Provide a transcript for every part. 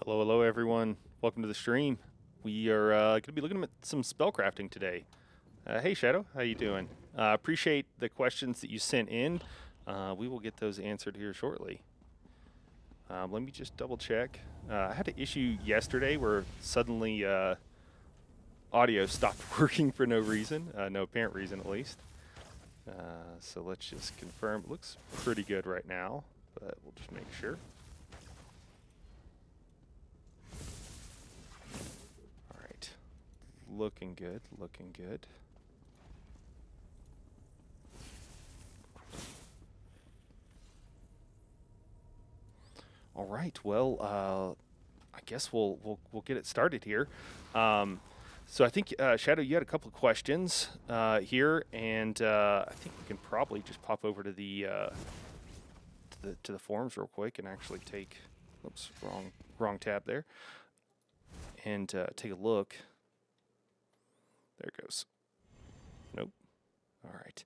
Hello, hello, everyone. Welcome to the stream. We are going to be looking at some spell crafting today. Hey, Shadow, how you doing? Appreciate the questions that you sent in. We will get those answered here shortly. Let me just double check. I had an issue yesterday where suddenly audio stopped working for no reason, no apparent reason at least. So let's just confirm. It looks pretty good right now, but we'll just make sure. Looking good, looking good. All right, well, I guess we'll get it started here. So I think Shadow, you had a couple of questions here, and I think we can probably just pop over to the forums real quick and actually take, oops, wrong tab there, and take a look. There it goes. Nope. All right.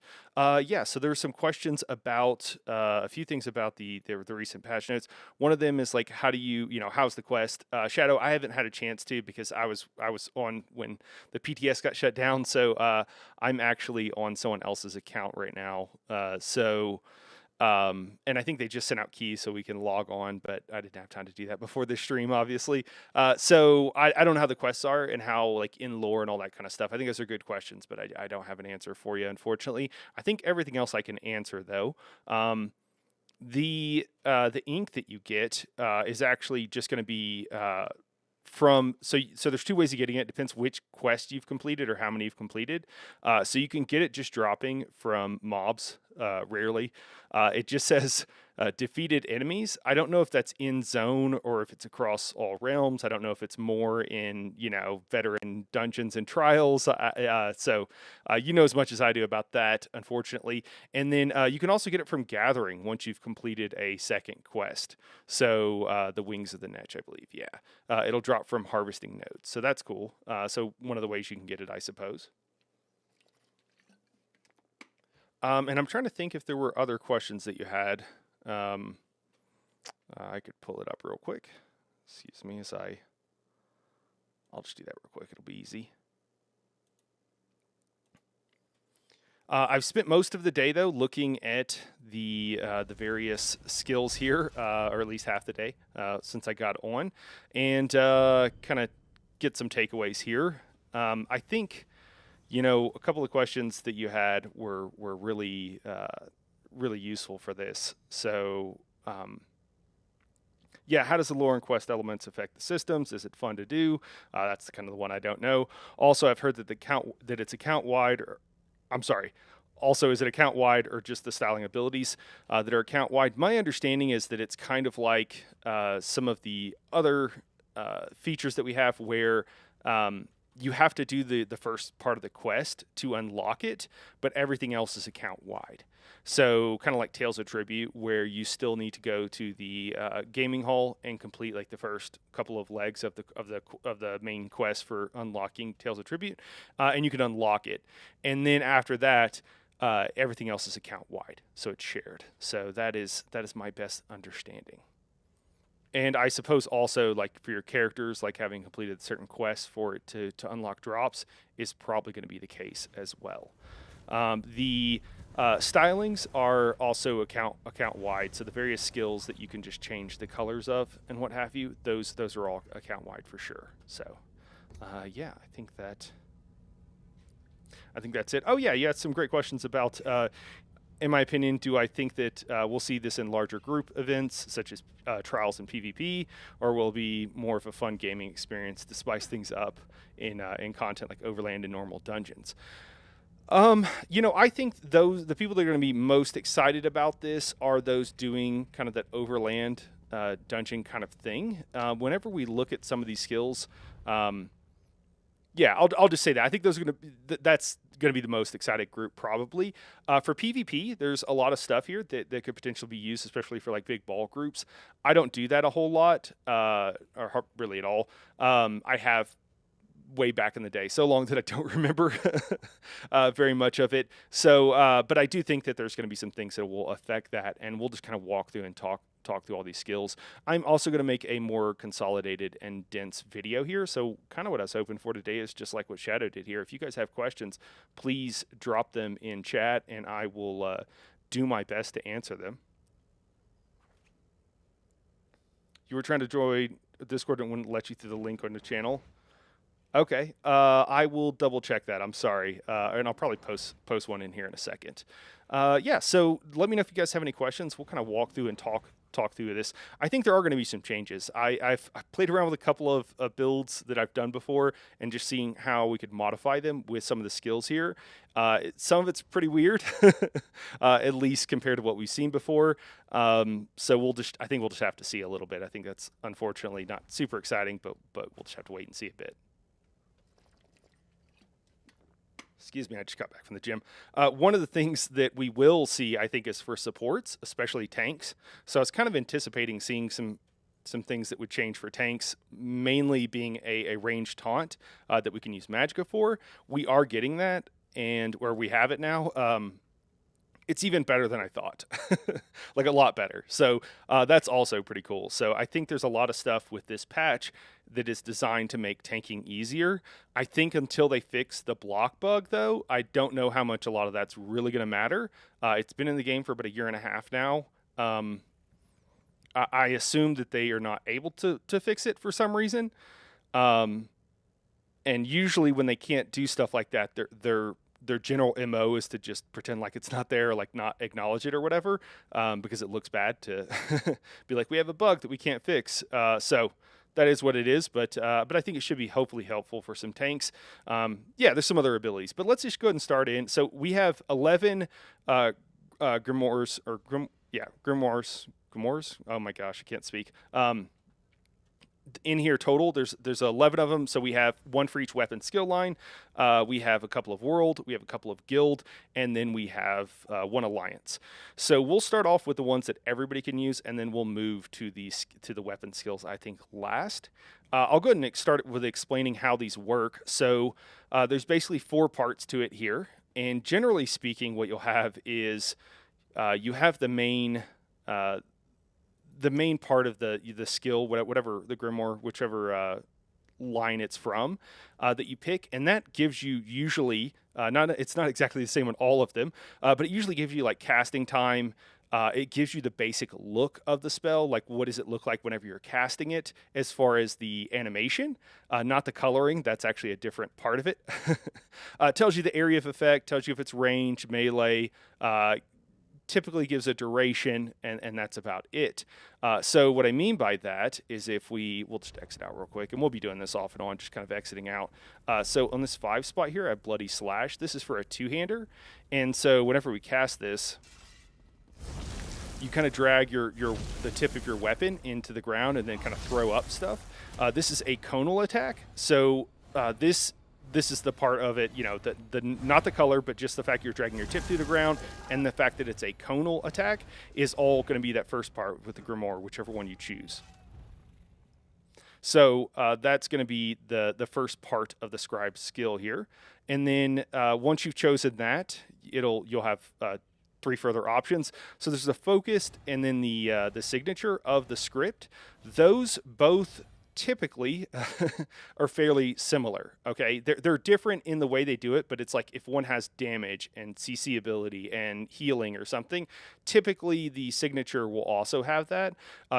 Yeah, so there were some questions about a few things about the recent patch notes. One of them is like, how do you how's the quest? Shadow, I haven't had a chance to because I was on when the PTS got shut down, so I'm actually on someone else's account right now. And I think they just sent out keys so we can log on, but I didn't have time to do that before this stream, obviously. So I don't know how the quests are and how like in lore and all that kind of stuff. I think those are good questions, but I don't have an answer for you, unfortunately. I think everything else I can answer though. The ink that you get is actually just going to be so there's two ways of getting it. Depends which quest you've completed or how many you've completed. So you can get it just dropping from mobs, rarely. It just says defeated enemies. I don't know if that's in zone or if it's across all realms. I don't know if it's more in veteran dungeons and trials. So you know as much as I do about that, unfortunately. And then you can also get it from gathering once you've completed a second quest. So the Wings of the Netch, I believe. Yeah, it'll drop from harvesting nodes. So that's cool. So one of the ways you can get it, I suppose. And I'm trying to think if there were other questions that you had. I could pull it up real quick. Excuse me as I'll just do that real quick. It'll be easy. I've spent most of the day though looking at the various skills here, or at least half the day since I got on, and kind of get some takeaways here. I think a couple of questions that you had were really really useful for this. So yeah, how does the lore and quest elements affect the systems? Is it fun to do? That's kind of the one I don't know. Also, I've heard that it's account wide. I'm sorry. Also, is it account wide or just the styling abilities that are account wide? My understanding is that it's kind of like some of the other features that we have where you have to do the first part of the quest to unlock it, but everything else is account wide. So kind of like Tales of Tribute, where you still need to go to the gaming hall and complete like the first couple of legs of the main quest for unlocking Tales of Tribute, and you can unlock it. And then after that, everything else is account wide, so it's shared. So that is my best understanding. And I suppose also, like for your characters, like having completed certain quests for it to unlock drops is probably going to be the case as well. The stylings are also account wide, so the various skills that you can just change the colors of and what have you, those are all account wide for sure. So yeah, I think that's it. Oh yeah, you had some great questions about. In my opinion, do I think that we'll see this in larger group events such as trials and PvP, or will it be more of a fun gaming experience to spice things up in content like Overland and normal dungeons? I think the people that are going to be most excited about this are those doing kind of that Overland dungeon kind of thing. Whenever we look at some of these skills, yeah, I'll just say that I think those are going to that's going to be the most excited group probably. For PvP, there's a lot of stuff here that could potentially be used, especially for like big ball groups. I don't do that a whole lot, or really at all. I have way back in the day, so long that I don't remember very much of it. So, but I do think that there's going to be some things that will affect that, and we'll just kind of walk through and talk through all these skills. I'm also going to make a more consolidated and dense video here. So kind of what I was hoping for today is just like what Shadow did here. If you guys have questions, please drop them in chat, and I will do my best to answer them. You were trying to join Discord and wouldn't let you through the link on the channel. Okay, I will double check that. I'm sorry, and I'll probably post one in here in a second. Yeah, so let me know if you guys have any questions. We'll kind of walk through and talk through this. I think there are going to be some changes. I've played around with a couple of builds that I've done before, and just seeing how we could modify them with some of the skills here. Some of it's pretty weird, at least compared to what we've seen before. So I think we'll just have to see a little bit. I think that's unfortunately not super exciting, but we'll just have to wait and see a bit. Excuse me, I just got back from the gym. One of the things that we will see, I think, is for supports, especially tanks. So I was kind of anticipating seeing some things that would change for tanks, mainly being a ranged taunt that we can use Magicka for. We are getting that, and where we have it now, it's even better than I thought, like a lot better. So that's also pretty cool. So I think there's a lot of stuff with this patch that is designed to make tanking easier. I think until they fix the block bug, though, I don't know how much a lot of that's really going to matter. It's been in the game for about a year and a half now. I assume that they are not able to fix it for some reason. And usually when they can't do stuff like that, their general MO is to just pretend like it's not there, or like not acknowledge it or whatever, because it looks bad to be like, we have a bug that we can't fix. So that is what it is, but I think it should be hopefully helpful for some tanks. Yeah, there's some other abilities, but let's just go ahead and start in. So we have 11 grimoires, or grimoires. Oh my gosh, I can't speak. In here total, there's 11 of them. So we have one for each weapon skill line. We have a couple of world, we have a couple of guild, and then we have one alliance. So we'll start off with the ones that everybody can use, and then we'll move to the weapon skills, I think, last. I'll go ahead and start with explaining how these work. So there's basically 4 parts to it here, and generally speaking, what you'll have is you have the main part of the skill, whatever the grimoire, whichever line it's from, that you pick, and that gives you usually it's not exactly the same on all of them, but it usually gives you like casting time. It gives you the basic look of the spell, like what does it look like whenever you're casting it, as far as the animation, not the coloring. That's actually a different part of it. Tells you the area of effect, tells you if it's range, melee. Typically gives a duration, and that's about it. So what I mean by that is we'll just exit out real quick, and we'll be doing this off and on, just kind of exiting out. So on this 5 spot here, I have Bloody Slash. This is for a 2-hander, and so whenever we cast this, you kind of drag the tip of your weapon into the ground and then kind of throw up stuff. This is a conal attack, so this is the part of it, the not the color, but just the fact you're dragging your tip through the ground, and the fact that it's a conal attack is all going to be that first part with the grimoire, whichever one you choose. So that's going to be the first part of the scribe skill here, and then once you've chosen that, you'll have 3 further options. So there's the focused, and then the signature of the script. Those both typically are fairly similar. Okay, they're different in the way they do it, but it's like if one has damage and CC ability and healing or something, typically the signature will also have that,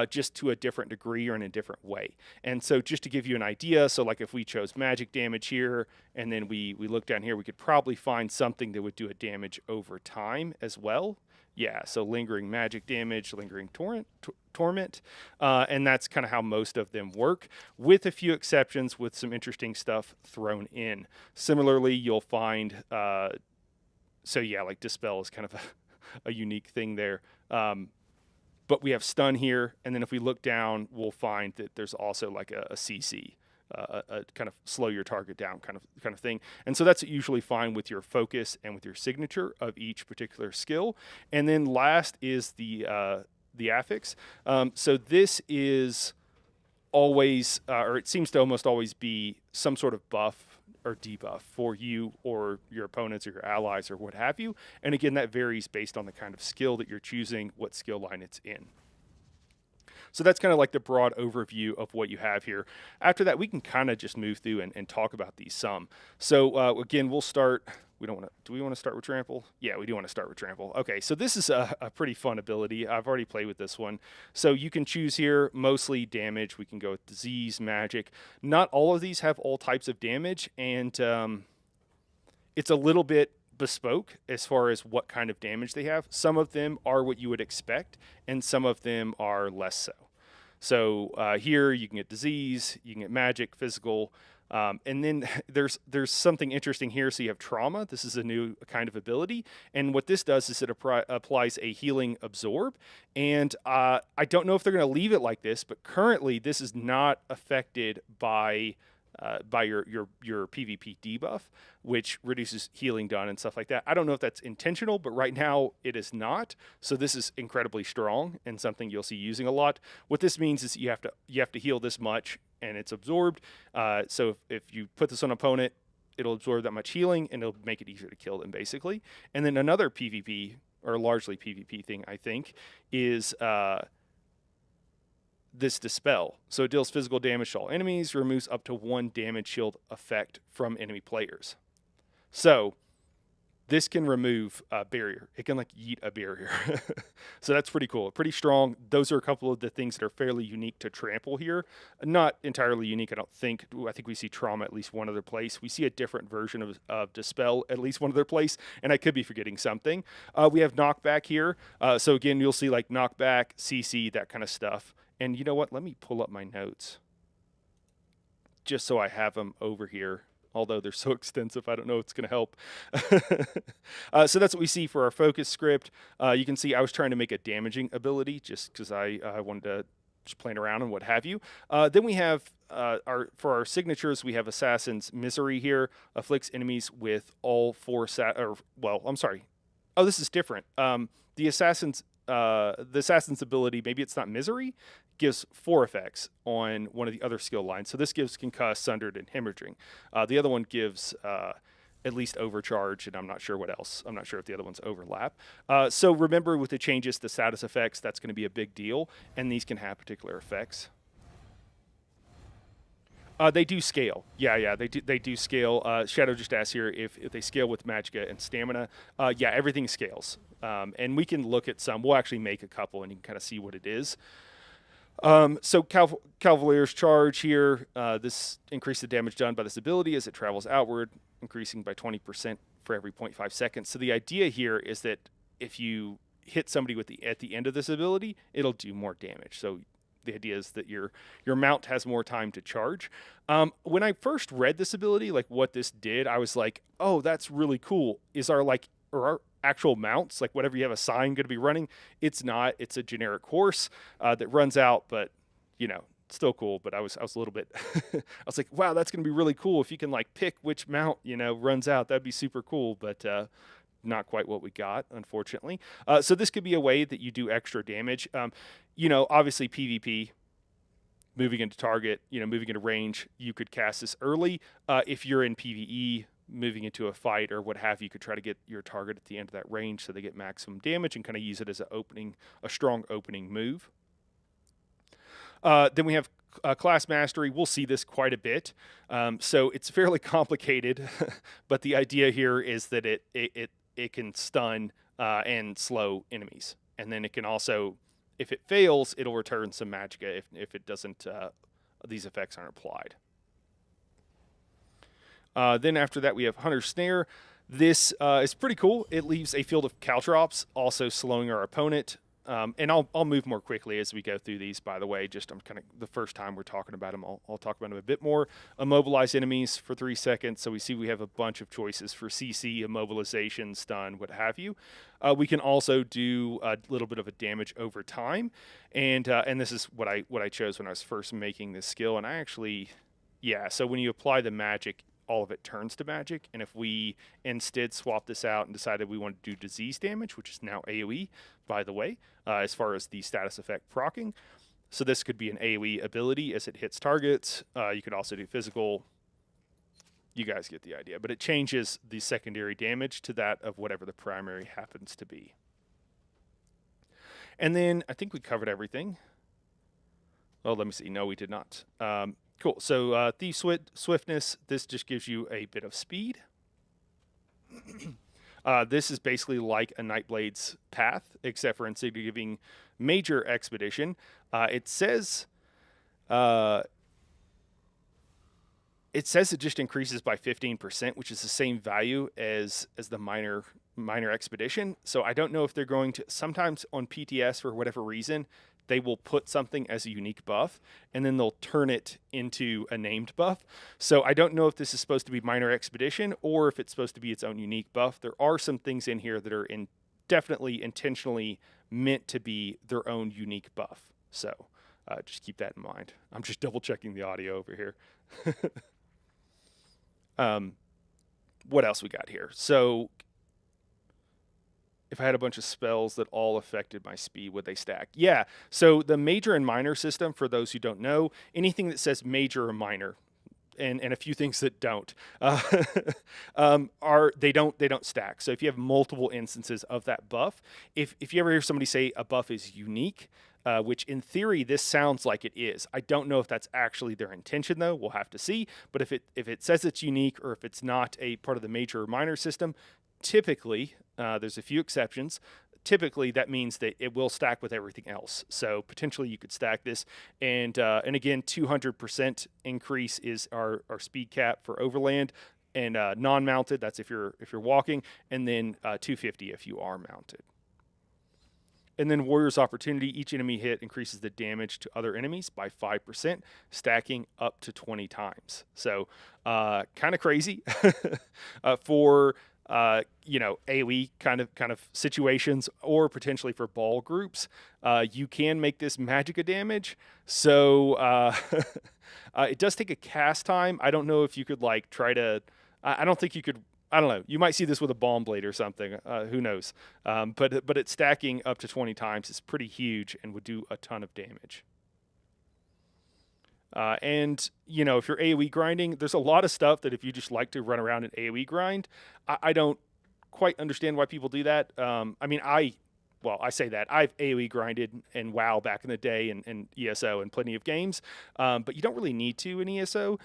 just to a different degree or in a different way. And so just to give you an idea, so like if we chose magic damage here, and then we look down here, we could probably find something that would do a damage over time as well. Yeah, so lingering magic damage, lingering torment, and that's kind of how most of them work, with a few exceptions with some interesting stuff thrown in. Similarly, you'll find, so yeah, like Dispel is kind of a unique thing there. But we have Stun here, and then if we look down, we'll find that there's also like a CC. A kind of slow your target down kind of thing. And so that's usually fine with your focus and with your signature of each particular skill. And then last is the affix. So this is always, or it seems to almost always be some sort of buff or debuff for you or your opponents or your allies or what have you. And again, that varies based on the kind of skill that you're choosing, what skill line it's in. So that's kind of like the broad overview of what you have here. After that, we can kind of just move through and talk about these some. So again, we'll start. We don't want to. Do we want to start with trample? Yeah, we do want to start with trample. Okay, so this is a pretty fun ability. I've already played with this one. So you can choose here mostly damage. We can go with disease, magic. Not all of these have all types of damage, and it's a little bit bespoke as far as what kind of damage they have. Some of them are what you would expect, and some of them are less so. So here you can get disease, you can get magic, physical, and then there's something interesting here. So you have trauma. This is a new kind of ability, and what this does is it applies a healing absorb. And I don't know if they're going to leave it like this, but currently this is not affected by your PvP debuff, which reduces healing done and stuff like that. I don't know if that's intentional, but right now it is not. So this is incredibly strong and something you'll see using a lot. What this means is you have to heal this much, and it's absorbed. So if you put this on an opponent, it'll absorb that much healing, and it'll make it easier to kill them, basically. And then another PvP, or largely PvP thing, I think, is this dispel. So it deals physical damage to all enemies, removes up to 1 damage shield effect from enemy players. So this can remove a barrier. It can like yeet a barrier. So that's pretty cool, pretty strong. Those are a couple of the things that are fairly unique to trample here. Not entirely unique, I don't think. I think we see trauma at least one other place. We see a different version of dispel at least one other place, and I could be forgetting something. We have knockback here. So again, you'll see like knockback, CC, that kind of stuff. And you know what? Let me pull up my notes just so I have them over here. Although they're so extensive, I don't know if it's going to help. So that's what we see for our focus script. You can see I was trying to make a damaging ability just because I wanted to just playing around and what have you. Then we have for our signatures, we have Assassin's Misery here. Afflicts enemies with all 4 Oh, this is different. The Assassin's ability, maybe it's not Misery, gives 4 effects on one of the other skill lines. So this gives Concuss, Sundered, and Hemorrhaging. The other one gives at least Overcharge, and I'm not sure what else. I'm not sure if the other ones overlap. So remember, with the changes to status effects, that's going to be a big deal, and these can have particular effects. They do scale. Yeah, they do scale. Shadow just asked here if they scale with Magicka and Stamina. Yeah, everything scales. And we can look at some. We'll actually make a couple, and you can kind of see what it is. So Cavalier's Charge here. This increases the damage done by this ability as it travels outward, increasing by 20% for every 0.5 seconds. So the idea here is that if you hit somebody at the end of this ability, it'll do more damage. So the idea is that your mount has more time to charge. When I first read this ability, like what this did, I was like, oh, that's really cool. Is our actual mounts, like whatever you have assigned, going to be running? It's not. It's a generic horse that runs out, but still cool. But I was a little bit I was like, wow, that's going to be really cool if you can like pick which mount runs out. That'd be super cool. But not quite what we got, unfortunately. So this could be a way that you do extra damage. Obviously PvP, moving into target, moving into range, you could cast this early. If you're in PvE, moving into a fight or what have you, you could try to get your target at the end of that range so they get maximum damage and kind of use it as a strong opening move. Then we have class mastery. We'll see this quite a bit. So it's fairly complicated, but the idea here is that it can stun and slow enemies. And then it can also, if it fails, it'll return some Magicka if it doesn't, these effects aren't applied. Then after that, we have Hunter's Snare. This is pretty cool. It leaves a field of caltrops, also slowing our opponent. And I'll move more quickly as we go through these, by the way. Just I'm kind of the first time we're talking about them. I'll talk about them a bit more. Immobilize enemies for 3 seconds. So we have a bunch of choices for CC, immobilization, stun, what have you. We can also do a little bit of a damage over time. And this is what I chose when I was first making this skill. And I actually, so when you apply the magic, all of it turns to magic. And if we instead swap this out and decided we want to do disease damage, which is now AoE, by the way, as far as the status effect proccing, So this could be an AoE ability as it hits targets. You could also do physical. You guys get the idea. But it changes the secondary damage to that of whatever the primary happens to be. And then I think we covered everything. Oh, let me see. No, we did not. Cool. So Thief Swiftness, this just gives you a bit of speed. This is basically like a Nightblade's Path, except for instead of giving Major Expedition, it says it just increases by 15%, which is the same value as the minor expedition. So I don't know if they're going to, sometimes on PTS for whatever reason, they will put something as a unique buff and then they'll turn it into a named buff. So I don't know if this is supposed to be minor expedition or if it's supposed to be its own unique buff. There are some things in here that are definitely intentionally meant to be their own unique buff. So just keep that in mind. I'm just double checking the audio over here. What else we got here? So if I had a bunch of spells that all affected my speed, would they stack? Yeah. So the major and minor system, for those who don't know, anything that says major or minor, and a few things that don't, they don't stack. So if you have multiple instances of that buff, if you ever hear somebody say a buff is unique, which in theory this sounds like it is. I don't know if that's actually their intention though. We'll have to see. But if it says it's unique or if it's not a part of the major or minor system, typically there's a few exceptions. Typically that means that it will stack with everything else. So potentially you could stack this, and again 200% increase is our speed cap for overland, and non-mounted, that's if you're walking, and then 250 if you are mounted. And then Warrior's Opportunity, each enemy hit increases the damage to other enemies by 5%, stacking up to 20 times. So kind of crazy for AoE kind of situations, or potentially for ball groups. You can make this Magicka damage. So it does take a cast time. I don't know if you could like try to. I don't think you could. I don't know. You might see this with a Balm Blade or something. Who knows? But it's stacking up to 20 times is pretty huge and would do a ton of damage. And if you're AoE grinding, there's a lot of stuff that if you just like to run around and AoE grind, I don't quite understand why people do that. I say that I've AoE grinded in WoW back in the day, and ESO and plenty of games, but you don't really need to in ESO.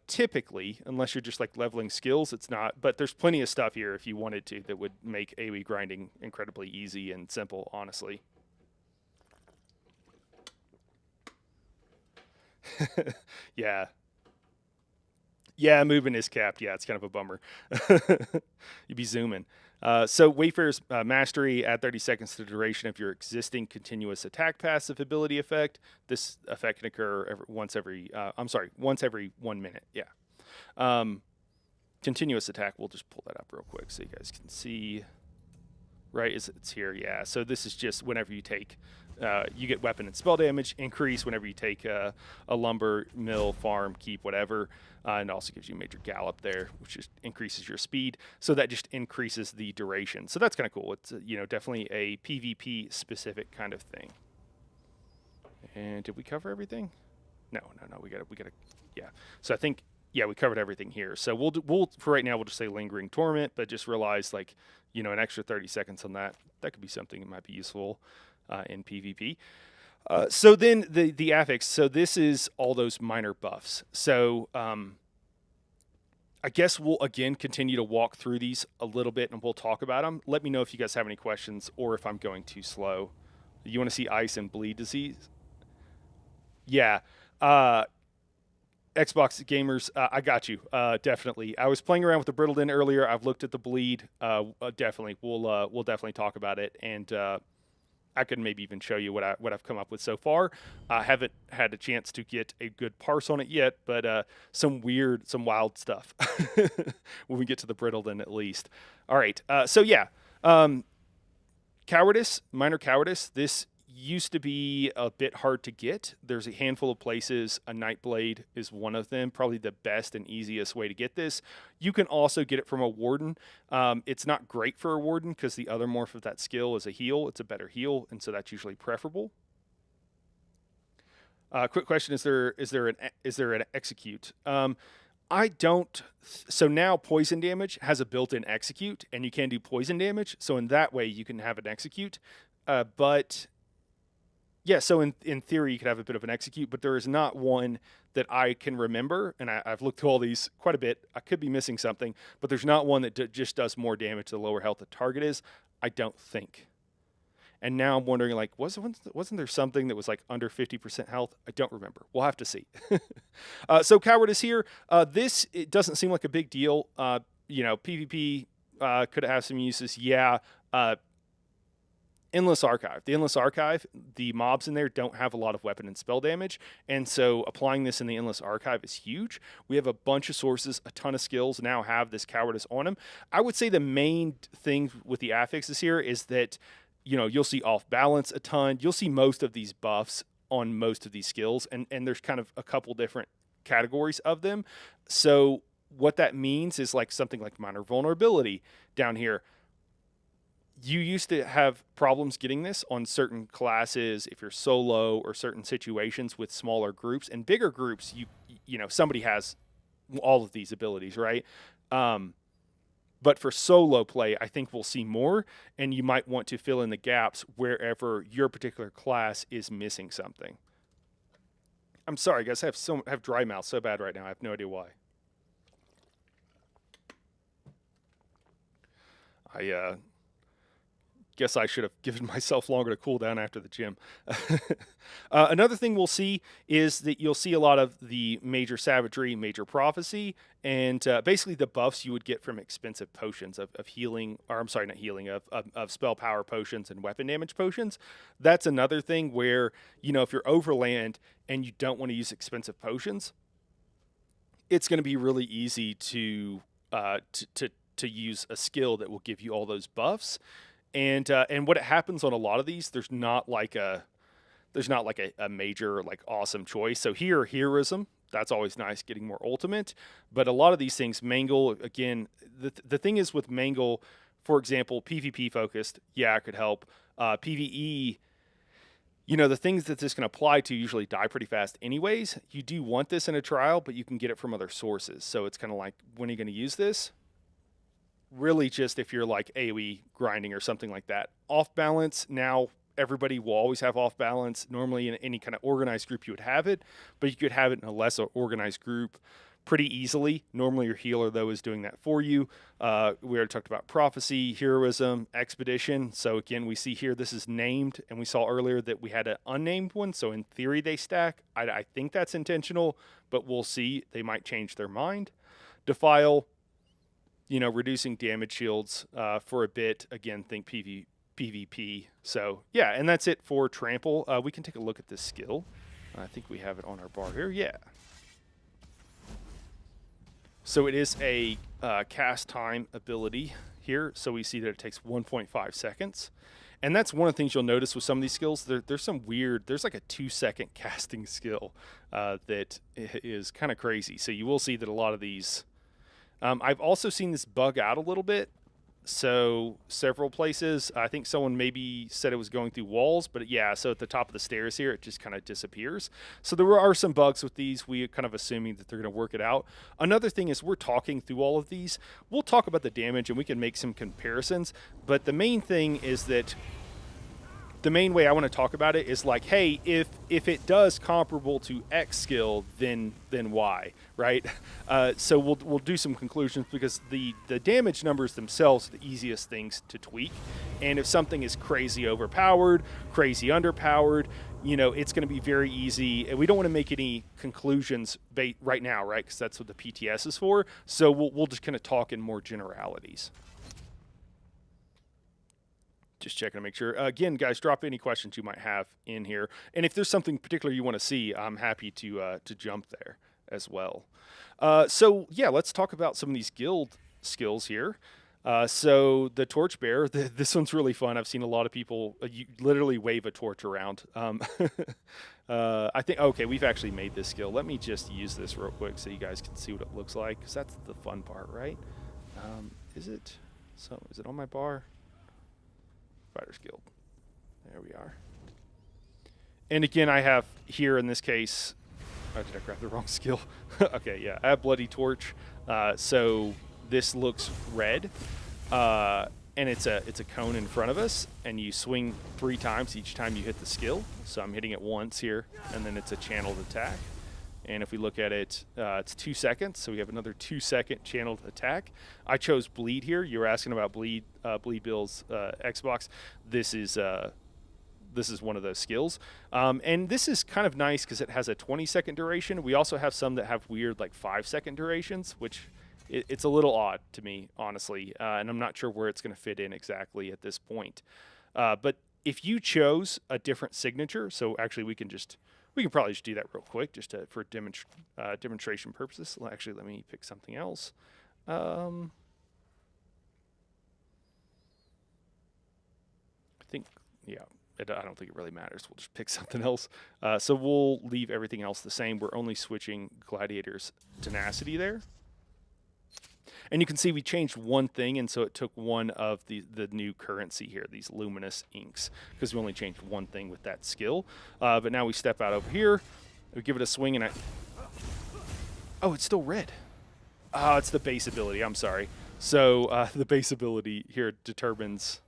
Typically, unless you're just like leveling skills, it's not. But there's plenty of stuff here if you wanted to that would make AoE grinding incredibly easy and simple, honestly. Yeah. Yeah, movement is capped. Yeah, it's kind of a bummer. You'd be zooming. So Wayfarer's Mastery, add 30 seconds to the duration of your existing continuous attack passive ability effect. This effect can occur once every 1 minute. Yeah. Continuous attack, we'll just pull that up real quick so you guys can see. Right, it's here, yeah. So this is just whenever you take, you get weapon and spell damage increase whenever you take a lumber, mill, farm, keep, whatever. And also gives you major gallop there, which just increases your speed. So that just increases the duration. So that's kind of cool. It's definitely a PvP specific kind of thing. And did we cover everything? No. We gotta. Yeah. So I think we covered everything here. So we'll for right now we'll just say Lingering Torment, but just realize like an extra 30 seconds on that could be something that might be useful in PvP. So then the affix. So this is all those minor buffs. So I guess we'll again continue to walk through these a little bit and we'll talk about them. Let me know if you guys have any questions or if I'm going too slow. You want to see ice and bleed disease? Yeah. Xbox gamers, I got you. Definitely. I was playing around with the Brittleden earlier. I've looked at the bleed. Definitely. We'll definitely talk about it, and I could maybe even show you what I've come up with so far. I haven't had a chance to get a good parse on it yet, but some wild stuff when we get to the Brittleden at least. All right. Cowardice, minor cowardice. This used to be a bit hard to get. There's a handful of places. A Nightblade is one of them, probably the best and easiest way to get this. You can also get it from a Warden. It's not great for a Warden because the other morph of that skill is a heal. It's a better heal, and so that's usually preferable. Quick question: is there an execute? I don't. So now poison damage has a built-in execute, and you can do poison damage. So in that way, you can have an execute. But yeah, so in theory, you could have a bit of an execute, but there is not one that I can remember. And I've looked through all these quite a bit. I could be missing something, but there's not one that just does more damage the lower health the target is. I don't think. And now I'm wondering, like, wasn't there something that was like under 50% health? I don't remember. We'll have to see. So cowardice here. This, it doesn't seem like a big deal. PvP could have some uses. Yeah. Endless Archive. The Endless Archive, the mobs in there don't have a lot of weapon and spell damage, and so applying this in the Endless Archive is huge. We have a bunch of sources, a ton of skills now have this cowardice on them. I would say the main thing with the affixes here is that, you'll see off balance a ton. You'll see most of these buffs on most of these skills, and there's kind of a couple different categories of them. So what that means is like something like minor vulnerability down here. You used to have problems getting this on certain classes if you're solo or certain situations with smaller groups. And bigger groups, somebody has all of these abilities, right? But for solo play, I think we'll see more, and you might want to fill in the gaps wherever your particular class is missing something. I'm sorry, guys. I have dry mouth so bad right now. I have no idea why. I guess I should have given myself longer to cool down after the gym. Another thing we'll see is that you'll see a lot of the major savagery, major prophecy, and basically the buffs you would get from expensive potions of healing, or I'm sorry, not healing, of spell power potions and weapon damage potions. That's another thing where, if you're overland and you don't want to use expensive potions, it's going to be really easy to use a skill that will give you all those buffs. And what happens on a lot of these, there's not like a major like awesome choice. So here, heroism, that's always nice, getting more ultimate. But a lot of these things, Mangle, again, the thing is with Mangle, for example, PvP focused, yeah, it could help. PvE, the things that this can apply to usually die pretty fast anyways. You do want this in a trial, but you can get it from other sources. So it's kind of like, when are you going to use this? Really just if you're like AoE grinding or something like that. Off balance, now everybody will always have off balance. Normally in any kind of organized group you would have it, but you could have it in a less organized group pretty easily. Normally your healer, though, is doing that for you. We already talked about prophecy, heroism, expedition. So again, we see here this is named, and we saw earlier that we had an unnamed one. So in theory they stack. I think that's intentional, but we'll see. They might change their mind. Defile, reducing damage shields for a bit. Again, think PvP. So, yeah, and that's it for Trample. We can take a look at this skill. I think we have it on our bar here. Yeah. So it is a cast time ability here. So we see that it takes 1.5 seconds. And that's one of the things you'll notice with some of these skills. There's some weird, there's like a 2-second casting skill that is kind of crazy. So you will see that a lot of these... I've also seen this bug out a little bit. So several places, I think someone maybe said it was going through walls, but yeah, so at the top of the stairs here, it just kind of disappears. So there are some bugs with these. We are kind of assuming that they're going to work it out. Another thing is we're talking through all of these. We'll talk about the damage and we can make some comparisons, but the main thing is that the main way I want to talk about it is like, hey, if it does comparable to X skill, then Y, right? So we'll do some conclusions because the damage numbers themselves are the easiest things to tweak. And if something is crazy overpowered, crazy underpowered, it's going to be very easy. And we don't want to make any conclusions right now, right? Because that's what the PTS is for. So we'll just kind of talk in more generalities. Just checking to make sure. Again, guys, drop any questions you might have in here. And if there's something particular you want to see, I'm happy to jump there as well. So, yeah, let's talk about some of these guild skills here. So the torchbearer, this one's really fun. I've seen a lot of people you literally wave a torch around. I think, okay, we've actually made this skill. Let me just use this real quick so you guys can see what it looks like, because that's the fun part, right? Is it on my bar? Fighters Guild. There we are. And again, I have here in this case, oh, did I grab the wrong skill? Okay, yeah, I have Bloody Torch. So this looks red, and it's a cone in front of us, and you swing 3 times each time you hit the skill. So I'm hitting it once here, and then it's a channeled attack. And if we look at it, it's 2 seconds, so we have another 2-second channeled attack. I chose Bleed here. You were asking about Bleed, Bleed Bill's Xbox. This is one of those skills. And this is kind of nice because it has a 20-second duration. We also have some that have weird like 5-second durations, which it's a little odd to me, honestly. And I'm not sure where it's going to fit in exactly at this point. But if you chose a different signature, so actually we can probably just do that real quick just for demonstration purposes. Well, actually, let me pick something else. I think, yeah. I don't think it really matters. We'll just pick something else. So we'll leave everything else the same. We're only switching Gladiator's Tenacity there. And you can see we changed one thing, and so it took one of the new currency here, these luminous inks, because we only changed one thing with that skill. But now we step out over here. We give it a swing, and oh, it's still red. Oh, it's the base ability. I'm sorry. So the base ability here determines...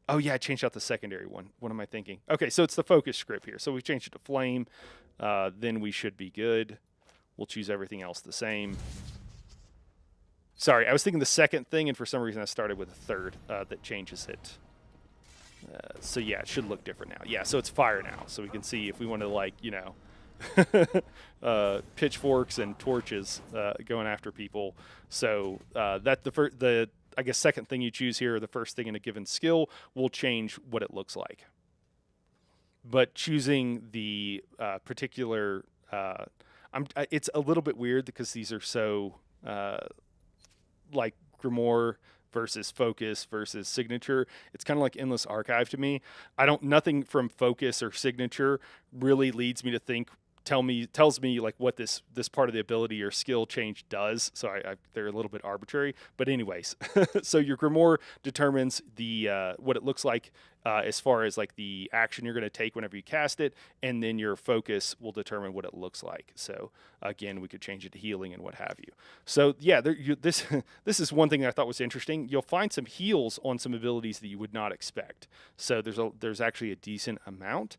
Oh, yeah, I changed out the secondary one. What am I thinking? Okay, so it's the focus script here. So we changed it to flame. Then we should be good. We'll choose everything else the same. Sorry, I was thinking the second thing, and for some reason I started with a third that changes it. So, yeah, it should look different now. Yeah, so it's fire now. So we can see if we want to, like, you know, pitchforks and torches going after people. So that the I guess second thing you choose here, or the first thing in a given skill, will change what it looks like. But choosing the particular, it's a little bit weird because these are so like Grimoire versus Focus versus Signature. It's kind of like Endless Archive to me. Nothing from Focus or Signature really leads me to think. Tells me like what this part of the ability or skill change does. So they're a little bit arbitrary, but anyways, so your Grimoire determines the what it looks like as far as like the action you're going to take whenever you cast it, and then your Focus will determine what it looks like. So again, we could change it to healing and what have you. So yeah, this is one thing that I thought was interesting. You'll find some heals on some abilities that you would not expect. So there's actually a decent amount.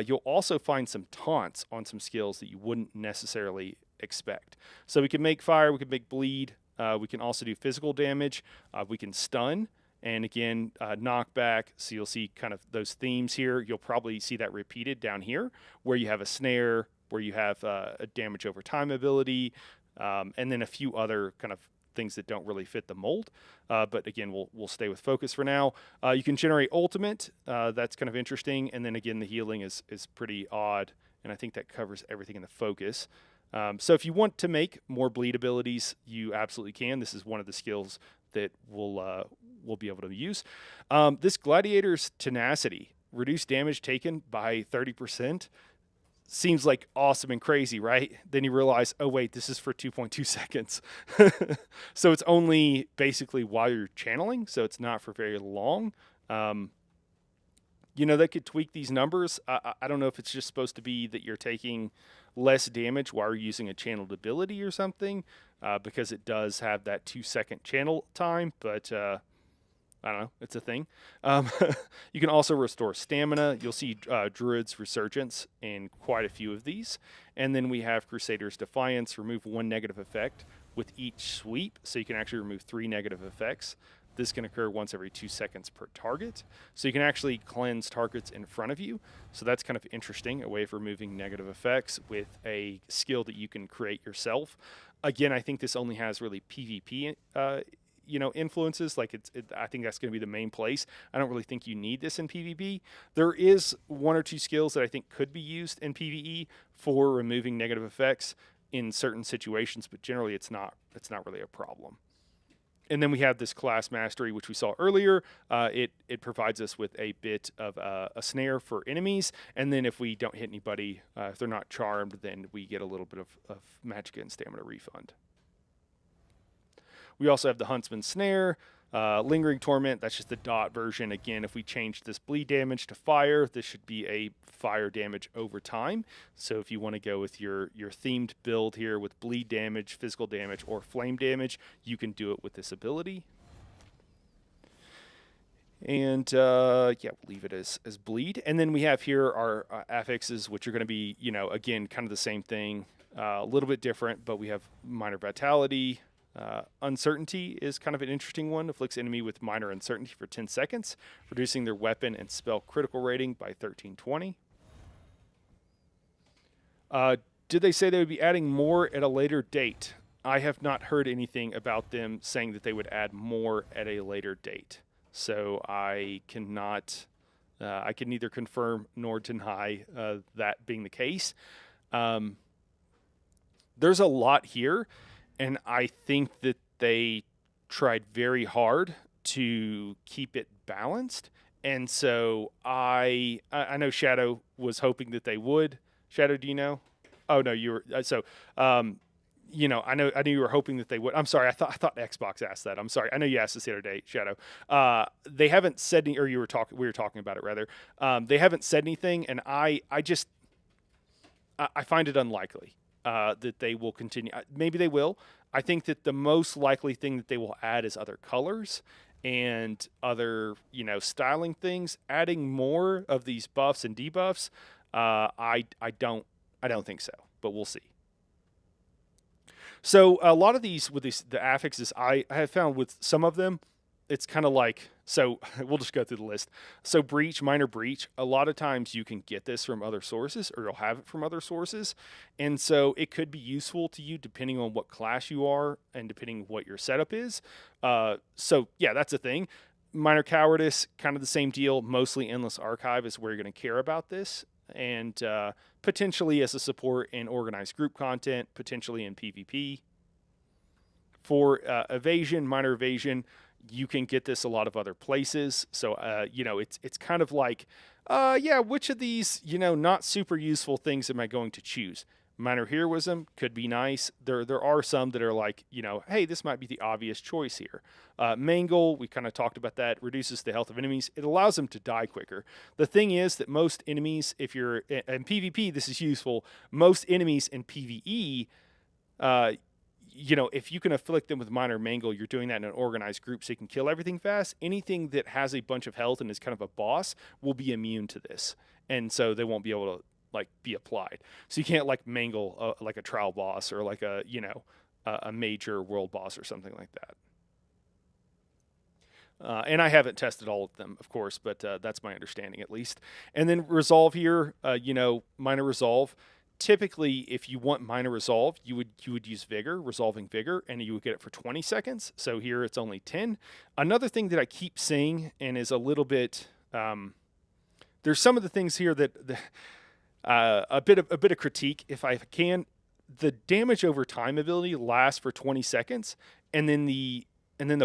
You'll also find some taunts on some skills that you wouldn't necessarily expect. So we can make fire, we can make bleed, we can also do physical damage, we can stun, and again, knockback. So you'll see kind of those themes here. You'll probably see that repeated down here where you have a snare, where you have a damage over time ability, and then a few other kind of things that don't really fit the mold. But again, we'll stay with Focus for now. You can generate ultimate. That's kind of interesting. And then again, the healing is pretty odd. And I think that covers everything in the Focus. So if you want to make more bleed abilities, you absolutely can. This is one of the skills that we'll be able to use. This Gladiator's Tenacity, reduce damage taken by 30%. Seems like awesome and crazy, right? Then you realize, oh wait, this is for 2.2 seconds. So it's only basically while you're channeling, so it's not for very long. You know, they could tweak these numbers. I don't know if it's just supposed to be that you're taking less damage while you're using a channeled ability or something, because it does have that 2-second channel time, but I don't know, it's a thing. You can also restore stamina. You'll see Druid's Resurgence in quite a few of these. And then we have Crusader's Defiance, remove 1 negative effect with each sweep, so you can actually remove 3 negative effects. This can occur once every 2 seconds per target. So you can actually cleanse targets in front of you. So that's kind of interesting, a way of removing negative effects with a skill that you can create yourself. Again, I think this only has really PvP influences. Like I think that's going to be the main place. I don't really think you need this in PvP. There is 1 or 2 skills that I think could be used in PvE for removing negative effects in certain situations, but generally it's not really a problem. And then we have this class mastery, which we saw earlier. It provides us with a bit of a snare for enemies. And then if we don't hit anybody, if they're not charmed, then we get a little bit of magic and stamina refund. We also have the Huntsman Snare. Lingering Torment, that's just the dot version. Again, if we change this bleed damage to fire, this should be a fire damage over time. So if you want to go with your themed build here with bleed damage, physical damage, or flame damage, you can do it with this ability. And yeah, we'll leave it as bleed. And then we have here our affixes, which are going to be, again, kind of the same thing, a little bit different, but we have minor vitality. Uncertainty is kind of an interesting one. Afflicts enemy with minor uncertainty for 10 seconds, reducing their weapon and spell critical rating by 1320. Did they say they would be adding more at a later date? I have not heard anything about them saying that they would add more at a later date. So I cannot, I can neither confirm nor deny that being the case. There's a lot here, and I think that they tried very hard to keep it balanced. And so I know Shadow was hoping that they would. Shadow, do you know? Oh no, you were I knew you were hoping that they would. I'm sorry, I thought Xbox asked that. I'm sorry. I know you asked this the other day, Shadow. They haven't said any, or we were talking about it rather. They haven't said anything, and I find it unlikely that they will continue. Maybe they will. I think that the most likely thing that they will add is other colors and other, styling things. Adding more of these buffs and debuffs, I don't think so, but we'll see. So a lot of these with the affixes, I have found with some of them, it's kind of like, so we'll just go through the list. So breach, minor breach, a lot of times you can get this from other sources, or you'll have it from other sources. And so it could be useful to you depending on what class you are and depending what your setup is. So yeah, that's a thing. Minor cowardice, kind of the same deal. Mostly endless archive is where you're going to care about this. And potentially as a support in organized group content, potentially in PvP. For evasion, minor evasion, you can get this a lot of other places. So, it's kind of like, which of these, not super useful things am I going to choose? Minor heroism could be nice. There are some that are like, hey, this might be the obvious choice here. Mangle, we kind of talked about that, reduces the health of enemies. It allows them to die quicker. The thing is that most enemies, if you're in PvP, this is useful. Most enemies in PvE, if you can afflict them with minor mangle, you're doing that in an organized group so you can kill everything fast. Anything that has a bunch of health and is kind of a boss will be immune to this. And so they won't be able to be applied. So you can't mangle like a trial boss or like a major world boss or something like that. And I haven't tested all of them, of course, but that's my understanding at least. And then resolve here, minor resolve. Typically, if you want minor resolve, you would use vigor, resolving vigor, and you would get it for 20 seconds. So here it's only 10. Another thing that I keep saying and is a little bit, there's some of the things here that a bit of critique, if I can. The damage over time ability lasts for 20 seconds, and then the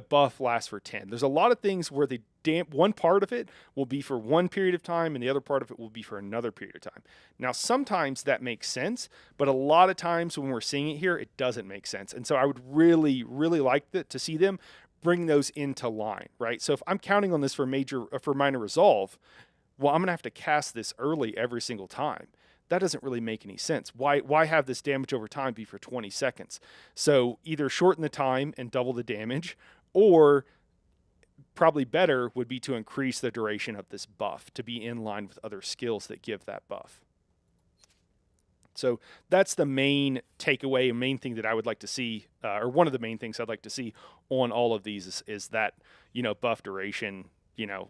buff lasts for 10. There's a lot of things where one part of it will be for one period of time, and the other part of it will be for another period of time. Now, sometimes that makes sense, but a lot of times when we're seeing it here, it doesn't make sense. And so I would really, really like to see them bring those into line, right? So if I'm counting on this for minor resolve, well, I'm going to have to cast this early every single time. That doesn't really make any sense. Why have this damage over time be for 20 seconds? So either shorten the time and double the damage, or probably better would be to increase the duration of this buff to be in line with other skills that give that buff. So that's the main takeaway and main thing that I would like to see, or one of the main things I'd like to see on all of these is that, buff duration,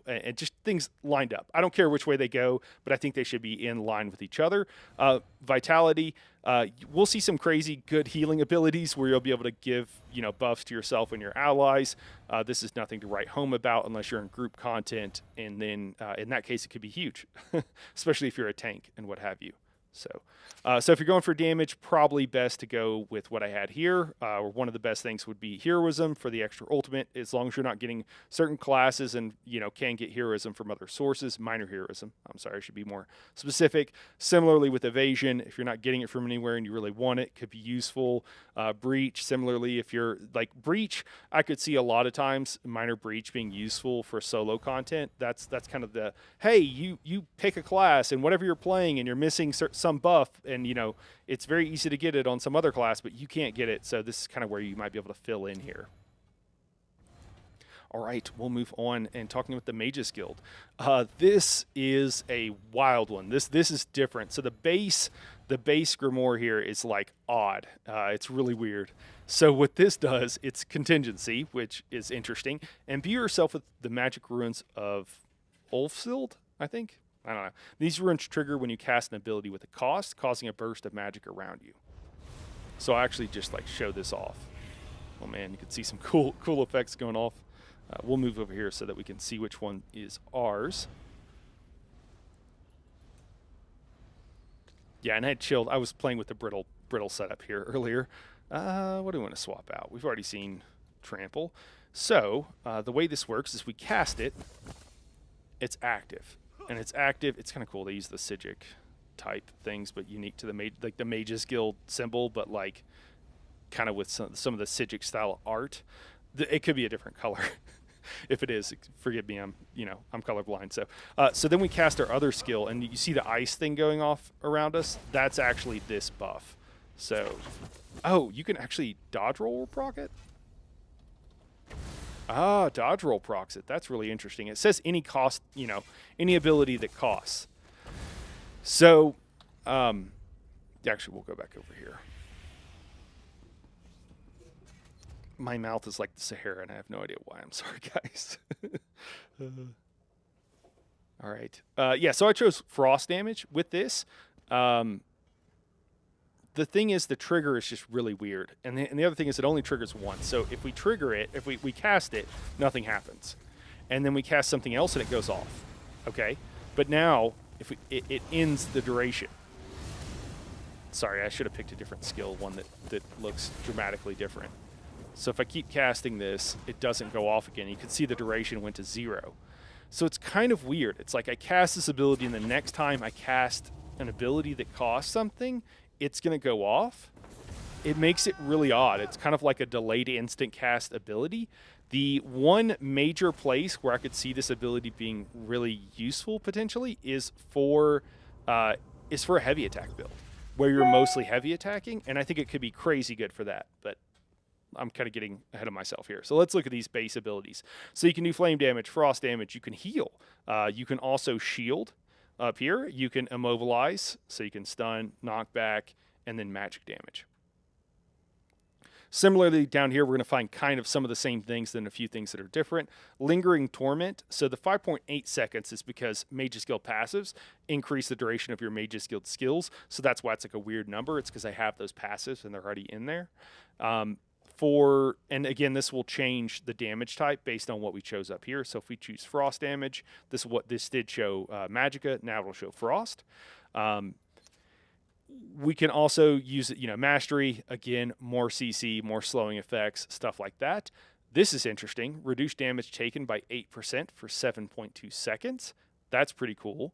and just things lined up. I don't care which way they go, but I think they should be in line with each other. Vitality, we'll see some crazy good healing abilities where you'll be able to give, buffs to yourself and your allies. This is nothing to write home about unless you're in group content, and then in that case, it could be huge, especially if you're a tank and what have you. So if you're going for damage, probably best to go with what I had here. One of the best things would be heroism for the extra ultimate, as long as you're not getting certain classes and can get heroism from other sources. Minor heroism. I'm sorry, I should be more specific. Similarly with evasion, if you're not getting it from anywhere and you really want it, could be useful. Breach, similarly, if you're like breach, I could see a lot of times minor breach being useful for solo content. That's kind of the, hey, you pick a class and whatever you're playing and you're missing some buff, and it's very easy to get it on some other class, but you can't get it. So this is kind of where you might be able to fill in here. All right, we'll move on and talking about the Mages Guild. This is a wild one. This is different. So the base grimoire here is like odd. It's really weird. So what this does, it's contingency, which is interesting. Imbue yourself with the magic runes of Ulfsild, I think. I don't know. These runes trigger when you cast an ability with a cost, causing a burst of magic around you. So I actually just like show this off. Oh man, you can see some cool effects going off. We'll move over here so that we can see which one is ours. Yeah, and I had chilled. I was playing with the brittle setup here earlier. What do we want to swap out? We've already seen trample. So the way this works is we cast it. It's active, and it's active. It's kind of cool. They use the Sigic type things, but unique to the Mages Guild symbol, but like kind of with some of the Sigic style art. It could be a different color. If it is, forgive me, I'm colorblind. So then we cast our other skill, and you see the ice thing going off around us. That's actually this buff. So, oh, you can actually dodge roll proc it? Ah, dodge roll procs it. That's really interesting. It says any cost, any ability that costs. So, actually, we'll go back over here. My mouth is like the Sahara, and I have no idea why. I'm sorry, guys. All right. Yeah, so I chose frost damage with this. The thing is, the trigger is just really weird. And the other thing is it only triggers once. So if we trigger it, if we cast it, nothing happens. And then we cast something else, and it goes off. Okay? But now, if it ends the duration. Sorry, I should have picked a different skill, one that looks dramatically different. So if I keep casting this, it doesn't go off again. You can see the duration went to 0. So it's kind of weird. It's like I cast this ability, and the next time I cast an ability that costs something, it's going to go off. It makes it really odd. It's kind of like a delayed instant cast ability. The one major place where I could see this ability being really useful potentially is for a heavy attack build, where you're mostly heavy attacking, and I think it could be crazy good for that, but I'm kind of getting ahead of myself here. So let's look at these base abilities. So you can do flame damage, frost damage, you can heal. You can also shield up here. You can immobilize, so you can stun, knock back, and then magic damage. Similarly, down here, we're going to find kind of some of the same things, then a few things that are different. Lingering Torment. So the 5.8 seconds is because Mages Guild passives increase the duration of your Mages Guild skills. So that's why it's like a weird number. It's because I have those passives and they're already in there. And again, this will change the damage type based on what we chose up here. So if we choose frost damage, this did show Magicka. Now it'll show frost. We can also use it, mastery, again, more CC, more slowing effects, stuff like that. This is interesting. Reduce damage taken by 8% for 7.2 seconds. That's pretty cool.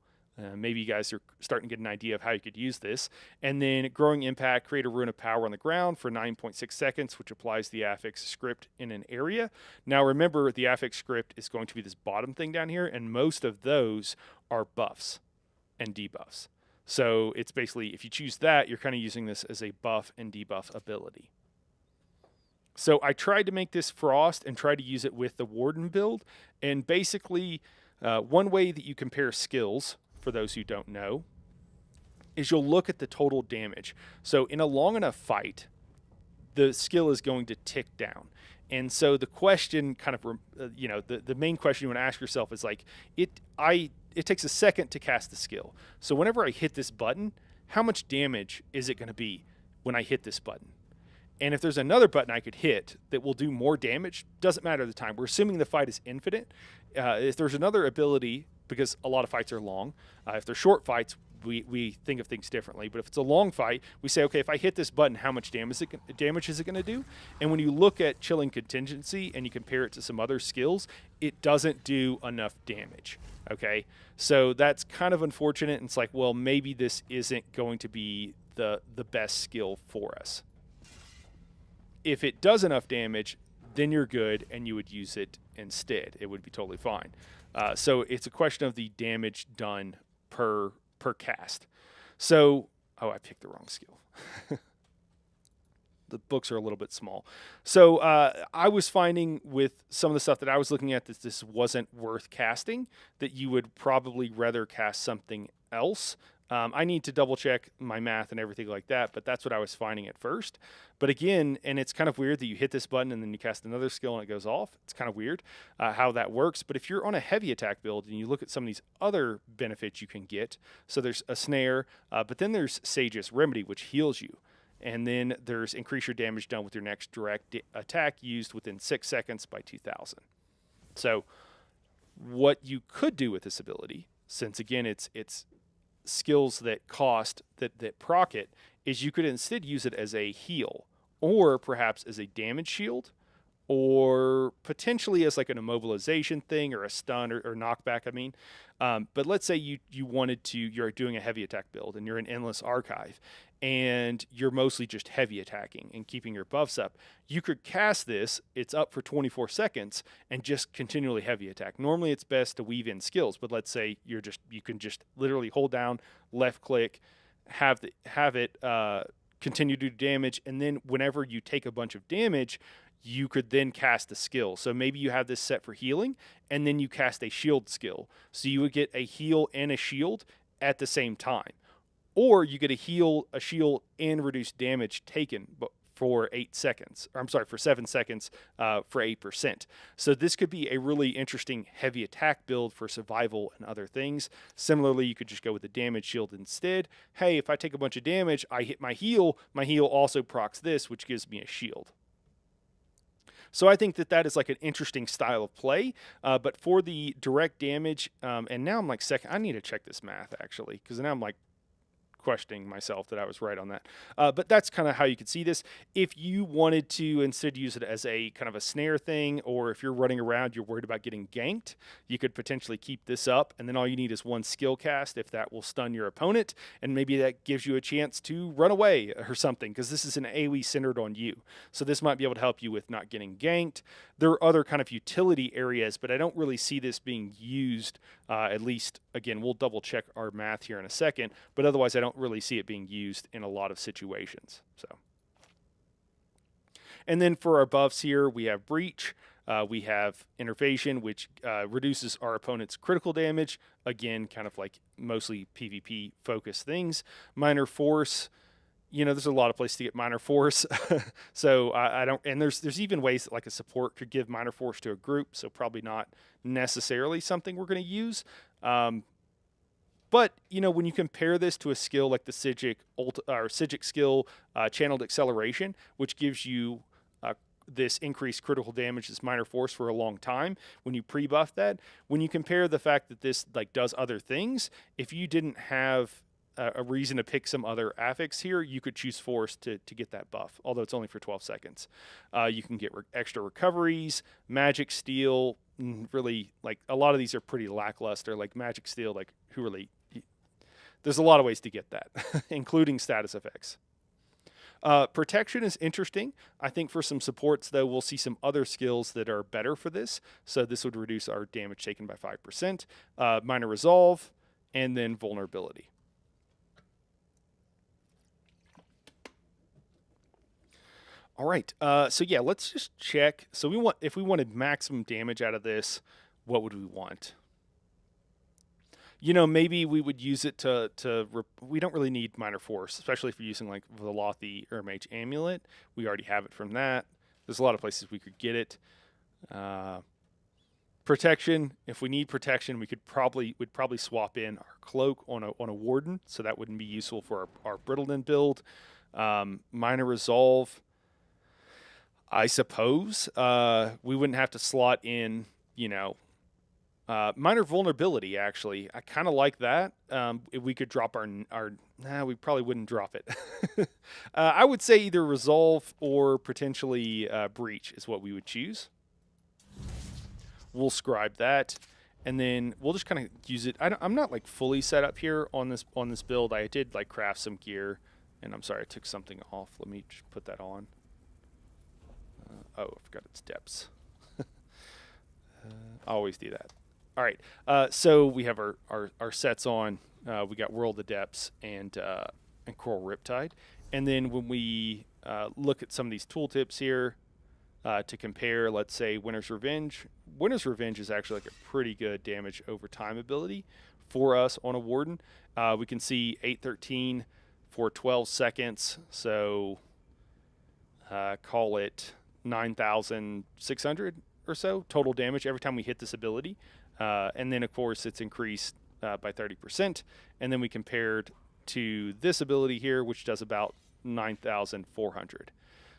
Maybe you guys are starting to get an idea of how you could use this. And then growing impact, create a rune of power on the ground for 9.6 seconds, which applies the affix script in an area. Now remember, the affix script is going to be this bottom thing down here, and most of those are buffs and debuffs. So it's basically, if you choose that, you're kind of using this as a buff and debuff ability. So I tried to make this frost and try to use it with the Warden build. And basically, one way that you compare skills, for those who don't know, is you'll look at the total damage. So in a long enough fight, the skill is going to tick down. And so the question kind of, the main question you want to ask yourself is like, it takes a second to cast the skill. So whenever I hit this button, how much damage is it going to be when I hit this button? And if there's another button I could hit that will do more damage, doesn't matter the time. We're assuming the fight is infinite. If there's another ability, because a lot of fights are long, if they're short fights, we think of things differently. But if it's a long fight, we say, okay, if I hit this button, how much damage is it going to do? And when you look at Chilling Contingency and you compare it to some other skills, it doesn't do enough damage. Okay, so that's kind of unfortunate. And it's like, well, maybe this isn't going to be the best skill for us. If it does enough damage, then you're good, and you would use it instead. It would be totally fine. So it's a question of the damage done per cast. So, oh, I picked the wrong skill. The books are a little bit small. So I was finding with some of the stuff that I was looking at that this wasn't worth casting, that you would probably rather cast something else. I need to double check my math and everything like that, but that's what I was finding at first. But again, and it's kind of weird that you hit this button and then you cast another skill and it goes off. It's kind of weird how that works. But if you're on a heavy attack build and you look at some of these other benefits you can get, so there's a snare, but then there's Sage's Remedy, which heals you. And then there's increase your damage done with your next direct attack used within 6 seconds by 2,000. So what you could do with this ability, since again it's skills that cost that proc it, is you could instead use it as a heal, or perhaps as a damage shield, or potentially as like an immobilization thing or a stun or knockback. I mean, but let's say you wanted to, you're doing a heavy attack build and you're in Endless Archive and you're mostly just heavy attacking and keeping your buffs up. You could cast this, it's up for 24 seconds, and just continually heavy attack. Normally it's best to weave in skills, but let's say you can just literally hold down, left click, have it continue to do damage, and then whenever you take a bunch of damage, you could then cast a skill. So maybe you have this set for healing, and then you cast a shield skill. So you would get a heal and a shield at the same time. Or you get a heal, a shield, and reduce damage taken for 8 seconds. Or I'm sorry, for 7 seconds for 8%. So this could be a really interesting heavy attack build for survival and other things. Similarly, you could just go with the damage shield instead. Hey, if I take a bunch of damage, I hit my heal also procs this, which gives me a shield. So I think that is like an interesting style of play. But for the direct damage, and now I'm like I need to check this math actually, because now I'm like questioning myself that I was right on that. But that's kind of how you could see this. If you wanted to instead use it as a kind of a snare thing, or if you're running around, you're worried about getting ganked, you could potentially keep this up, and then all you need is one skill cast if that will stun your opponent, and maybe that gives you a chance to run away or something, because this is an AoE centered on you. So this might be able to help you with not getting ganked. There are other kind of utility areas, but I don't really see this being used, at least, again, we'll double check our math here in a second, but otherwise I don't really see it being used in a lot of situations. So, and then for our buffs here, we have Breach, we have Innervation, which reduces our opponent's critical damage, again, kind of like mostly PvP focused things. Minor Force, you know, there's a lot of places to get Minor Force. So I don't, and there's even ways that like a support could give Minor Force to a group, so probably not necessarily something we're going to use. But, you know, when you compare this to a skill like the Psijic skill, Channeled Acceleration, which gives you this increased critical damage, this Minor Force for a long time, when you pre-buff that, when you compare the fact that this like does other things, if you didn't have a reason to pick some other affix here, you could choose Force to get that buff, although it's only for 12 seconds. You can get extra recoveries, Magic Steel, really, like, a lot of these are pretty lackluster, like Magic Steel, like, who really... There's a lot of ways to get that, including status effects. Protection is interesting. I think for some supports, though, we'll see some other skills that are better for this. So this would reduce our damage taken by 5%, Minor Resolve, and then Vulnerability. All right, so yeah, let's just check. So if we wanted maximum damage out of this, what would we want? You know, maybe we would use it we don't really need Minor Force, especially if you're using like Velothi Mage Amulet. We already have it from that. There's a lot of places we could get it. Protection, if we need protection, we'd probably swap in our cloak on a Warden, so that wouldn't be useful for our Brittleton build. Minor Resolve, I suppose. We wouldn't have to slot in, you know, Minor vulnerability, actually. I kind of like that. If we could drop nah, we probably wouldn't drop it. I would say either resolve or potentially breach is what we would choose. We'll scribe that, and then we'll just kind of use it. I'm not like fully set up here on this build. I did like craft some gear, and I'm sorry I took something off. Let me just put that on. Oh, I forgot its depths. I always do that. All right, so we have our sets on. We got World of Depths and Coral Riptide. And then when we look at some of these tooltips here to compare, let's say Winter's Revenge. Winter's Revenge is actually like a pretty good damage over time ability for us on a Warden. We can see 813 for 12 seconds, so call it 9,600 or so total damage every time we hit this ability. And then, of course, it's increased by 30%. And then we compared to this ability here, which does about 9,400.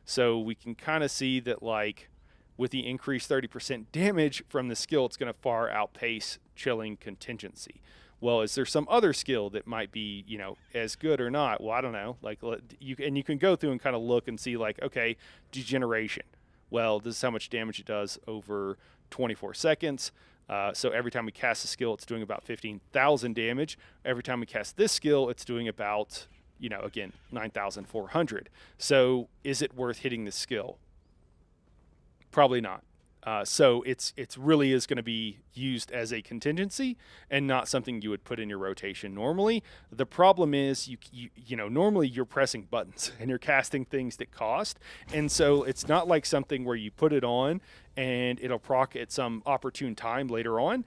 So we can kind of see that, like, with the increased 30% damage from the skill, it's going to far outpace Chilling Contingency. Well, is there some other skill that might be, you know, as good or not? Well, I don't know. Like, you can go through and kind of look and see, like, okay, Degeneration. Well, this is how much damage it does over 24 seconds. So every time we cast a skill, it's doing about 15,000 damage. Every time we cast this skill, it's doing about, you know, again, 9,400. So is it worth hitting this skill? Probably not. So it's really is going to be used as a contingency and not something you would put in your rotation normally. The problem is you know normally you're pressing buttons and you're casting things that cost, and so it's not like something where you put it on and it'll proc at some opportune time later on.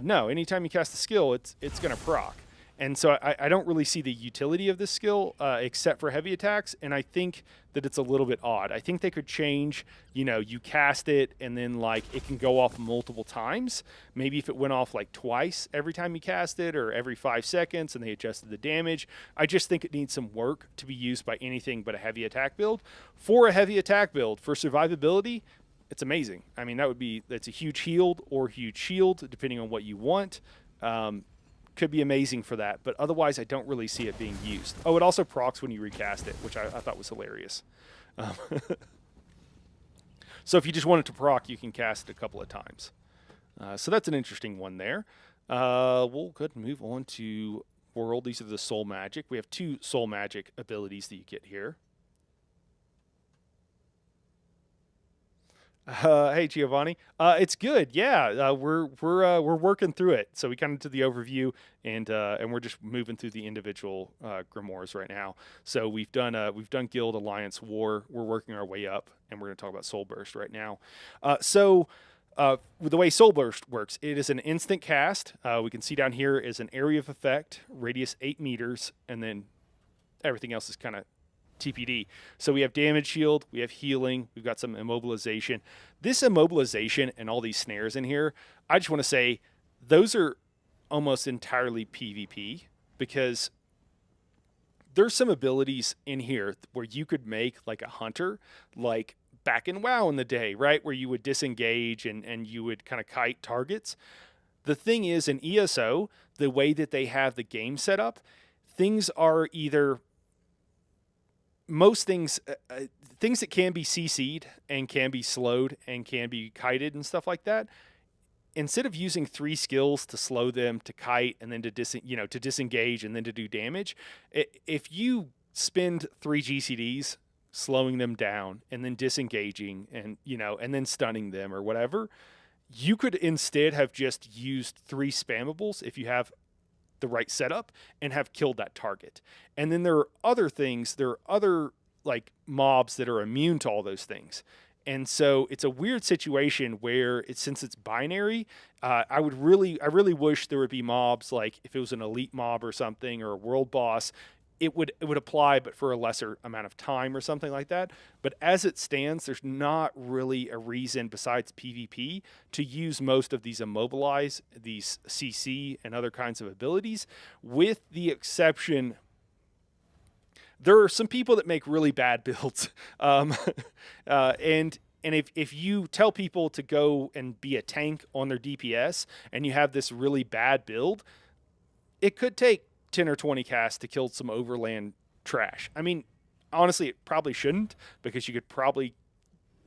No, anytime you cast a skill, it's going to proc. And so I don't really see the utility of this skill except for heavy attacks, and I think that it's a little bit odd. I think they could change, you know, you cast it and then like it can go off multiple times. Maybe if it went off like twice every time you cast it or every 5 seconds and they adjusted the damage. I just think it needs some work to be used by anything but a heavy attack build. For a heavy attack build, for survivability, it's amazing. I mean, that's a huge healed or huge shield depending on what you want. Could be amazing for that, but otherwise I don't really see it being used. Oh, it also procs when you recast it, which I thought was hilarious. So if you just wanted to proc, you can cast it a couple of times. So that's an interesting one there. We'll go ahead and move on to World. These are the Soul Magic. We have 2 Soul Magic abilities that you get here. Hey Giovanni, it's good. Yeah, we're working through it. So we kind of did the overview, and we're just moving through the individual grimoires right now. So we've done Guild, Alliance, War. We're working our way up, and we're going to talk about Soul Burst right now. So the way Soul Burst works, it is an instant cast. We can see down here is an area of effect, radius 8 meters, and then everything else is kind of TPD. So we have damage shield, we have healing, we've got some immobilization. This immobilization and all these snares in here, I just want to say those are almost entirely PvP, because there's some abilities in here where you could make like a hunter, like back in WoW in the day, right? Where you would disengage and you would kind of kite targets. The thing is, in ESO, the way that they have the game set up, things are either most things that can be CC'd and can be slowed and can be kited and stuff like that, instead of using 3 skills to slow them, to kite, and then to disengage and then to do damage, if you spend 3 GCDs slowing them down and then disengaging and and then stunning them or whatever, you could instead have just used 3 spammables if you have the right setup and have killed that target. And then there are other things, there are other like mobs that are immune to all those things. And so it's a weird situation where since it's binary, I really wish there would be mobs, like if it was an elite mob or something or a world boss, it would apply, but for a lesser amount of time or something like that. But as it stands, there's not really a reason besides PvP to use most of these immobilize, these CC and other kinds of abilities, with the exception, there are some people that make really bad builds. And And if you tell people to go and be a tank on their DPS and you have this really bad build, it could take 10 or 20 casts to kill some overland trash. I mean, honestly, it probably shouldn't, because you could probably,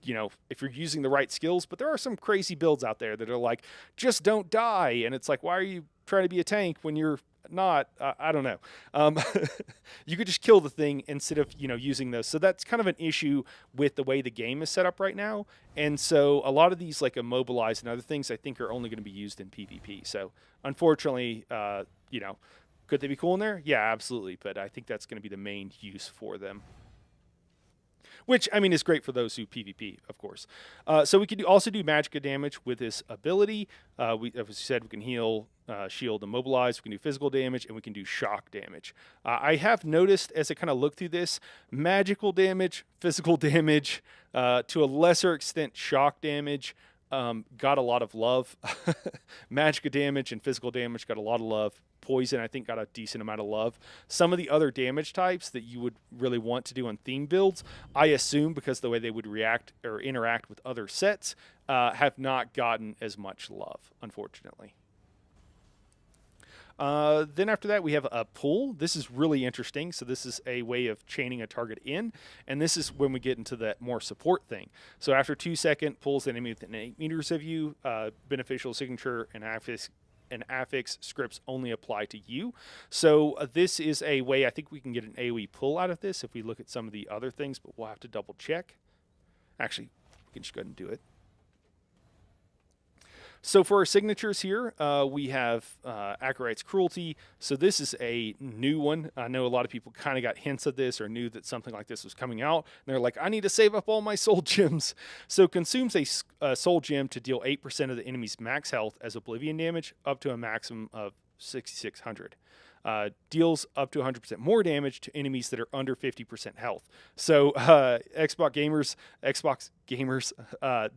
if you're using the right skills, but there are some crazy builds out there that are like, just don't die. And it's like, why are you trying to be a tank when you're not? I don't know. You could just kill the thing instead of, using those. So that's kind of an issue with the way the game is set up right now. And so a lot of these like immobilize and other things, I think, are only going to be used in PvP. So unfortunately, could they be cool in there? Yeah, absolutely. But I think that's going to be the main use for them. Which, I mean, is great for those who PvP, of course. So we could also do magic damage with this ability. As we said, we can heal, shield, immobilize. We can do physical damage, and we can do shock damage. I have noticed, as I kind of look through this, magical damage, physical damage, to a lesser extent, shock damage, got a lot of love. Magic damage and physical damage got a lot of love. Poison, I think, got a decent amount of love. Some of the other damage types that you would really want to do on theme builds, I assume, because the way they would react or interact with other sets, have not gotten as much love, unfortunately. Then after that, we have a pull. This is really interesting. So this is a way of chaining a target in, and this is when we get into that more support thing. So after 2 seconds, pulls the enemy within 8 meters of you. Beneficial signature and affix scripts only apply to you. So this is a way I think we can get an AoE pull out of this if we look at some of the other things, but we'll have to double check. Actually, we can just go ahead and do it. So for our signatures here, we have Acolyte's Cruelty. So this is a new one. I know a lot of people kind of got hints of this or knew that something like this was coming out. And they're like, I need to save up all my soul gems. So consumes a soul gem to deal 8% of the enemy's max health as oblivion damage, up to a maximum of 6,600. Deals up to 100% more damage to enemies that are under 50% health. So Xbox gamers,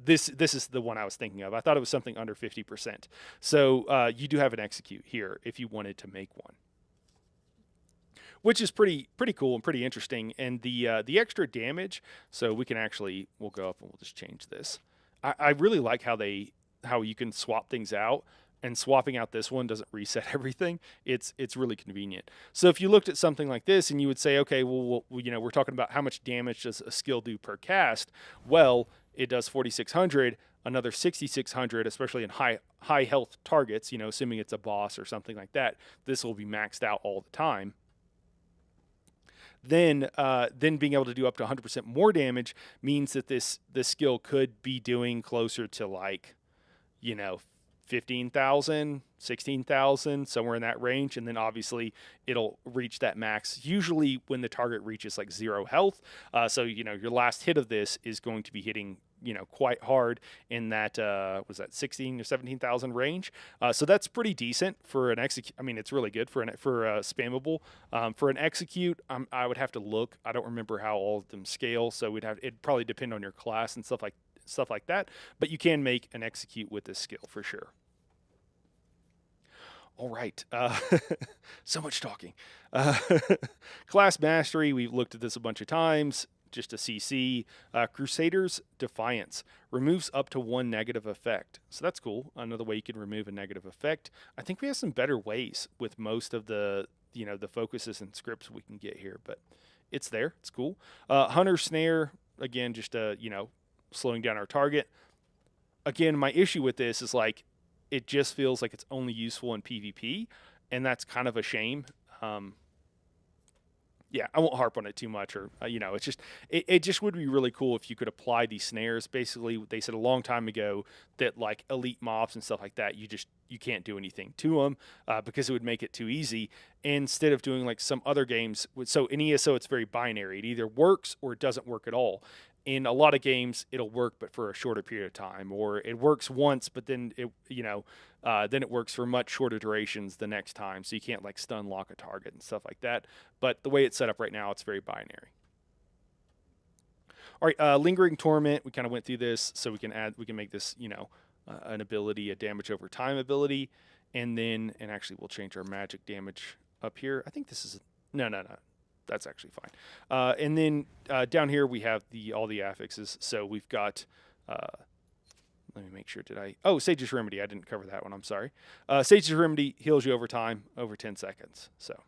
this is the one I was thinking of. I thought it was something under 50%. So you do have an execute here if you wanted to make one, which is pretty cool and pretty interesting. And the extra damage, so we'll go up and we'll just change this. I really like how you can swap things out. And swapping out this one doesn't reset everything. It's really convenient. So if you looked at something like this and you would say, okay, well, we're talking about how much damage does a skill do per cast? Well, it does 4,600, another 6,600, especially in high health targets. Assuming it's a boss or something like that, this will be maxed out all the time. Then being able to do up to 100% more damage means that this skill could be doing closer to like, 15,000, 16,000, somewhere in that range. And then obviously it'll reach that max usually when the target reaches like 0 health. So, your last hit of this is going to be hitting, quite hard in that, was that 16 or 17,000 range. So that's pretty decent for an execute. I mean, it's really good for spammable. For an execute, I would have to look. I don't remember how all of them scale. So it'd probably depend on your class and stuff like that, but you can make an execute with this skill for sure. All right, so much talking. Class mastery, we've looked at this a bunch of times. Just a CC. Crusader's Defiance removes up to 1 negative effect. So that's cool. Another way you can remove a negative effect. I think we have some better ways with most of the the focuses and scripts we can get here, but it's there. It's cool. Hunter Snare, again, just slowing down our target. Again, my issue with this is like it just feels like it's only useful in PvP, and that's kind of a shame. Yeah, I won't harp on it too much, or it's just it just would be really cool if you could apply these snares. Basically, they said a long time ago that like elite mobs and stuff like that, you can't do anything to them because it would make it too easy. Instead of doing like some other games, so in ESO it's very binary. It either works or it doesn't work at all. In a lot of games, it'll work, but for a shorter period of time, or it works once, but then then it works for much shorter durations the next time. So you can't like stun lock a target and stuff like that. But the way it's set up right now, it's very binary. All right, Lingering Torment. We kind of went through this, so we can make this an ability, a damage over time ability, and actually we'll change our magic damage up here. I think this is no. That's actually fine. And then down here we have all the affixes. So we've got Let me make sure, did I? Oh, Sage's Remedy. I didn't cover that one. I'm sorry. Sage's Remedy heals you over time, over 10 seconds. So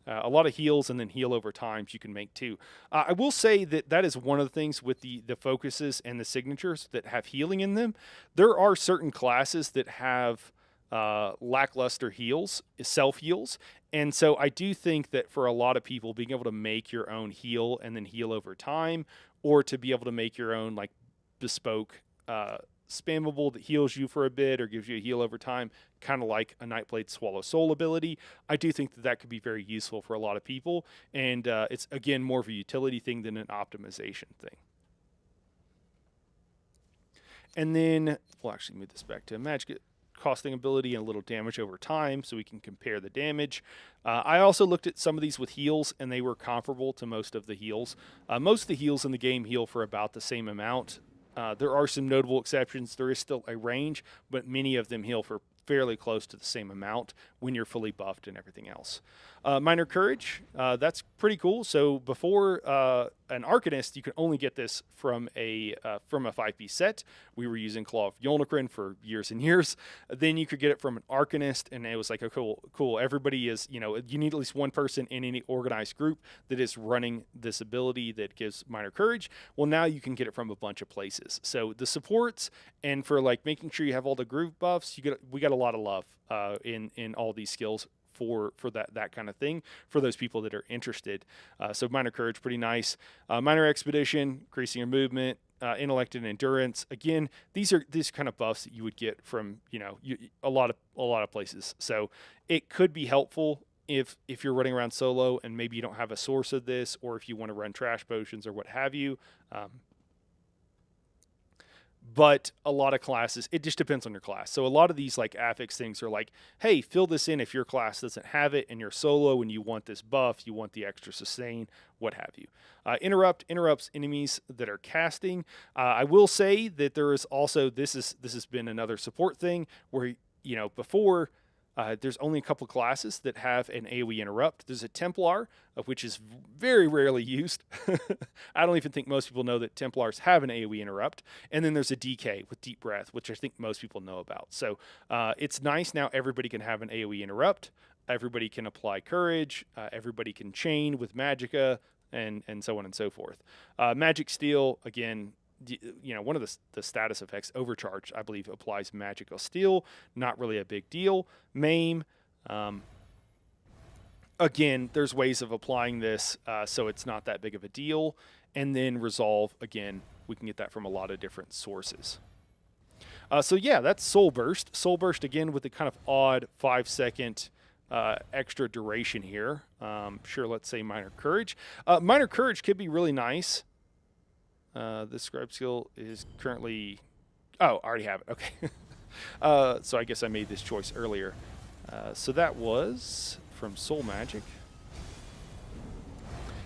a lot of heals and then heal over times you can make too. I will say that that is one of the things with the focuses and the signatures that have healing in them. There are certain classes that have lackluster heals, self heals. And so I do think that for a lot of people, being able to make your own heal and then heal over time, or to be able to make your own like bespoke spammable that heals you for a bit or gives you a heal over time, kind of like a Nightblade Swallow Soul ability. I do think that that could be very useful for a lot of people, and it's, again, more of a utility thing than an optimization thing. And then we'll actually move this back to magic costing ability and a little damage over time so we can compare the damage. I also looked at some of these with heals, and they were comparable to most of the heals. Most of the heals in the game heal for about the same amount. There are some notable exceptions. There is still a range, but many of them heal for fairly close to the same amount when you're fully buffed and everything else. Minor Courage, that's pretty cool. So before an Arcanist, you could only get this from a 5-piece set. We were using Claw of Yolnahkriin for years and years. Then you could get it from an Arcanist, and it was like, oh, cool. Everybody is, you need at least one person in any organized group that is running this ability that gives Minor Courage. Well, now you can get it from a bunch of places. So the supports, and for like making sure you have all the groove buffs, we got a lot of love in all these skills for that kind of thing for those people that are interested. So Minor Courage, pretty nice. Minor Expedition, increasing your movement, intellect and endurance. Again, these kind of buffs that you would get from a lot of places. So it could be helpful if you're running around solo and maybe you don't have a source of this, or if you want to run trash potions or what have you. But a lot of classes, it just depends on your class. So a lot of these like affix things are like, hey, fill this in if your class doesn't have it and you're solo and you want this buff, you want the extra sustain, what have you. Interrupts enemies that are casting. I will say that there is also, this has been another support thing where, before, there's only a couple classes that have an AoE interrupt. There's a Templar, which is very rarely used. I don't even think most people know that Templars have an AoE interrupt. And then there's a DK with Deep Breath, which I think most people know about. So it's nice now everybody can have an AoE interrupt. Everybody can apply Courage. Everybody can chain with Magicka, and so on and so forth. Magic Steel, again, one of the status effects, Overcharge, I believe applies Magical Steel. Not really a big deal. Maim. Again, there's ways of applying this, so it's not that big of a deal. And then Resolve, again, we can get that from a lot of different sources. So yeah, that's Soul Burst. Soul Burst, again, with the kind of odd 5-second extra duration here. Sure, let's say Minor Courage. Minor Courage could be really nice. This scribe skill is currently... Oh, I already have it. Okay. So I guess I made this choice earlier. So that was from Soul Magic.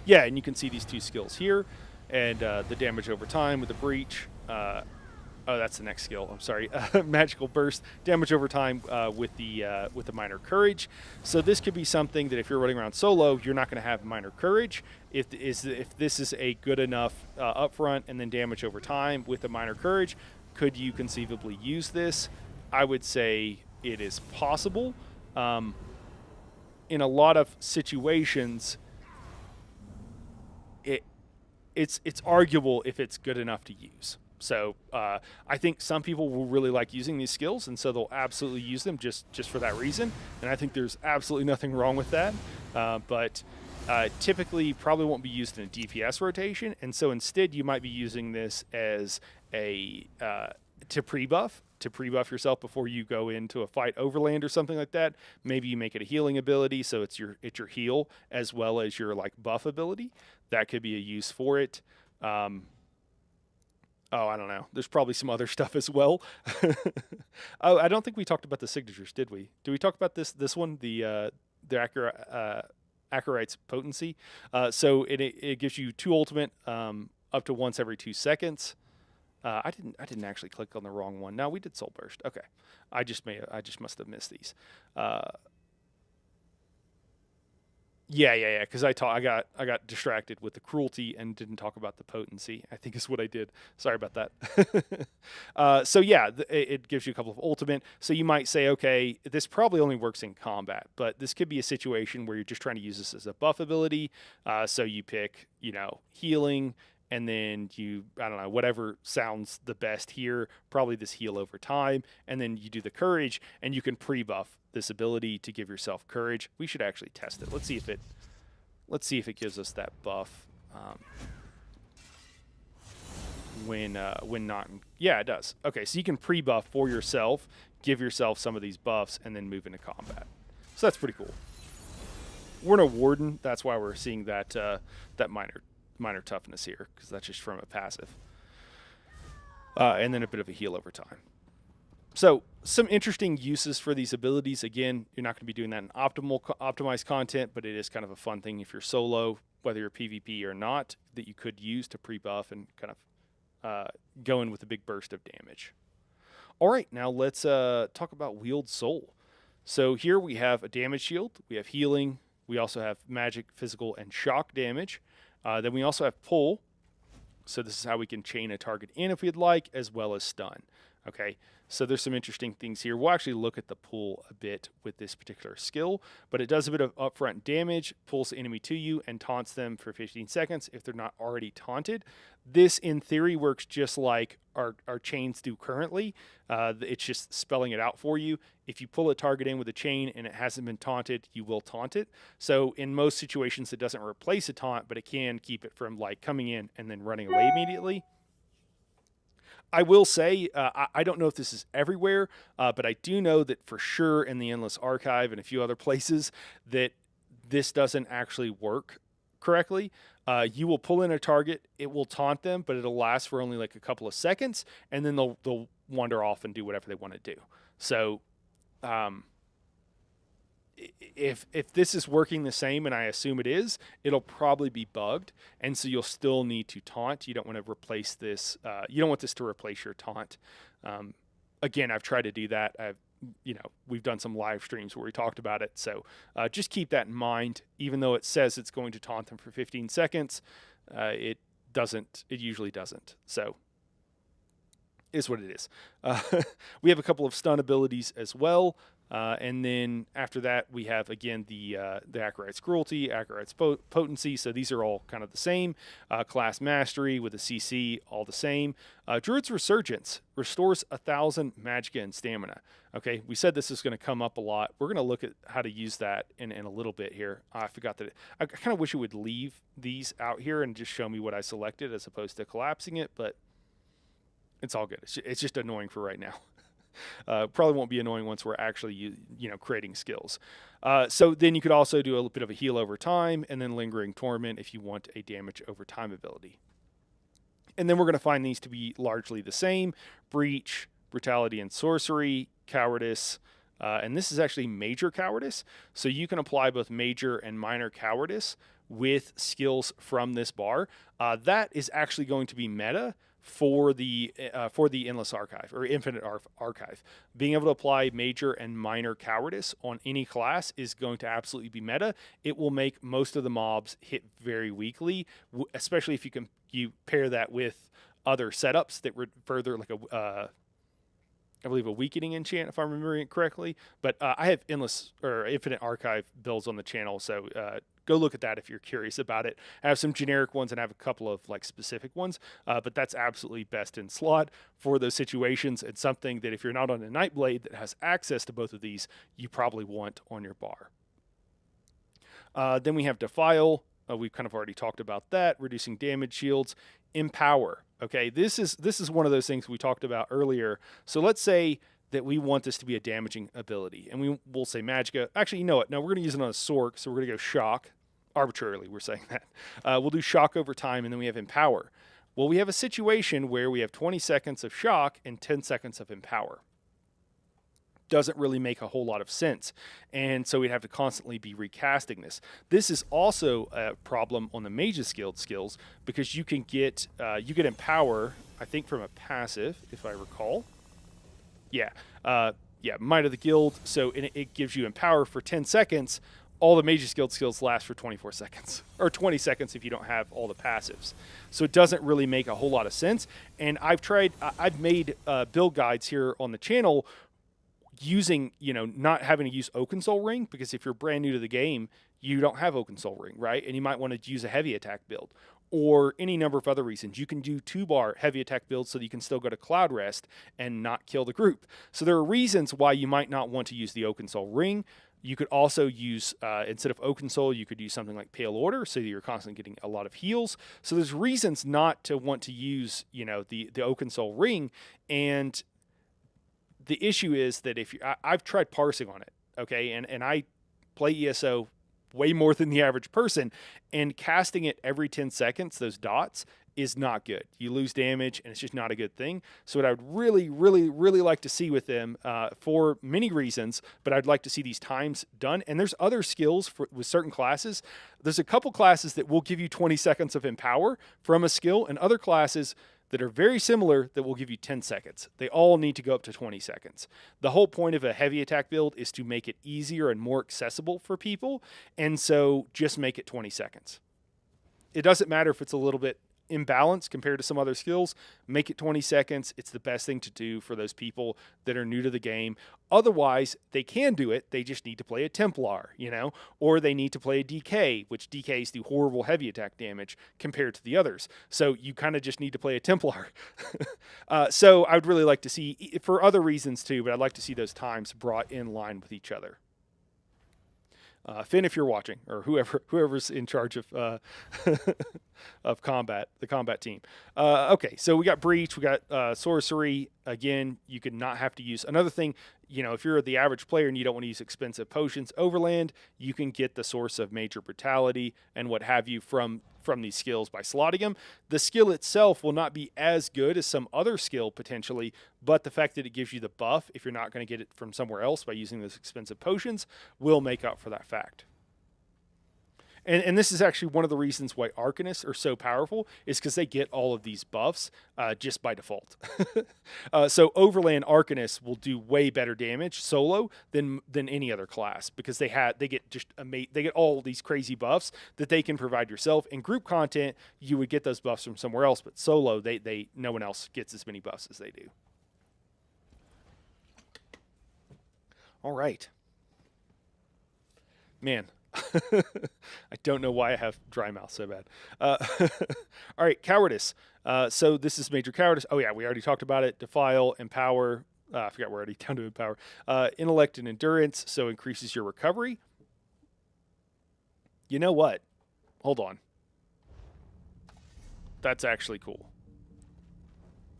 Yeah, and you can see these two skills here. And the damage over time with the Breach. Oh, that's the next skill. I'm sorry. Magical Burst. Damage over time with the Minor Courage. So this could be something that if you're running around solo, you're not going to have Minor Courage. If this is a good enough upfront and then damage over time with the Minor Courage, could you conceivably use this? I would say it is possible. In a lot of situations, it's arguable if it's good enough to use. So I think some people will really like using these skills, and so they'll absolutely use them just for that reason. And I think there's absolutely nothing wrong with that. But typically probably won't be used in a DPS rotation, and so instead you might be using this as a to pre-buff yourself before you go into a fight overland or something like that. Maybe you make it a healing ability, so it's your heal as well as your like buff ability. That could be a use for it. Oh, I don't know. There's probably some other stuff as well. Oh, I don't think we talked about the signatures, did we? Did we talk about this one, the Acolyte's Potency? So it gives you 2 ultimate up to once every 2 seconds. I didn't actually click on the wrong one. No, we did Soul Burst. Okay, I just must have missed these. Yeah. Because I got distracted with the cruelty and didn't talk about the potency. I think is what I did. Sorry about that. So yeah, it gives you a couple of ultimate. So you might say, okay, this probably only works in combat, but this could be a situation where you're just trying to use this as a buff ability. So you pick, healing. And then I don't know, whatever sounds the best here, probably this heal over time. And then you do the courage, and you can pre-buff this ability to give yourself courage. We should actually test it. Let's see if it gives us that buff when not. Yeah, it does. Okay, so you can pre-buff for yourself, give yourself some of these buffs, and then move into combat. So that's pretty cool. We're in a warden. That's why we're seeing that minor toughness here, because that's just from a passive. And then a bit of a heal over time. So some interesting uses for these abilities. Again, you're not going to be doing that in optimized content, but it is kind of a fun thing if you're solo, whether you're PvP or not, that you could use to pre-buff and kind of go in with a big burst of damage. All right, now let's talk about Wield Soul. So here we have a damage shield, we have healing, we also have magic, physical, and shock damage. Then we also have pull. So this is how we can chain a target in if we'd like, as well as stun. Okay, so there's some interesting things here. We'll actually look at the pull a bit with this particular skill, but it does a bit of upfront damage, pulls the enemy to you, and taunts them for 15 seconds if they're not already taunted. This, in theory, works just like our chains do currently. It's just spelling it out for you. If you pull a target in with a chain and it hasn't been taunted, you will taunt it. So in most situations, it doesn't replace a taunt, but it can keep it from like coming in and then running away immediately. I will say, I don't know if this is everywhere, but I do know that for sure in the Endless Archive and a few other places that this doesn't actually work correctly. You will pull in a target, it will taunt them, but it'll last for only like a couple of seconds, and then they'll wander off and do whatever they want to do. So if this is working the same, and I assume it is, it'll probably be bugged, and so you'll still need to taunt. You don't want to replace this. You don't want this to replace your taunt. Again, I've tried to do that. We've done some live streams where we talked about it. So just keep that in mind. Even though it says it's going to taunt them for 15 seconds, it doesn't. It usually doesn't. So is what it is. We have a couple of stun abilities as well. And then after that, we have, again, the Acolyte's Cruelty, Acolyte's Potency. So these are all kind of the same. Class Mastery with a CC, all the same. Druid's Resurgence restores 1,000 Magicka and Stamina. Okay, we said this is going to come up a lot. We're going to look at how to use that in a little bit here. I forgot that. I kind of wish it would leave these out here and just show me what I selected as opposed to collapsing it, but it's all good. It's just annoying for right now. Probably won't be annoying once we're actually creating skills. So then you could also do a bit of a heal over time, and then Lingering Torment if you want a damage over time ability. And then we're going to find these to be largely the same: Breach, Brutality and Sorcery, Cowardice, and this is actually Major Cowardice. So you can apply both Major and Minor Cowardice with skills from this bar. That is actually going to be meta for the Endless Archive or Infinite Archive. Being able to apply Major and Minor Cowardice on any class is going to absolutely be meta. It will make most of the mobs hit very weakly, especially if you pair that with other setups that would further, like I believe a weakening enchant, if I'm remembering it correctly. But I have Infinite Archive builds on the channel, so go look at that if you're curious about it. I have some generic ones and I have a couple of like specific ones, but that's absolutely best in slot for those situations. It's something that if you're not on a Nightblade that has access to both of these, you probably want on your bar. Then we have Defile. We've kind of already talked about that, reducing damage shields. Empower. Okay, this is one of those things we talked about earlier. So let's say that we want this to be a damaging ability, and we'll say Magicka. Actually, you know what? No, we're going to use it on a Sork, so we're going to go Shock. Arbitrarily, we're saying that. We'll do Shock over time, and then we have Empower. Well, we have a situation where we have 20 seconds of Shock and 10 seconds of Empower. Doesn't really make a whole lot of sense, and so we'd have to constantly be recasting this. This is also a problem on the Mage's Guild skills because you can get Empower, I think, from a passive, if I recall. Yeah, Might of the Guild. So it gives you Empower for 10 seconds, all the Mage's Guild skills last for 24 seconds, or 20 seconds if you don't have all the passives. So it doesn't really make a whole lot of sense. And I've made build guides here on the channel using, not having to use Oakensoul Ring, because if you're brand new to the game, you don't have Oakensoul Ring, right? And you might want to use a heavy attack build, or any number of other reasons. You can do 2-bar heavy attack builds so that you can still go to Cloud Rest and not kill the group. So there are reasons why you might not want to use the Oakensoul Ring. You could also use, instead of Oakensoul, you could use something like Pale Order, so that you're constantly getting a lot of heals. So there's reasons not to want to use, the Oakensoul Ring. And the issue is that I've tried parsing on it, okay, and I play ESO way more than the average person, and casting it every 10 seconds, those dots, is not good. You lose damage, and it's just not a good thing. So what I would really, really, really like to see with them, for many reasons, but I'd like to see these times done. And there's other skills with certain classes. There's a couple classes that will give you 20 seconds of Empower from a skill, and other classes that are very similar that will give you 10 seconds. They all need to go up to 20 seconds. The whole point of a heavy attack build is to make it easier and more accessible for people, and so just make it 20 seconds. It doesn't matter if it's a little bit imbalanced compared to some other skills. Make it 20 seconds. It's the best thing to do for those people that are new to the game. Otherwise, they can do it. They just need to play a Templar, or they need to play a DK, which DKs do horrible heavy attack damage compared to the others. So you kind of just need to play a Templar. So I would really like to see, for other reasons too, but I'd like to see those times brought in line with each other. Finn, if you're watching, or whoever's in charge of of combat, the combat team. Okay, so we got Breach, we got Sorcery. Again, you could not have to use another thing. If you're the average player and you don't want to use expensive potions, Overland, you can get the source of Major Brutality and what have you from these skills by slotting them. The skill itself will not be as good as some other skill potentially, but the fact that it gives you the buff, if you're not going to get it from somewhere else by using those expensive potions, will make up for that fact. And this is actually one of the reasons why Arcanists are so powerful, is because they get all of these buffs just by default. So Overland Arcanists will do way better damage solo than any other class, because they get all these crazy buffs that they can provide yourself. In group content, you would get those buffs from somewhere else, but solo, no one else gets as many buffs as they do. All right, man. I don't know why I have dry mouth so bad. All right, Cowardice. So this is Major Cowardice. Oh yeah, we already talked about it. Defile, Empower. I forgot we're already down to Empower. Intellect and Endurance, so increases your recovery. You know what? Hold on. That's actually cool.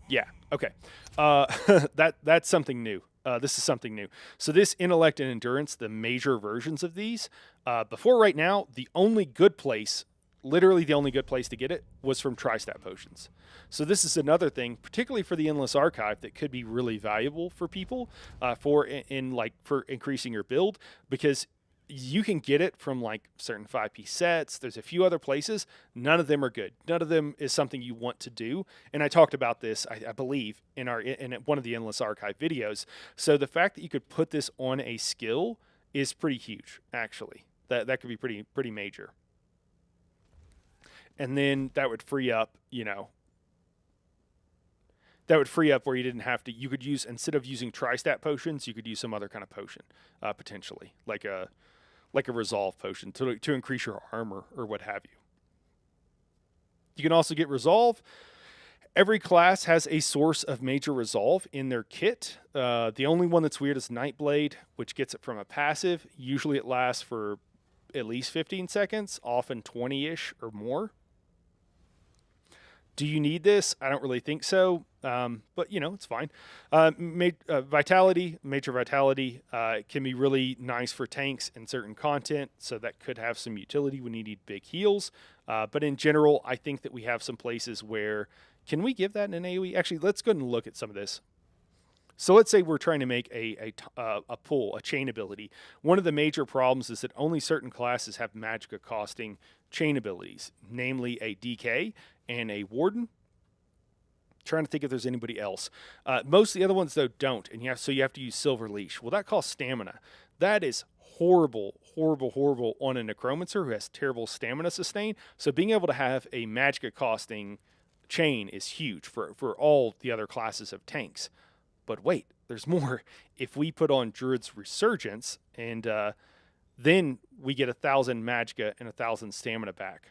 Yeah, okay. That's something new. This is something new. So this Intellect and Endurance, the major versions of these, before right now, the only good place, literally the only good place to get it, was from Tri-Stat Potions. So this is another thing, particularly for the Endless Archive, that could be really valuable for people for increasing your build, because you can get it from like certain 5P sets. There's a few other places. None of them are good. None of them is something you want to do. And I talked about this, I believe, in one of the Endless Archive videos. So the fact that you could put this on a skill is pretty huge, actually. That could be pretty major. And then that would free up, that would free up where you didn't have to, you could use, instead of using Tri-Stat Potions, you could use some other kind of potion, potentially, like a Resolve Potion to increase your armor or what have you. You can also get Resolve. Every class has a source of Major Resolve in their kit. The only one that's weird is Nightblade, which gets it from a passive. Usually it lasts for at least 15 seconds, often 20-ish or more. Do you need this? I don't really think so, but it's fine. Vitality, Major Vitality can be really nice for tanks in certain content, so that could have some utility when you need big heals. But in general, I think that we have some places where, can we give that in an AoE? Actually, let's go ahead and look at some of this. So let's say we're trying to make a pull, a chain ability. One of the major problems is that only certain classes have Magicka costing chain abilities, namely a DK and a Warden. Trying to think if there's anybody else. Most of the other ones, though, don't, and so you have to use Silver Leash. Well, that costs stamina. That is horrible, horrible on a Necromancer who has terrible stamina sustain. So being able to have a Magicka costing chain is huge for all the other classes of tanks. But wait, there's more. If we put on Druid's Resurgence, and then we get 1,000 Magicka and 1,000 stamina back.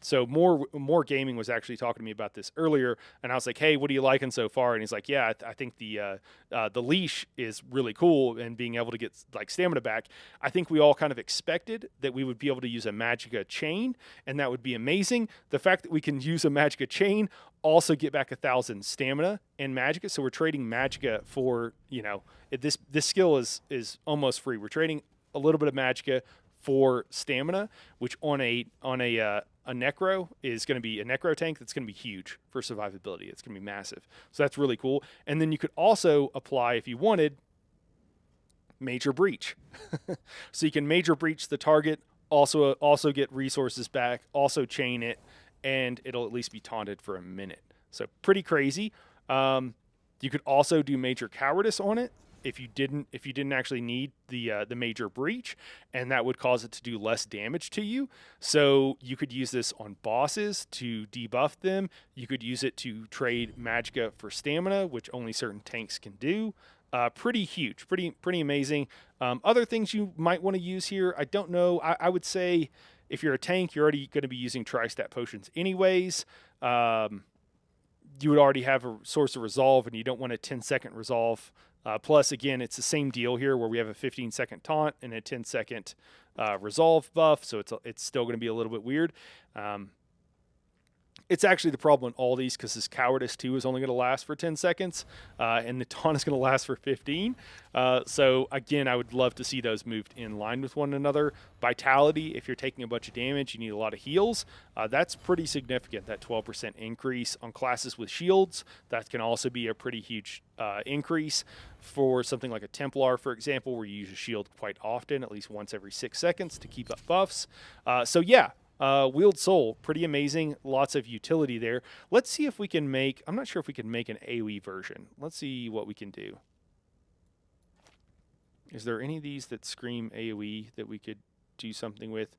So more gaming was actually talking to me about this earlier, and I was like, "Hey, what are you liking so far?" And he's like, "Yeah, I think the leash is really cool, and being able to get like stamina back. I think we all kind of expected that we would be able to use a Magicka chain, and that would be amazing. The fact that we can use a Magicka chain, also get back 1,000 stamina and Magicka, so we're trading Magicka for this skill is almost free. We're trading a little bit of Magicka for stamina, which on a Necro is going to be a Necro tank that's going to be huge for survivability. It's going to be massive. So that's really cool. And then you could also apply, if you wanted, Major Breach. So you can Major Breach the target, also get resources back, also chain it, and it'll at least be taunted for a minute. So pretty crazy. You could also do Major Cowardice on it if you didn't actually need the Major Breach, and that would cause it to do less damage to you. So you could use this on bosses to debuff them. You could use it to trade Magicka for stamina, which only certain tanks can do. Pretty huge, pretty amazing. Other things you might want to use here, I don't know. I would say if you're a tank, you're already going to be using Tri-Stat Potions anyways. You would already have a source of resolve, and you don't want a 10-second resolve. Plus, again, it's the same deal here where we have a 15-second taunt and a 10-second resolve buff, so it's still going to be a little bit weird. It's actually the problem in all these because this Cowardice 2 is only going to last for 10 seconds, and the taunt is going to last for 15. So, again, I would love to see those moved in line with one another. Vitality, if you're taking a bunch of damage, you need a lot of heals. That's pretty significant, that 12% increase on classes with shields. That can also be a pretty huge increase for something like a Templar, for example, where you use a shield quite often, at least once every 6 seconds to keep up buffs. So, yeah. Wheeled Soul, pretty amazing. Lots of utility there. Let's see if we can make... I'm not sure if we can make an AoE version. Let's see what we can do. Is there any of these that scream AoE that we could do something with?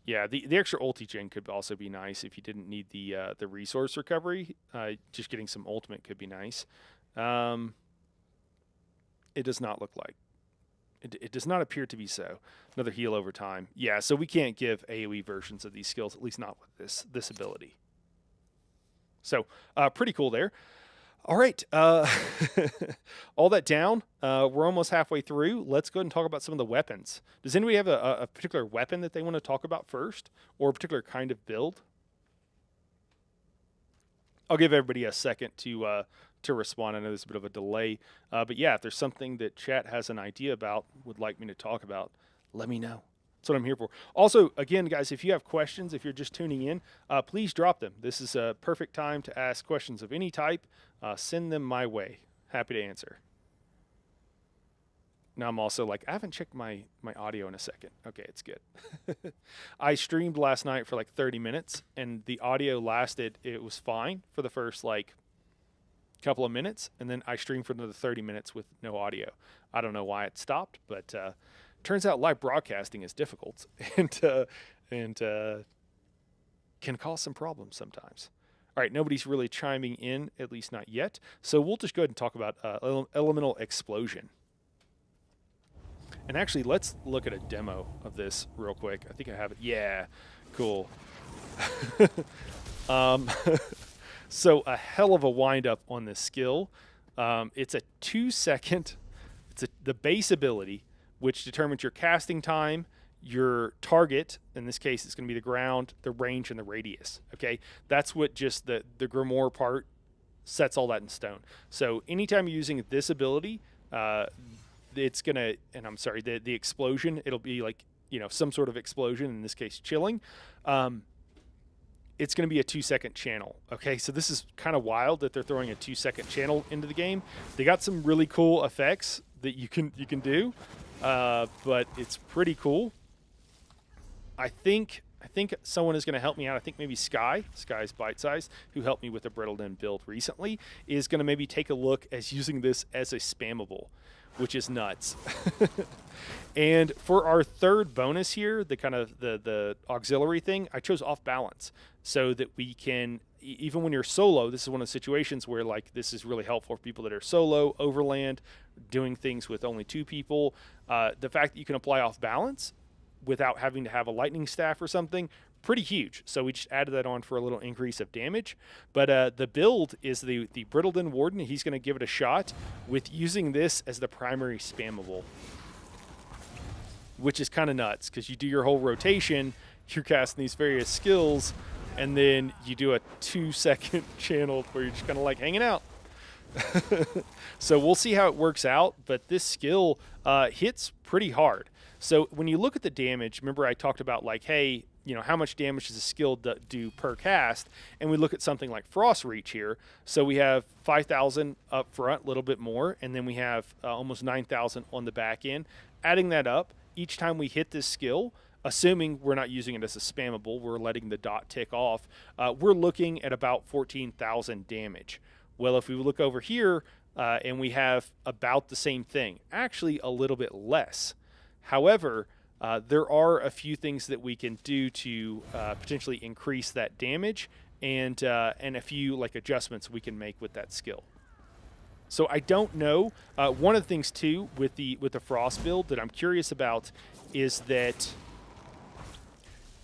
Yeah, the extra ulti gen could also be nice if you didn't need the resource recovery. Just getting some ultimate could be nice. It does not look like. It does not appear to be so. Another heal over time. Yeah, so we can't give AoE versions of these skills, at least not with this ability. So, pretty cool there. All right. All that down. We're almost halfway through. Let's go ahead and talk about some of the weapons. Does anybody have a particular weapon that they want to talk about first? Or a particular kind of build? I'll give everybody a second to respond. I know there's a bit of a delay. But yeah, if there's something that chat has an idea about, would like me to talk about, let me know. That's what I'm here for. Also, again, guys, if you have questions, if you're just tuning in, please drop them. This is a perfect time to ask questions of any type. Send them my way. Happy to answer. Now I'm also like, I haven't checked my audio in a second. Okay, it's good. I streamed last night for like 30 minutes, and the audio lasted, it was fine for the first like couple of minutes, and then I streamed for another 30 minutes with no audio. I don't know why it stopped, but turns out live broadcasting is difficult and can cause some problems sometimes. All right, nobody's really chiming in, at least not yet. So we'll just go ahead and talk about Elemental Explosion. And actually, let's look at a demo of this real quick. I think I have it. Yeah, cool. So a hell of a wind-up on this skill. It's a 2-second, the base ability, which determines your casting time, your target, in this case it's going to be the ground, the range, and the radius. Okay, that's what just the Grimoire part sets all that in stone. So anytime you're using this ability, it's going to, and I'm sorry, the explosion, it'll be like, some sort of explosion, in this case chilling. It's going to be a 2-second channel. Okay, so this is kind of wild that they're throwing a 2-second channel into the game. They got some really cool effects that you can do, but it's pretty cool. I think someone is going to help me out. I think maybe Sky's Bite Size, who helped me with the Brittleden build recently, is going to maybe take a look as using this as a spammable. which is nuts. And for our third bonus here, the kind of the auxiliary thing, I chose off balance so that we can, even when you're solo, this is one of the situations where like this is really helpful for people that are solo, overland, doing things with only 2 people. The fact that you can apply off balance without having to have a lightning staff or something, pretty huge. So we just added that on for a little increase of damage. But the build is the Brittleton Warden. He's going to give it a shot with using this as the primary spammable, which is kind of nuts because you do your whole rotation, you're casting these various skills, and then you do a 2-second channel where you're just kind of like hanging out. So we'll see how it works out, but this skill hits pretty hard. So when you look at the damage, remember I talked about like, hey, you know, how much damage does a skill do per cast? And we look at something like Frost Reach here. So we have 5,000 up front, a little bit more, and then we have almost 9,000 on the back end. Adding that up, each time we hit this skill, assuming we're not using it as a spammable, we're letting the dot tick off, we're looking at about 14,000 damage. Well, if we look over here and we have about the same thing, actually a little bit less. However, there are a few things that we can do to potentially increase that damage, and a few like adjustments we can make with that skill. So I don't know. One of the things too with the Frost build that I'm curious about is that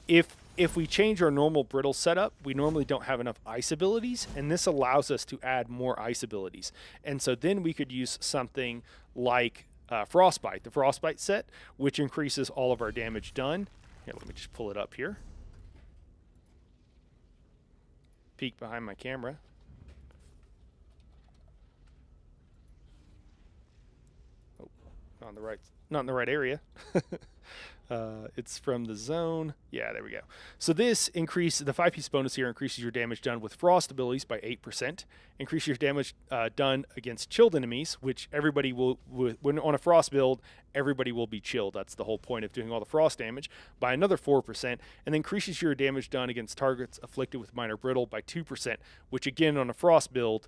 if we change our normal brittle setup, we normally don't have enough ice abilities, and this allows us to add more ice abilities. And so then we could use something like Frostbite, the Frostbite set, which increases all of our damage done. Here, let me just pull it up here. Peek behind my camera. Oh, not in the right area. It's from the zone. Yeah, there we go. So this increases the 5-piece bonus here, increases your damage done with frost abilities by 8%. Increase your damage done against chilled enemies, which everybody will, when on a frost build, everybody will be chilled. That's the whole point of doing all the frost damage, by another 4%. And then increases your damage done against targets afflicted with minor brittle by 2%, which again on a frost build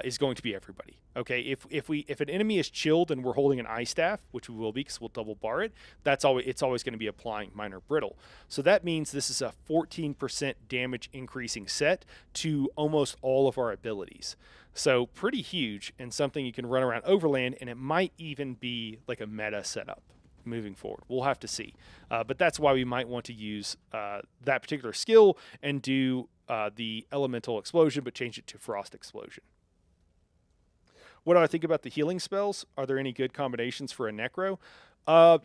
is going to be everybody. Okay, if an enemy is chilled and we're holding an ice staff, which we will be because we'll double bar it, it's always going to be applying minor brittle. So that means this is a 14% damage increasing set to almost all of our abilities. So pretty huge, and something you can run around overland, and it might even be like a meta setup moving forward. We'll have to see. But that's why we might want to use that particular skill and do the elemental explosion, but change it to frost explosion. What do I think about the healing spells? Are there any good combinations for a necro? A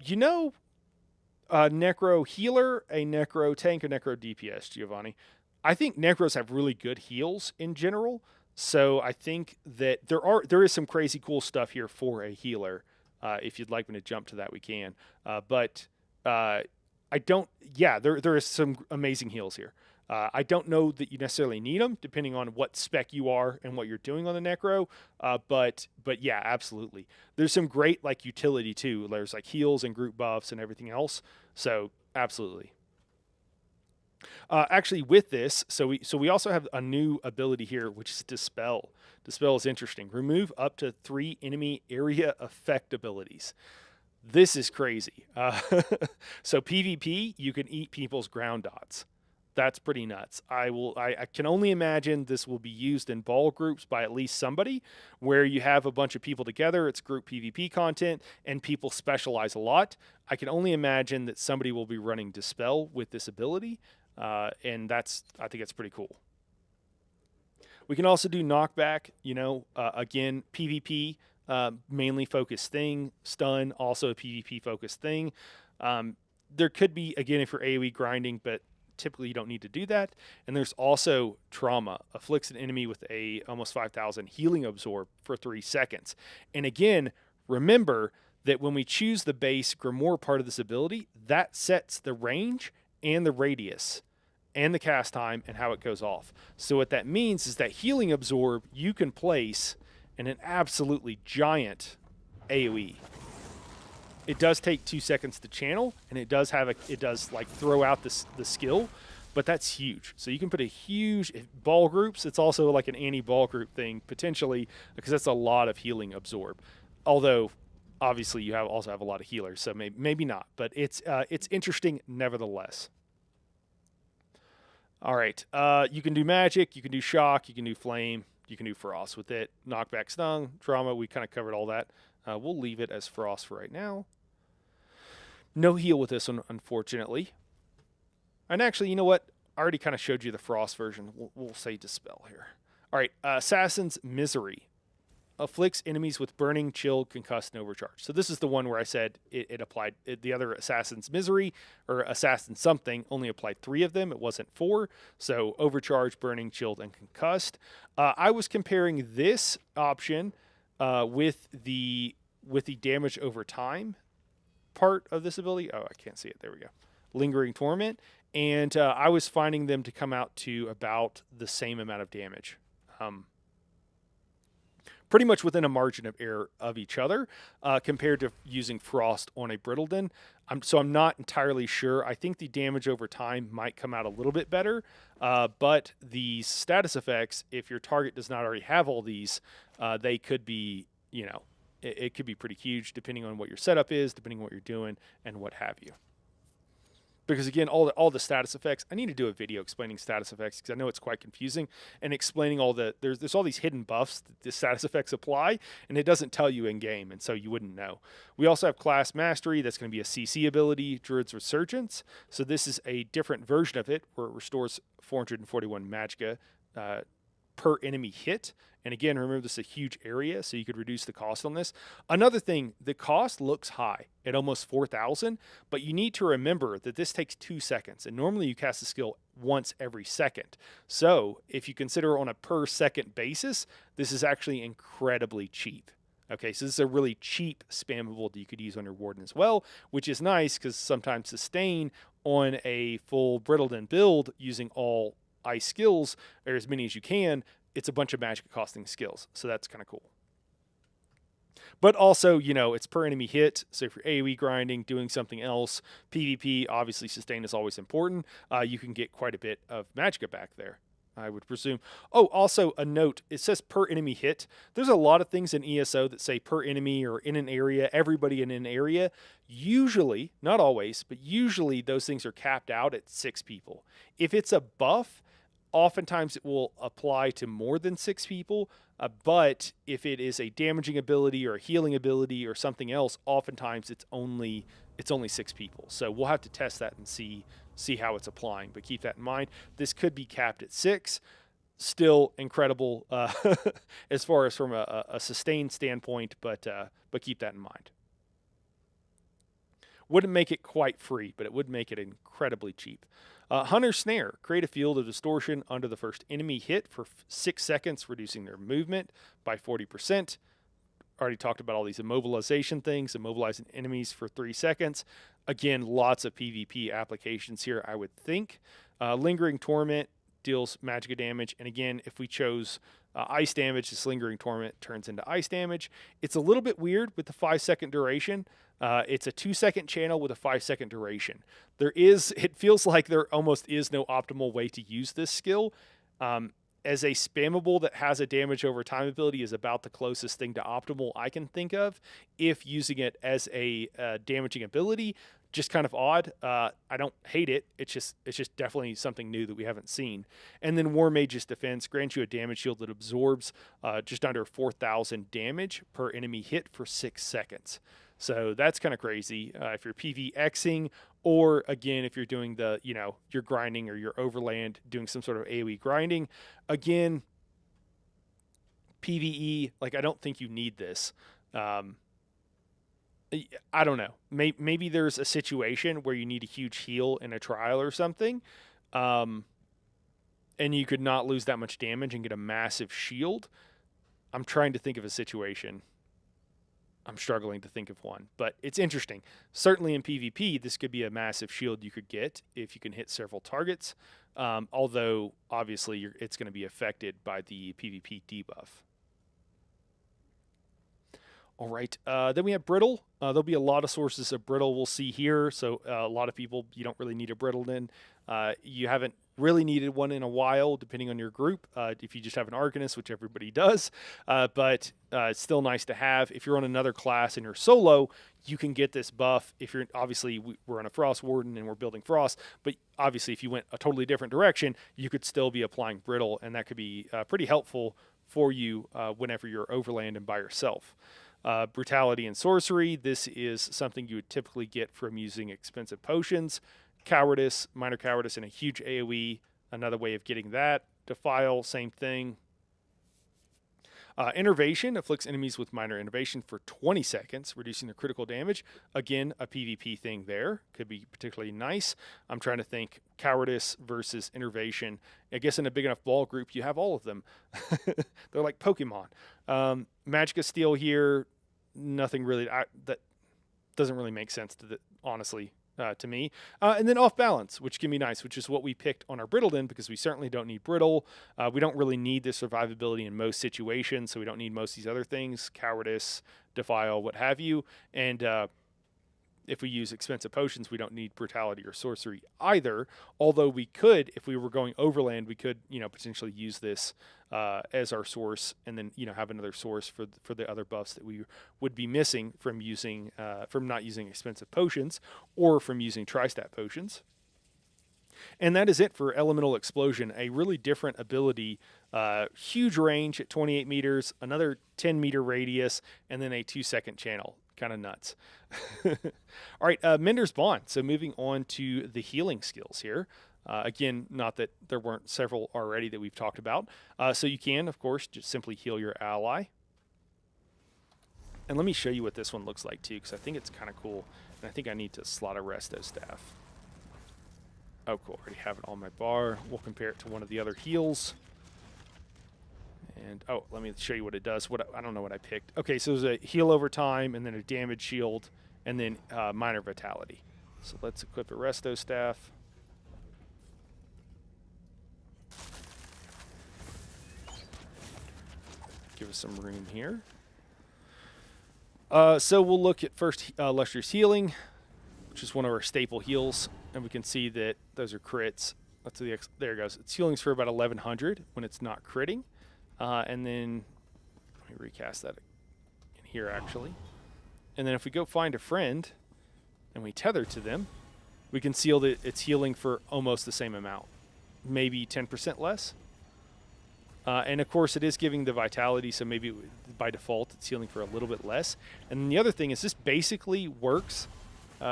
necro healer, a necro tank, a necro DPS, Giovanni. I think necros have really good heals in general. So I think that there is some crazy cool stuff here for a healer. If you'd like me to jump to that, we can. But I don't. Yeah, there is some amazing heals here. I don't know that you necessarily need them, depending on what spec you are and what you're doing on the necro. But yeah, absolutely. There's some great like utility too. There's like heals and group buffs and everything else. So absolutely. Actually, with this, so we also have a new ability here, which is Dispel. Dispel is interesting. Remove up to 3 enemy area effect abilities. This is crazy. So PvP, you can eat people's ground dots. That's pretty nuts. I can only imagine this will be used in ball groups by at least somebody, where you have a bunch of people together. It's group PvP content, and people specialize a lot. I can only imagine that somebody will be running Dispel with this ability, and I think it's pretty cool. We can also do knockback. Again, PvP mainly focused thing. Stun, also a PvP focused thing. There could be, again, if you're AoE grinding, but typically you don't need to do that. And there's also trauma, afflicts an enemy with a almost 5,000 healing absorb for 3 seconds. And again, remember that when we choose the base Grimoire part of this ability, that sets the range and the radius and the cast time and how it goes off. So what that means is that healing absorb you can place in an absolutely giant AoE. It does take 2 seconds to channel, and it does like throw out the skill, but that's huge. So you can put a huge ball groups. It's also like an anti-ball group thing potentially, because that's a lot of healing absorb. Although Obviously, you also have a lot of healers, so maybe not, but it's interesting nevertheless. All right, you can do magic, you can do shock, you can do flame, you can do frost with it. Knockback, stun, trauma. We kind of covered all that. We'll leave it as frost for right now. No heal with this one, unfortunately. And actually, you know what? I already kind of showed you the frost version. We'll say dispel here. All right, Assassin's Misery. Afflicts enemies with burning, chill, concussed, and overcharge. So this is the one where I said it applied. The other Assassin's Misery or Assassin something only applied 3 of them. It wasn't 4. So overcharge, burning, chilled, and concussed. I was comparing this option with the damage over time part of this ability. Oh, I can't see it. There we go. Lingering Torment. And I was finding them to come out to about the same amount of damage. Pretty much within a margin of error of each other compared to using Frost on a Brittleton. So I'm not entirely sure. I think the damage over time might come out a little bit better, but the status effects, if your target does not already have all these, they could be, it could be pretty huge depending on what your setup is, depending on what you're doing, and what have you. Because again, all the status effects, I need to do a video explaining status effects because I know it's quite confusing, and explaining all there's all these hidden buffs that the status effects apply, and it doesn't tell you in game, and so you wouldn't know. We also have Class Mastery. That's going to be a CC ability, Druid's Resurgence. So this is a different version of it where it restores 441 magicka per enemy hit. And again, remember, this is a huge area, so you could reduce the cost on this. Another thing, the cost looks high at almost 4,000, but you need to remember that this takes 2 seconds, and normally you cast the skill once every second. So if you consider on a per second basis, this is actually incredibly cheap. Okay, so this is a really cheap spammable that you could use on your Warden as well, which is nice because sometimes sustain on a full Brittleton build using all ice skills, or as many as you can, it's a bunch of magic costing skills. So that's kind of cool. But also, it's per enemy hit. So if you're AoE grinding, doing something else, PvP, obviously sustain is always important. You can get quite a bit of magicka back there, I would presume. Oh, also a note, it says per enemy hit. There's a lot of things in ESO that say per enemy or in an area, everybody in an area. Usually, not always, but usually those things are capped out at 6 people. If it's a buff, oftentimes it will apply to more than 6 people, but if it is a damaging ability or a healing ability or something else, oftentimes it's only 6 people. So we'll have to test that and see how it's applying, but keep that in mind. This could be capped at 6. Still incredible as far as from a sustained standpoint, but keep that in mind. Wouldn't make it quite free, but it would make it incredibly cheap. Hunter Snare. Create a field of distortion under the first enemy hit for 6 seconds, reducing their movement by 40%. Already talked about all these immobilization things, immobilizing enemies for 3 seconds. Again, lots of PvP applications here, I would think. Lingering Torment deals magicka damage. And again, if we chose ice damage, this Lingering Torment turns into ice damage. It's a little bit weird with the 5-second duration. It's a 2-second channel with a 5-second duration. It feels like there almost is no optimal way to use this skill. As a spammable that has a damage over time ability is about the closest thing to optimal I can think of. If using it as a damaging ability, just kind of odd. I don't hate it. It's just definitely something new that we haven't seen. And then War Mage's Defense grants you a damage shield that absorbs just under 4,000 damage per enemy hit for 6 seconds. So that's kind of crazy if you're PvXing, or again, if you're doing you're grinding or you're overland, doing some sort of AoE grinding. Again, PvE, I don't think you need this. I don't know. Maybe there's a situation where you need a huge heal in a trial or something, and you could not lose that much damage and get a massive shield. I'm trying to think of a situation. I'm struggling to think of one, but it's interesting. Certainly in PvP, this could be a massive shield you could get if you can hit several targets, although obviously it's going to be affected by the PvP debuff. All right, then we have Brittle. There'll be a lot of sources of Brittle we'll see here, so a lot of people, you don't really need a Brittle in. You haven't really needed one in a while, depending on your group. If you just have an Arcanist, which everybody does, but it's still nice to have. If you're on another class and you're solo, you can get this buff. If you're obviously we're on a Frost Warden and we're building Frost, but obviously if you went a totally different direction, you could still be applying Brittle, and that could be pretty helpful for you whenever you're overland and by yourself. Brutality and Sorcery. This is something you would typically get from using expensive potions. Cowardice, Minor Cowardice, and a huge AoE. Another way of getting that. Defile, same thing. Innervation afflicts enemies with minor innervation for 20 seconds, reducing their critical damage. Again, a PvP thing there. Could be particularly nice. I'm trying to think Cowardice versus Innervation. I guess in a big enough ball group, you have all of them. They're like Pokemon. Magicka Steel here, nothing really. That doesn't really make sense, honestly. To me. And then Off Balance, which can be nice, which is what we picked on our Brittleden, because we certainly don't need Brittle. We don't really need the survivability in most situations, so we don't need most of these other things, Cowardice, Defile, what have you. And if we use expensive potions, we don't need Brutality or Sorcery either, although we could, if we were going overland, we could, potentially use this as our source, and then, have another source for the other buffs that we would be missing from using, from not using expensive potions, or from using Tri-Stat potions. And that is it for Elemental Explosion, a really different ability, huge range at 28 meters, another 10-meter radius, and then a 2-second channel. Kind of nuts. All right, Mender's Bond. So moving on to the healing skills here. Again, not that there weren't several already that we've talked about. So you can, of course, just simply heal your ally. And let me show you what this one looks like too, because I think it's kind of cool. And I think I need to slot a Resto Staff. Oh, cool. Already have it on my bar. We'll compare it to one of the other heals. And, oh, let me show you what it does. I don't know what I picked. Okay, so there's a heal over time, and then a damage shield, and then minor vitality. So let's equip a Resto Staff. Give us some room here. So we'll look at first Lustrous Healing, which is one of our staple heals, and we can see that those are crits. There it goes. It's healings for about 1,100 when it's not critting. And then, let me recast that in here actually. And then if we go find a friend and we tether to them, we can see that it's healing for almost the same amount, maybe 10% less. And of course it is giving the vitality, so maybe by default it's healing for a little bit less. And then the other thing is this basically works.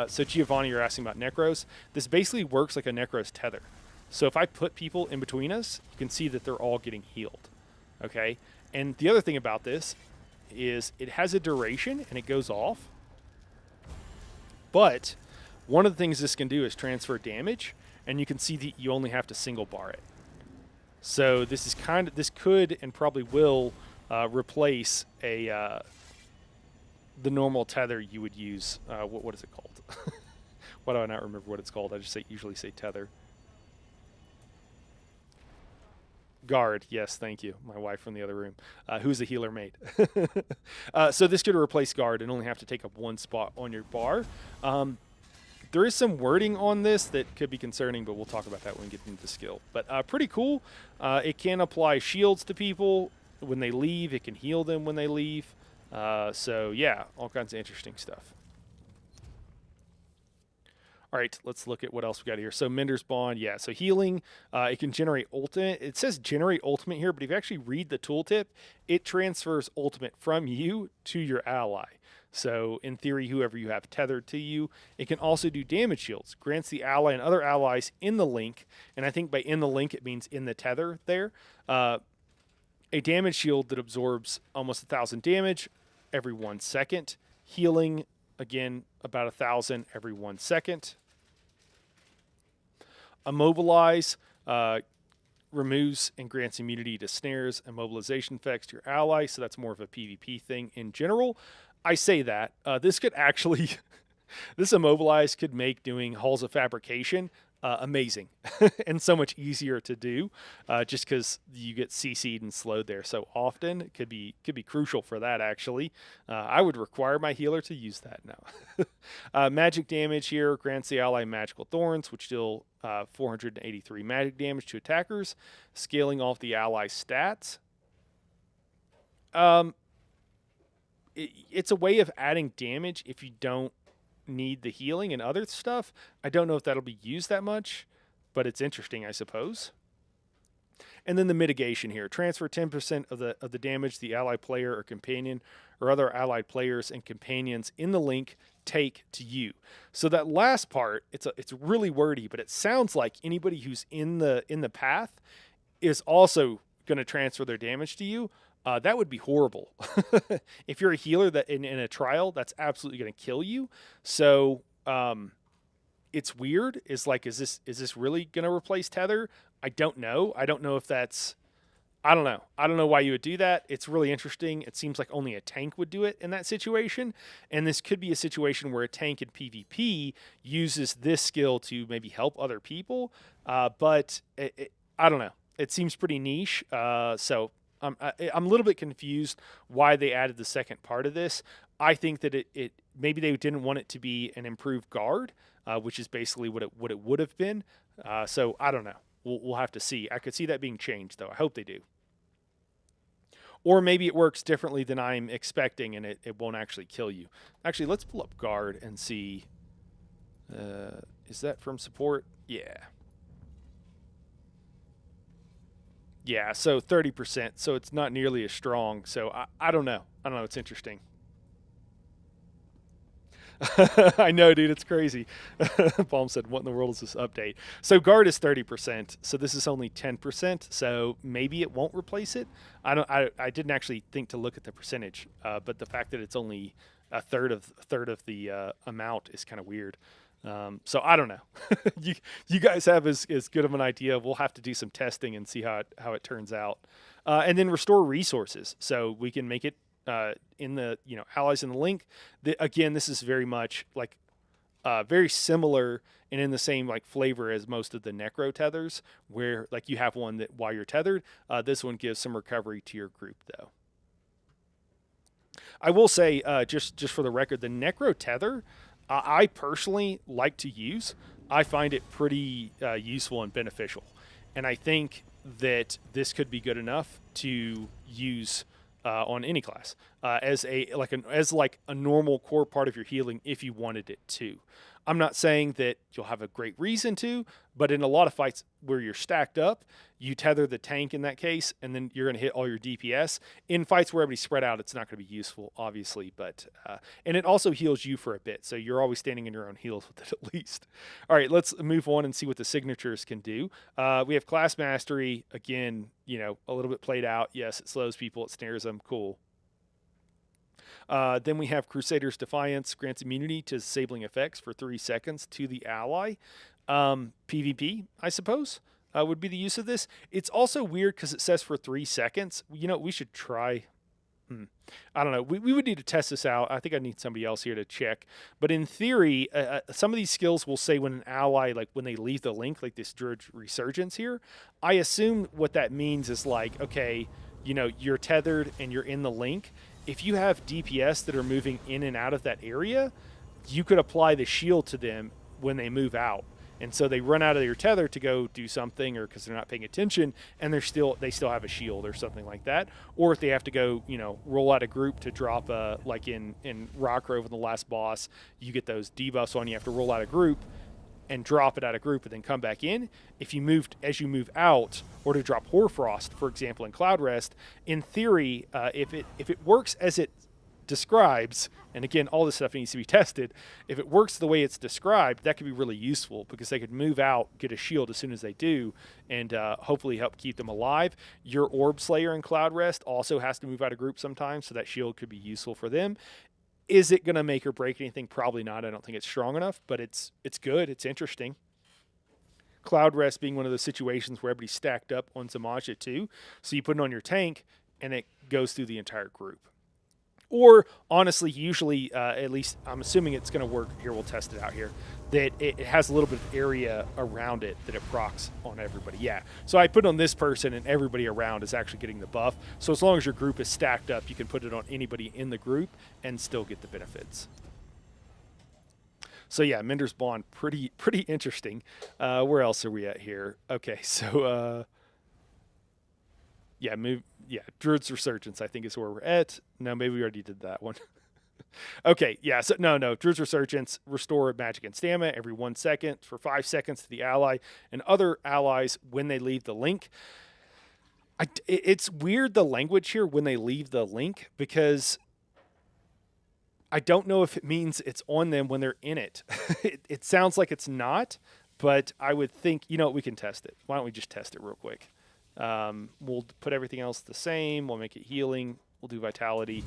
So Giovanni, you're asking about Necros. This basically works like a Necros tether. So if I put people in between us, you can see that they're all getting healed. Okay, and the other thing about this is it has a duration and it goes off. But one of the things this can do is transfer damage, and you can see that you only have to single bar it. So this could and probably will replace the normal tether you would use. What is it called? Why do I not remember what it's called? I just usually say tether. Guard, yes, thank you. My wife from the other room, who's a healer mate. So this could replace guard and only have to take up one spot on your bar. There is some wording on this that could be concerning, but we'll talk about that when we get into the skill. But pretty cool. It can apply shields to people when they leave. It can heal them when they leave. So yeah, all kinds of interesting stuff. All right, let's look at what else we got here. So Mender's Bond, yeah, so healing, it can generate ultimate. It says generate ultimate here, but if you actually read the tooltip, it transfers ultimate from you to your ally. So in theory, whoever you have tethered to you, it can also do damage shields, grants the ally and other allies in the link, and I think by in the link, it means in the tether there, a damage shield that absorbs almost 1,000 damage every 1 second, healing, again, about 1,000 every 1 second. Immobilize removes and grants immunity to snares and mobilization effects to your ally, so that's more of a PvP thing in general. I say that. This could actually, this Immobilize could make doing Halls of Fabrication amazing and so much easier to do, just because you get CC'd and slowed there so often. It could be crucial for that, actually. I would require my healer to use that now. Magic damage here grants the ally magical thorns, which deal 483 magic damage to attackers, scaling off the ally stats. It's a way of adding damage if you don't need the healing and other stuff. I don't know if that'll be used that much, but it's interesting, I suppose. And then the mitigation here: transfer 10% of the damage the ally player or companion or other allied players and companions in the link take to you. So that last part, it's really wordy, but it sounds like anybody who's in the path is also going to transfer their damage to you. That would be horrible. If you're a healer that in a trial, that's absolutely going to kill you. So it's weird. Is this really going to replace tether? I don't know. I don't know if that's. I don't know. I don't know why you would do that. It's really interesting. It seems like only a tank would do it in that situation, and this could be a situation where a tank in PvP uses this skill to maybe help other people. But I don't know. It seems pretty niche. So. I'm a little bit confused why they added the second part of this. I think that it maybe they didn't want it to be an improved guard, which is basically what it would have been. So I don't know. We'll have to see. I could see that being changed, though. I hope they do. Or maybe it works differently than I'm expecting, and it won't actually kill you. Actually, let's pull up guard and see. Is that from support? Yeah. Yeah, so 30%, so it's not nearly as strong. So I don't know. I don't know. It's interesting. I know, dude. It's crazy. Palm said, what in the world is this update? So guard is 30%, so this is only 10%, so maybe it won't replace it. I didn't actually think to look at the percentage, but the fact that it's only a third of the amount is kind of weird. So I don't know. you guys have as good of an idea. We'll have to do some testing and see how it turns out. And then restore resources. So we can make it in the allies in the link. Again, this is very much like very similar and in the same like flavor as most of the necro tethers, where like you have one that while you're tethered. This one gives some recovery to your group though. I will say just for the record, the necro tether. I personally like to use. I find it pretty useful and beneficial, and I think that this could be good enough to use on any class as a normal core part of your healing if you wanted it to. I'm not saying that you'll have a great reason to, but in a lot of fights where you're stacked up, you tether the tank in that case, and then you're going to hit all your DPS. In fights where everybody's spread out, it's not going to be useful, obviously, but and it also heals you for a bit, so you're always standing in your own heals with it at least. All right, let's move on and see what the signatures can do. We have class mastery, again, a little bit played out. Yes, it slows people, it snares them, cool. Then we have Crusader's Defiance, grants immunity to disabling effects for 3 seconds to the ally. PvP, I suppose, would be the use of this. It's also weird because it says for 3 seconds. We should try. I don't know. We would need to test this out. I think I need somebody else here to check. But in theory, some of these skills will say when an ally, like when they leave the link, like this Druid Resurgence here. I assume what that means is like, okay, you're tethered and you're in the link. If you have DPS that are moving in and out of that area, you could apply the shield to them when they move out. And so they run out of your tether to go do something, or because they're not paying attention, and they still have a shield or something like that. Or if they have to go, roll out a group to drop like in Rockgrove in the last boss, you get those debuffs on. You have to roll out a group and drop it out of group and then come back in. If you as you move out, or to drop Hoarfrost, for example, in Cloud Rest, in theory, if it works as it describes, and again, all this stuff needs to be tested, if it works the way it's described, that could be really useful because they could move out, get a shield as soon as they do, and hopefully help keep them alive. Your Orb Slayer in Cloud Rest also has to move out of group sometimes, so that shield could be useful for them. Is it going to make or break anything? Probably not. I don't think it's strong enough, but it's good. It's interesting. Cloud Rest being one of those situations where everybody's stacked up on Zamaja too. So you put it on your tank, and it goes through the entire group. Or, honestly, usually, at least I'm assuming it's going to work. Here, we'll test it out here. that it has a little bit of area around it that it procs on everybody. Yeah. So I put it on this person, and everybody around is actually getting the buff. So as long as your group is stacked up, you can put it on anybody in the group and still get the benefits. So yeah, Mender's Bond, pretty interesting. Where else are we at here? Okay, so yeah, Druid's Resurgence, I think, is where we're at. No, maybe we already did that one. Okay, yeah, so no, Druid's Resurgence, restore magic and stamina every 1 second for 5 seconds to the ally and other allies when they leave the link. It's weird, the language here, when they leave the link, because I don't know if it means it's on them when they're in it. It sounds like it's not, but I would think, we can test it. Why don't we just test it real quick? We'll put everything else the same. We'll make it healing. We'll do vitality.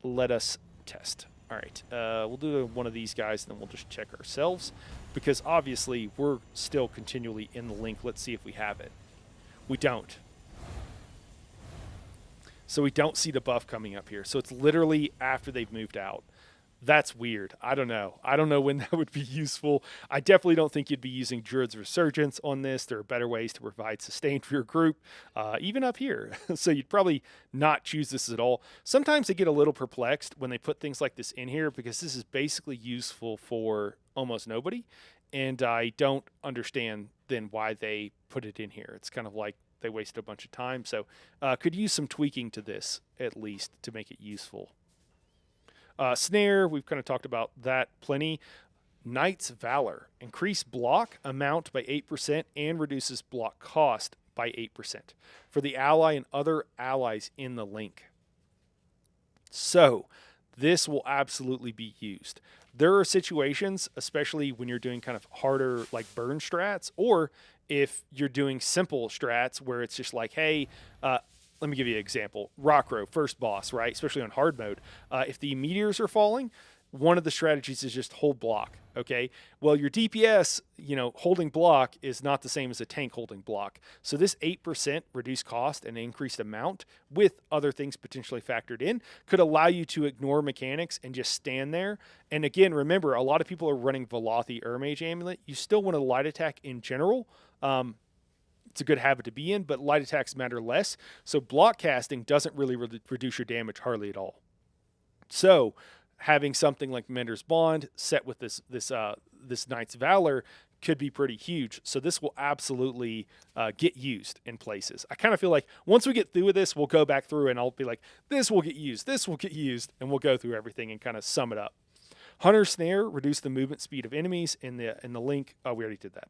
Let us test. All right. We'll do one of these guys, and then we'll just check ourselves, because obviously we're still continually in the link. Let's see if we have it. We don't. So we don't see the buff coming up here. So it's literally after they've moved out. That's weird. I don't know. I don't know when that would be useful. I definitely don't think you'd be using Druid's Resurgence on this. There are better ways to provide sustain for your group, even up here. So you'd probably not choose this at all. Sometimes I get a little perplexed when they put things like this in here, because this is basically useful for almost nobody. And I don't understand then why they put it in here. It's kind of like they wasted a bunch of time. So could use some tweaking to this, at least, to make it useful. Snare, we've kind of talked about that plenty. Knight's Valor, increase block amount by 8% and reduces block cost by 8% for the ally and other allies in the link. So this will absolutely be used. There are situations, especially when you're doing kind of harder like burn strats, or if you're doing simple strats where it's just like, hey, let me give you an example. Rockrow, first boss, right? Especially on hard mode. If the meteors are falling, one of the strategies is just hold block, okay? Well, your DPS, holding block is not the same as a tank holding block. So this 8% reduced cost and increased amount, with other things potentially factored in, could allow you to ignore mechanics and just stand there. And again, remember, a lot of people are running Velothi Urmage Amulet. You still want a light attack in general. It's a good habit to be in, but light attacks matter less. So block casting doesn't really reduce your damage hardly at all. So having something like Mender's Bond set with this Knight's Valor could be pretty huge. So this will absolutely get used in places. I kind of feel like once we get through with this, we'll go back through and I'll be like, this will get used, and we'll go through everything and kind of sum it up. Hunter's Snare, reduce the movement speed of enemies in the link. Oh, we already did that.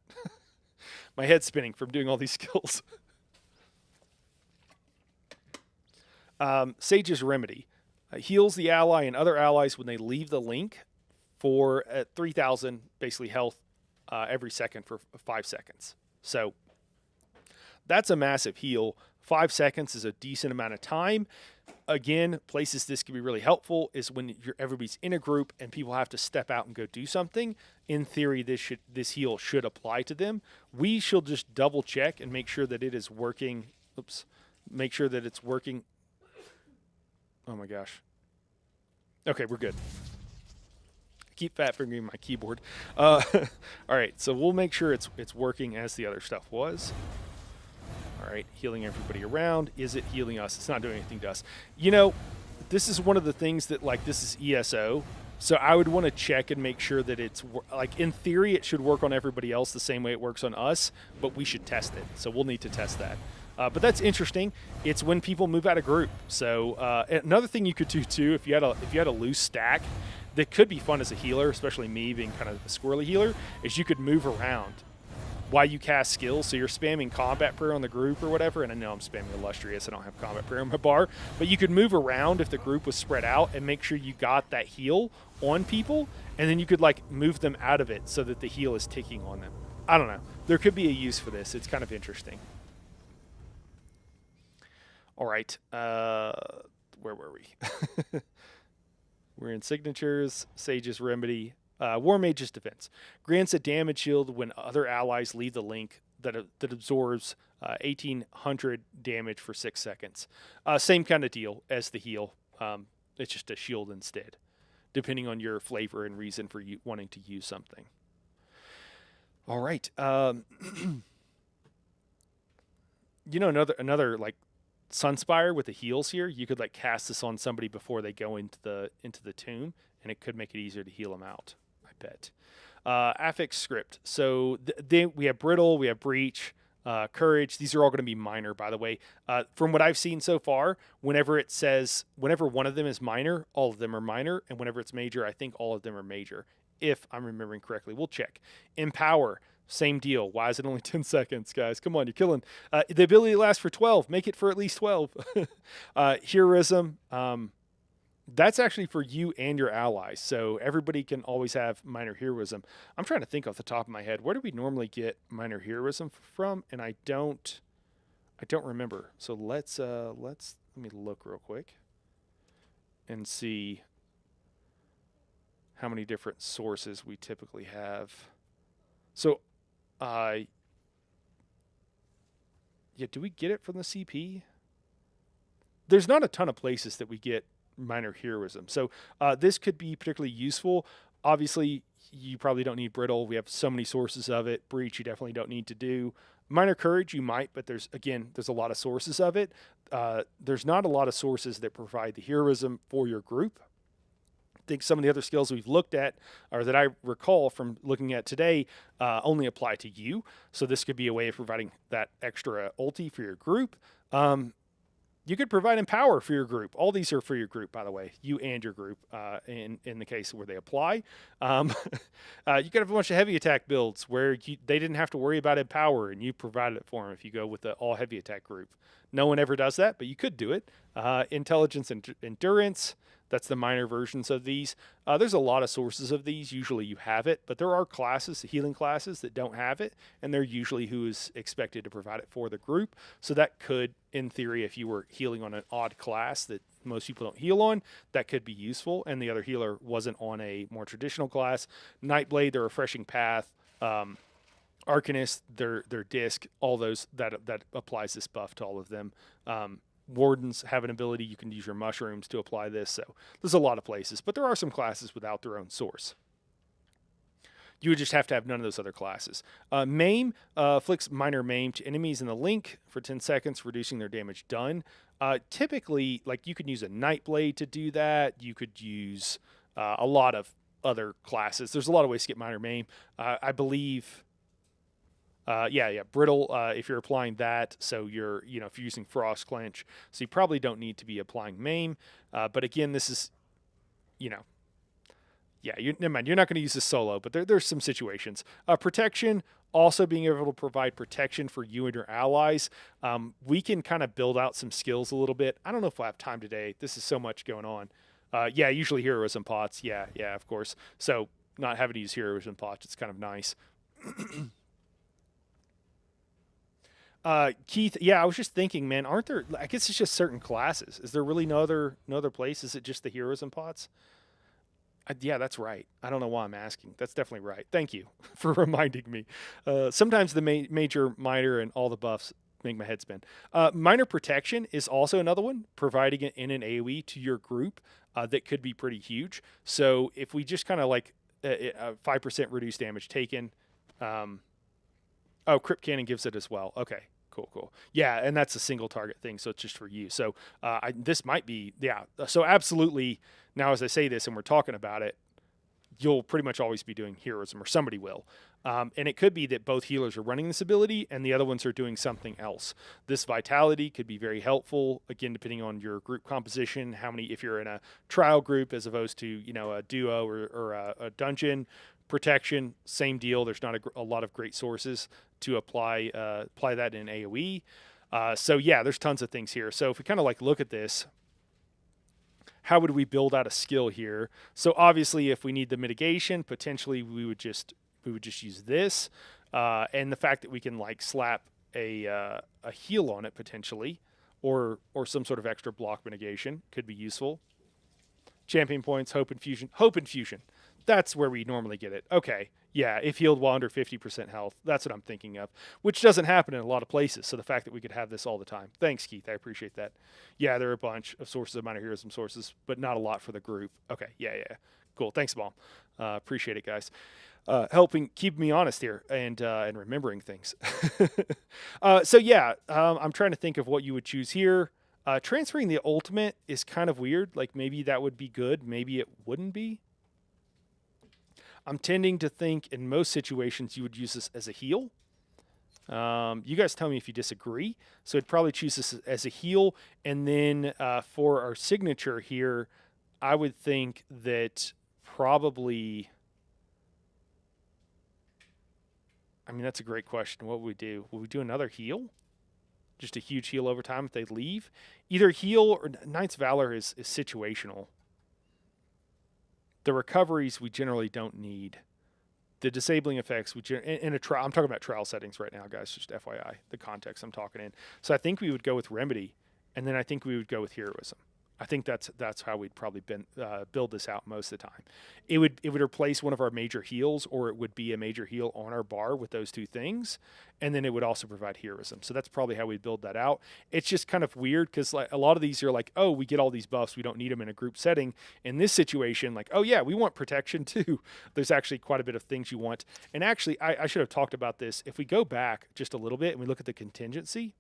My head's spinning from doing all these skills. Sage's Remedy. Heals the ally and other allies when they leave the link for 3,000 basically health every second for 5 seconds. So that's a massive heal. 5 seconds is a decent amount of time. Again, places this can be really helpful is when everybody's in a group and people have to step out and go do something. In theory, this heal should apply to them. We should just double check and make sure that it is working. Oops. Make sure that it's working. Oh my gosh. Okay, we're good. I keep fat fingering my keyboard. All right, so we'll make sure it's working as the other stuff was. All right, healing everybody around. Is it healing us? It's not doing anything to us. This is one of the things that, like, this is ESO. So I would want to check and make sure that it's, like, in theory, it should work on everybody else the same way it works on us, but we should test it. So we'll need to test that. But that's interesting. It's when people move out of group. So another thing you could do, too, if you had a loose stack that could be fun as a healer, especially me being kind of a squirrely healer, is you could move around while you cast skills. So you're spamming combat prayer on the group or whatever, and I know I'm spamming illustrious, I don't have combat prayer on my bar, but you could move around if the group was spread out and make sure you got that heal on people, and then you could like move them out of it so that the heal is ticking on them. I don't know. There could be a use for this. It's kind of interesting. All right. Where were we? We're in signatures, Sage's Remedy. War Mage's Defense grants a damage shield when other allies leave the link that absorbs 1,800 damage for 6 seconds. Same kind of deal as the heal. It's just a shield instead. depending on your flavor and reason for you wanting to use something. All right. Another like Sunspire with the heals here. You could like cast this on somebody before they go into the tomb, and it could make it easier to heal them out. I bet. Affix script. So we have brittle, we have breach, courage. These are all going to be minor, by the way. From what I've seen so far, whenever one of them is minor, all of them are minor, and whenever it's major, I think all of them are major. If I'm remembering correctly, we'll check. Empower. Same deal. Why is it only 10 seconds, guys? Come on, you're killing. The ability lasts for 12. Make it for at least 12. Heroism. That's actually for you and your allies. So everybody can always have minor heroism. I'm trying to think off the top of my head. Where do we normally get minor heroism from? And I don't remember. So let me look real quick and see how many different sources we typically have. So, do we get it from the CP? There's not a ton of places that we get minor heroism. So this could be particularly useful. Obviously, you probably don't need brittle. We have so many sources of it. Breach, you definitely don't need to do. Minor courage, you might, but there's a lot of sources of it. There's not a lot of sources that provide the heroism for your group. I think some of the other skills we've looked at, or that I recall from looking at today, only apply to you. So this could be a way of providing that extra ulti for your group. You could provide Empower for your group. All these are for your group, by the way, you and your group, in the case where they apply. You could have a bunch of heavy attack builds where they didn't have to worry about Empower, and you provided it for them if you go with the all heavy attack group. No one ever does that, but you could do it. Intelligence and endurance. That's the minor versions of these. There's a lot of sources of these. Usually you have it, but there are classes, healing classes, that don't have it, and they're usually who is expected to provide it for the group. So that could, in theory, if you were healing on an odd class that most people don't heal on, that could be useful, and the other healer wasn't on a more traditional class. Nightblade, the Refreshing Path, Arcanist, their disc, all those, that applies this buff to all of them. Wardens have an ability. You can use your mushrooms to apply this. So there's a lot of places, but there are some classes without their own source. You would just have to have none of those other classes. Maim afflicts minor maim to enemies in the link for 10 seconds, reducing their damage done. Typically, like, you could use a Nightblade to do that. You could use a lot of other classes. There's a lot of ways to get minor maim. I believe... brittle, if you're applying that, so if you're using Frost Clench, so you probably don't need to be applying Maim, but again, this is, never mind, you're not going to use this solo, but there's some situations. Protection, also being able to provide protection for you and your allies. We can kind of build out some skills a little bit. I don't know if we'll have time today. This is so much going on. Usually heroism pots, of course, so not having to use heroism pots, it's kind of nice. Keith, I was just thinking, man, aren't there, I guess it's just certain classes. Is there really no other place? Is it just the heroes and pots? That's right. I don't know why I'm asking. That's definitely right. Thank you for reminding me. Sometimes the major, minor, and all the buffs make my head spin. Minor protection is also another one, providing it in an AoE to your group that could be pretty huge. So if we just kind of like 5% reduced damage taken, Crypt Cannon gives it as well. Okay, cool. Yeah, and that's a single target thing, so it's just for you. So this might be, so absolutely, now as I say this and we're talking about it, you'll pretty much always be doing heroism, or somebody will. And it could be that both healers are running this ability and the other ones are doing something else. This vitality could be very helpful, again, depending on your group composition, if you're in a trial group as opposed to, a duo or a dungeon. Protection, same deal. There's not a lot of great sources to apply that in AoE. There's tons of things here. So if we kind of like look at this, how would we build out a skill here? So obviously, if we need the mitigation, potentially we would just use this, and the fact that we can like slap a heal on it potentially, or some sort of extra block mitigation could be useful. Champion points, hope and fusion. That's where we normally get it. Okay, if healed while under 50% health, that's what I'm thinking of, which doesn't happen in a lot of places. So the fact that we could have this all the time. Thanks, Keith. I appreciate that. There are a bunch of sources of minor heroism sources, but not a lot for the group. Okay, Cool. Thanks, Mom. Appreciate it, guys. Helping keep me honest here and remembering things. So yeah, I'm trying to think of what you would choose here. Transferring the ultimate is kind of weird. Like maybe that would be good. Maybe it wouldn't be. I'm tending to think in most situations you would use this as a heal. You guys tell me if you disagree. So I'd probably choose this as a heal. And then for our signature here, I would think that probably... I mean, that's a great question. What would we do? Would we do another heal? Just a huge heal over time if they leave? Either heal or... Knight's Valor is situational. The recoveries we generally don't need. The disabling effects, in a trial, I'm talking about trial settings right now, guys, just FYI, the context I'm talking in. So I think we would go with Remedy, and then I think we would go with Heroism. I think that's how we'd probably build this out most of the time. It would replace one of our major heals, or it would be a major heal on our bar with those two things, and then it would also provide heroism. So that's probably how we'd build that out. It's just kind of weird because like a lot of these are like, oh, we get all these buffs, we don't need them in a group setting. In this situation, like, oh yeah, we want protection too. There's actually quite a bit of things you want. And actually, I should have talked about this. If we go back just a little bit and we look at the contingency,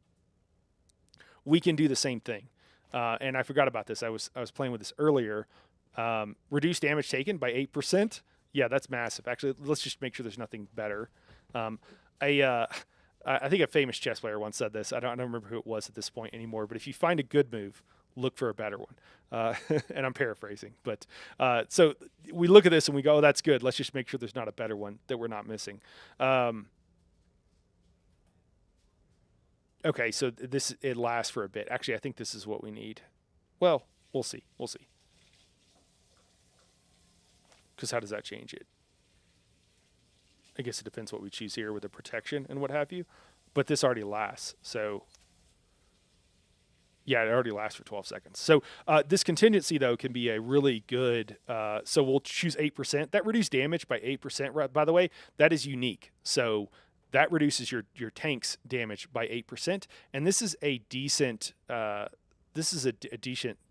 we can do the same thing. And I forgot about this. I was playing with this earlier. Reduce damage taken by 8%. Yeah, that's massive. Actually, let's just make sure there's nothing better. I think a famous chess player once said this. I don't remember who it was at this point anymore. But if you find a good move, look for a better one. And I'm paraphrasing. But so we look at this and we go, oh, that's good. Let's just make sure there's not a better one that we're not missing. Okay, so it lasts for a bit. Actually, I think this is what we need. Well, we'll see. We'll see. Because how does that change it? I guess it depends what we choose here with the protection and what have you. But this already lasts, so... Yeah, it already lasts for 12 seconds. So this contingency, though, can be a really good... so we'll choose 8%. That reduced damage by 8%, by the way. That is unique. So... that reduces your tank's damage by 8%, and this is a decent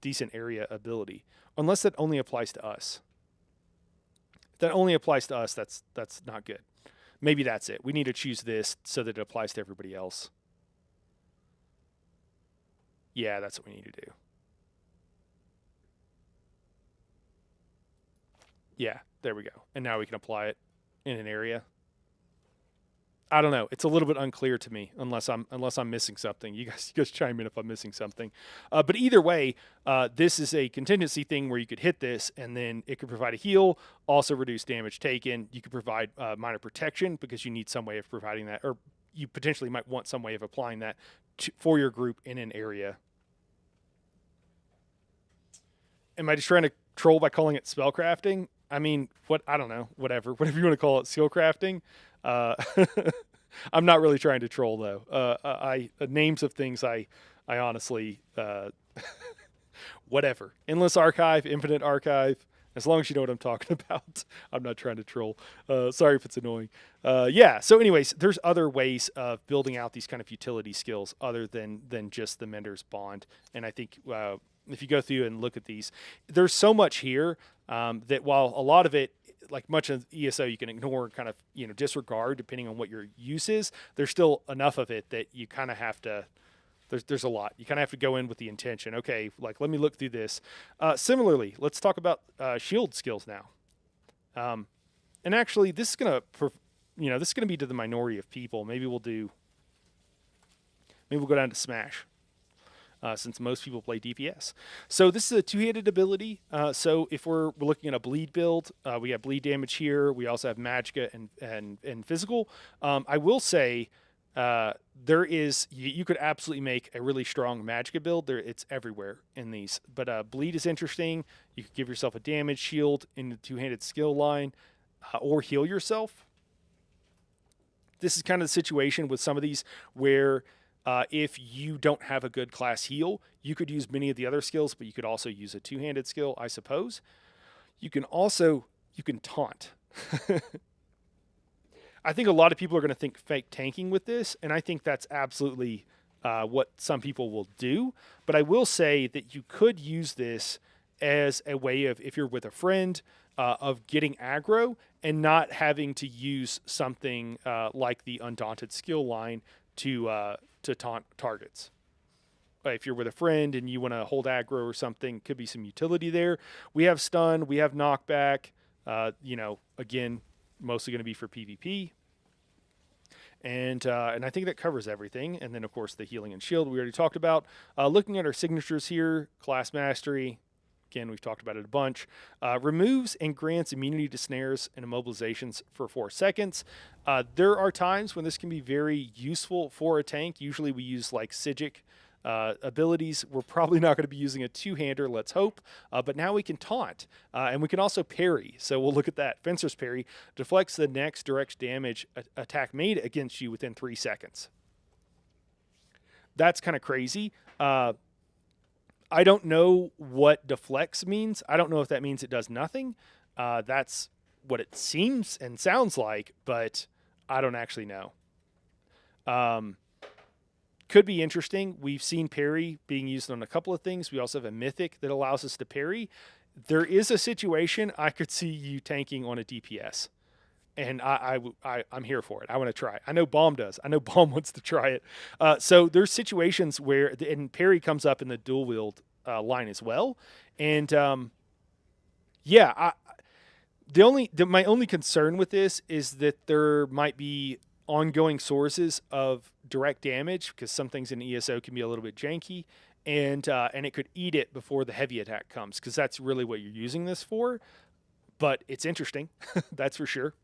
decent area ability, unless that only applies to us. If that only applies to us, that's not good. Maybe that's it. We need to choose this so that it applies to everybody else. Yeah, that's what we need to do. Yeah, there we go. And now we can apply it in an area. I don't know. It's a little bit unclear to me, unless I'm missing something. You guys chime in if I'm missing something. But either way, this is a contingency thing where you could hit this, and then it could provide a heal, also reduce damage taken. You could provide minor protection because you need some way of providing that, or you potentially might want some way of applying that for your group in an area. Am I just trying to troll by calling it spell crafting? I mean, I don't know. Whatever you want to call it, skill crafting. I'm not really trying to troll though. Names of things I honestly whatever. Endless Archive, Infinite Archive. As long as you know what I'm talking about, I'm not trying to troll. Sorry if it's annoying. Yeah. So, anyways, there's other ways of building out these kind of utility skills other than just the Mentor's Bond. And I think if you go through and look at these, there's so much here that while a lot of it, like much of ESO, you can ignore, kind of disregard depending on what your use is. There's still enough of it that you kind of have to. There's a lot. You kind of have to go in with the intention. Okay, like let me look through this. Similarly, let's talk about shield skills now. And actually, this is gonna be to the minority of people. Maybe we'll go down to Smash. Since most people play DPS. So this is a two-handed ability. So if we're looking at a bleed build, we have bleed damage here. We also have magicka and physical. I will say you could absolutely make a really strong magicka build. It's everywhere in these. But bleed is interesting. You could give yourself a damage shield in the two-handed skill line or heal yourself. This is kind of the situation with some of these where if you don't have a good class heal, you could use many of the other skills, but you could also use a two-handed skill, I suppose. You can taunt. I think a lot of people are going to think fake tanking with this, and I think that's absolutely what some people will do. But I will say that you could use this as a way of, if you're with a friend, of getting aggro and not having to use something like the Undaunted skill line to taunt targets. If you're with a friend and you want to hold aggro or something, could be some utility there. We have stun, we have knockback. Again, mostly going to be for PvP. And I think that covers everything. And then, of course, the healing and shield we already talked about. Looking at our signatures here, class mastery. Again, we've talked about it a bunch. Removes and grants immunity to snares and immobilizations for 4 seconds. There are times when this can be very useful for a tank. Usually we use like Sigic abilities. We're probably not going to be using a two-hander, let's hope. But now we can taunt. And we can also parry. So we'll look at that. Fencer's parry deflects the next direct damage attack made against you within 3 seconds. That's kind of crazy. I don't know what deflects means. I don't know if that means it does nothing. That's what it seems and sounds like, but I don't actually know. Could be interesting. We've seen parry being used on a couple of things. We also have a mythic that allows us to parry. There is a situation I could see you tanking on a DPS. And I'm here for it. I want to try it. I know Baum does. I know Baum wants to try it. So there's situations where, and parry comes up in the dual wield line as well. And my only concern with this is that there might be ongoing sources of direct damage because some things in ESO can be a little bit janky, and it could eat it before the heavy attack comes because that's really what you're using this for. But it's interesting, that's for sure.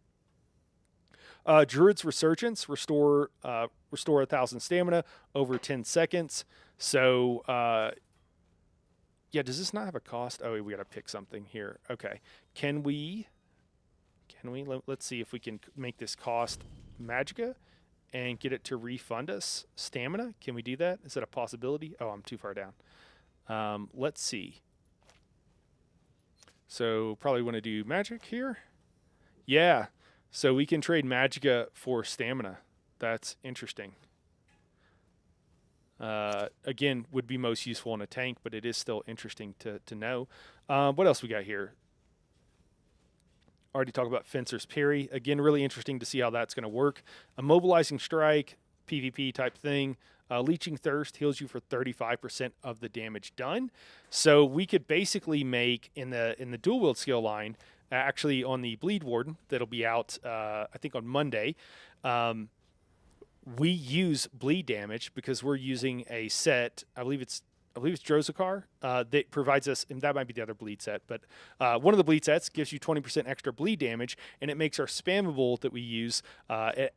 Druid's Resurgence, restore 1,000 stamina over 10 seconds. So, does this not have a cost? Oh, we got to pick something here. Okay. Can we, let's see if we can make this cost Magicka and get it to refund us stamina. Can we do that? Is that a possibility? Oh, I'm too far down. Let's see. So probably want to do magic here. Yeah. So we can trade Magicka for stamina. That's interesting. Again, would be most useful in a tank, but it is still interesting to know. What else we got here? Already talked about Fencer's Parry. Again, really interesting to see how that's going to work. Immobilizing Strike, PvP type thing. Leeching Thirst heals you for 35% of the damage done. So we could basically make, in the dual wield skill line, actually on the Bleed Warden that'll be out I think on Monday, we use bleed damage because we're using a set, I believe it's Drozokar that provides us, and that might be the other bleed set, but one of the bleed sets gives you 20% extra bleed damage, and it makes our spammable that we use,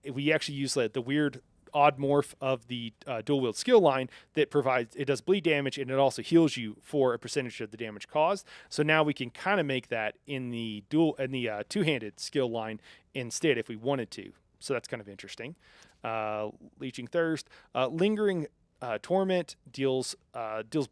we actually use the weird odd morph of the dual wield skill line that provides, it does bleed damage and it also heals you for a percentage of the damage caused. So now we can kind of make that in the two-handed skill line instead if we wanted to. So that's kind of interesting. Leeching Thirst, Lingering Torment deals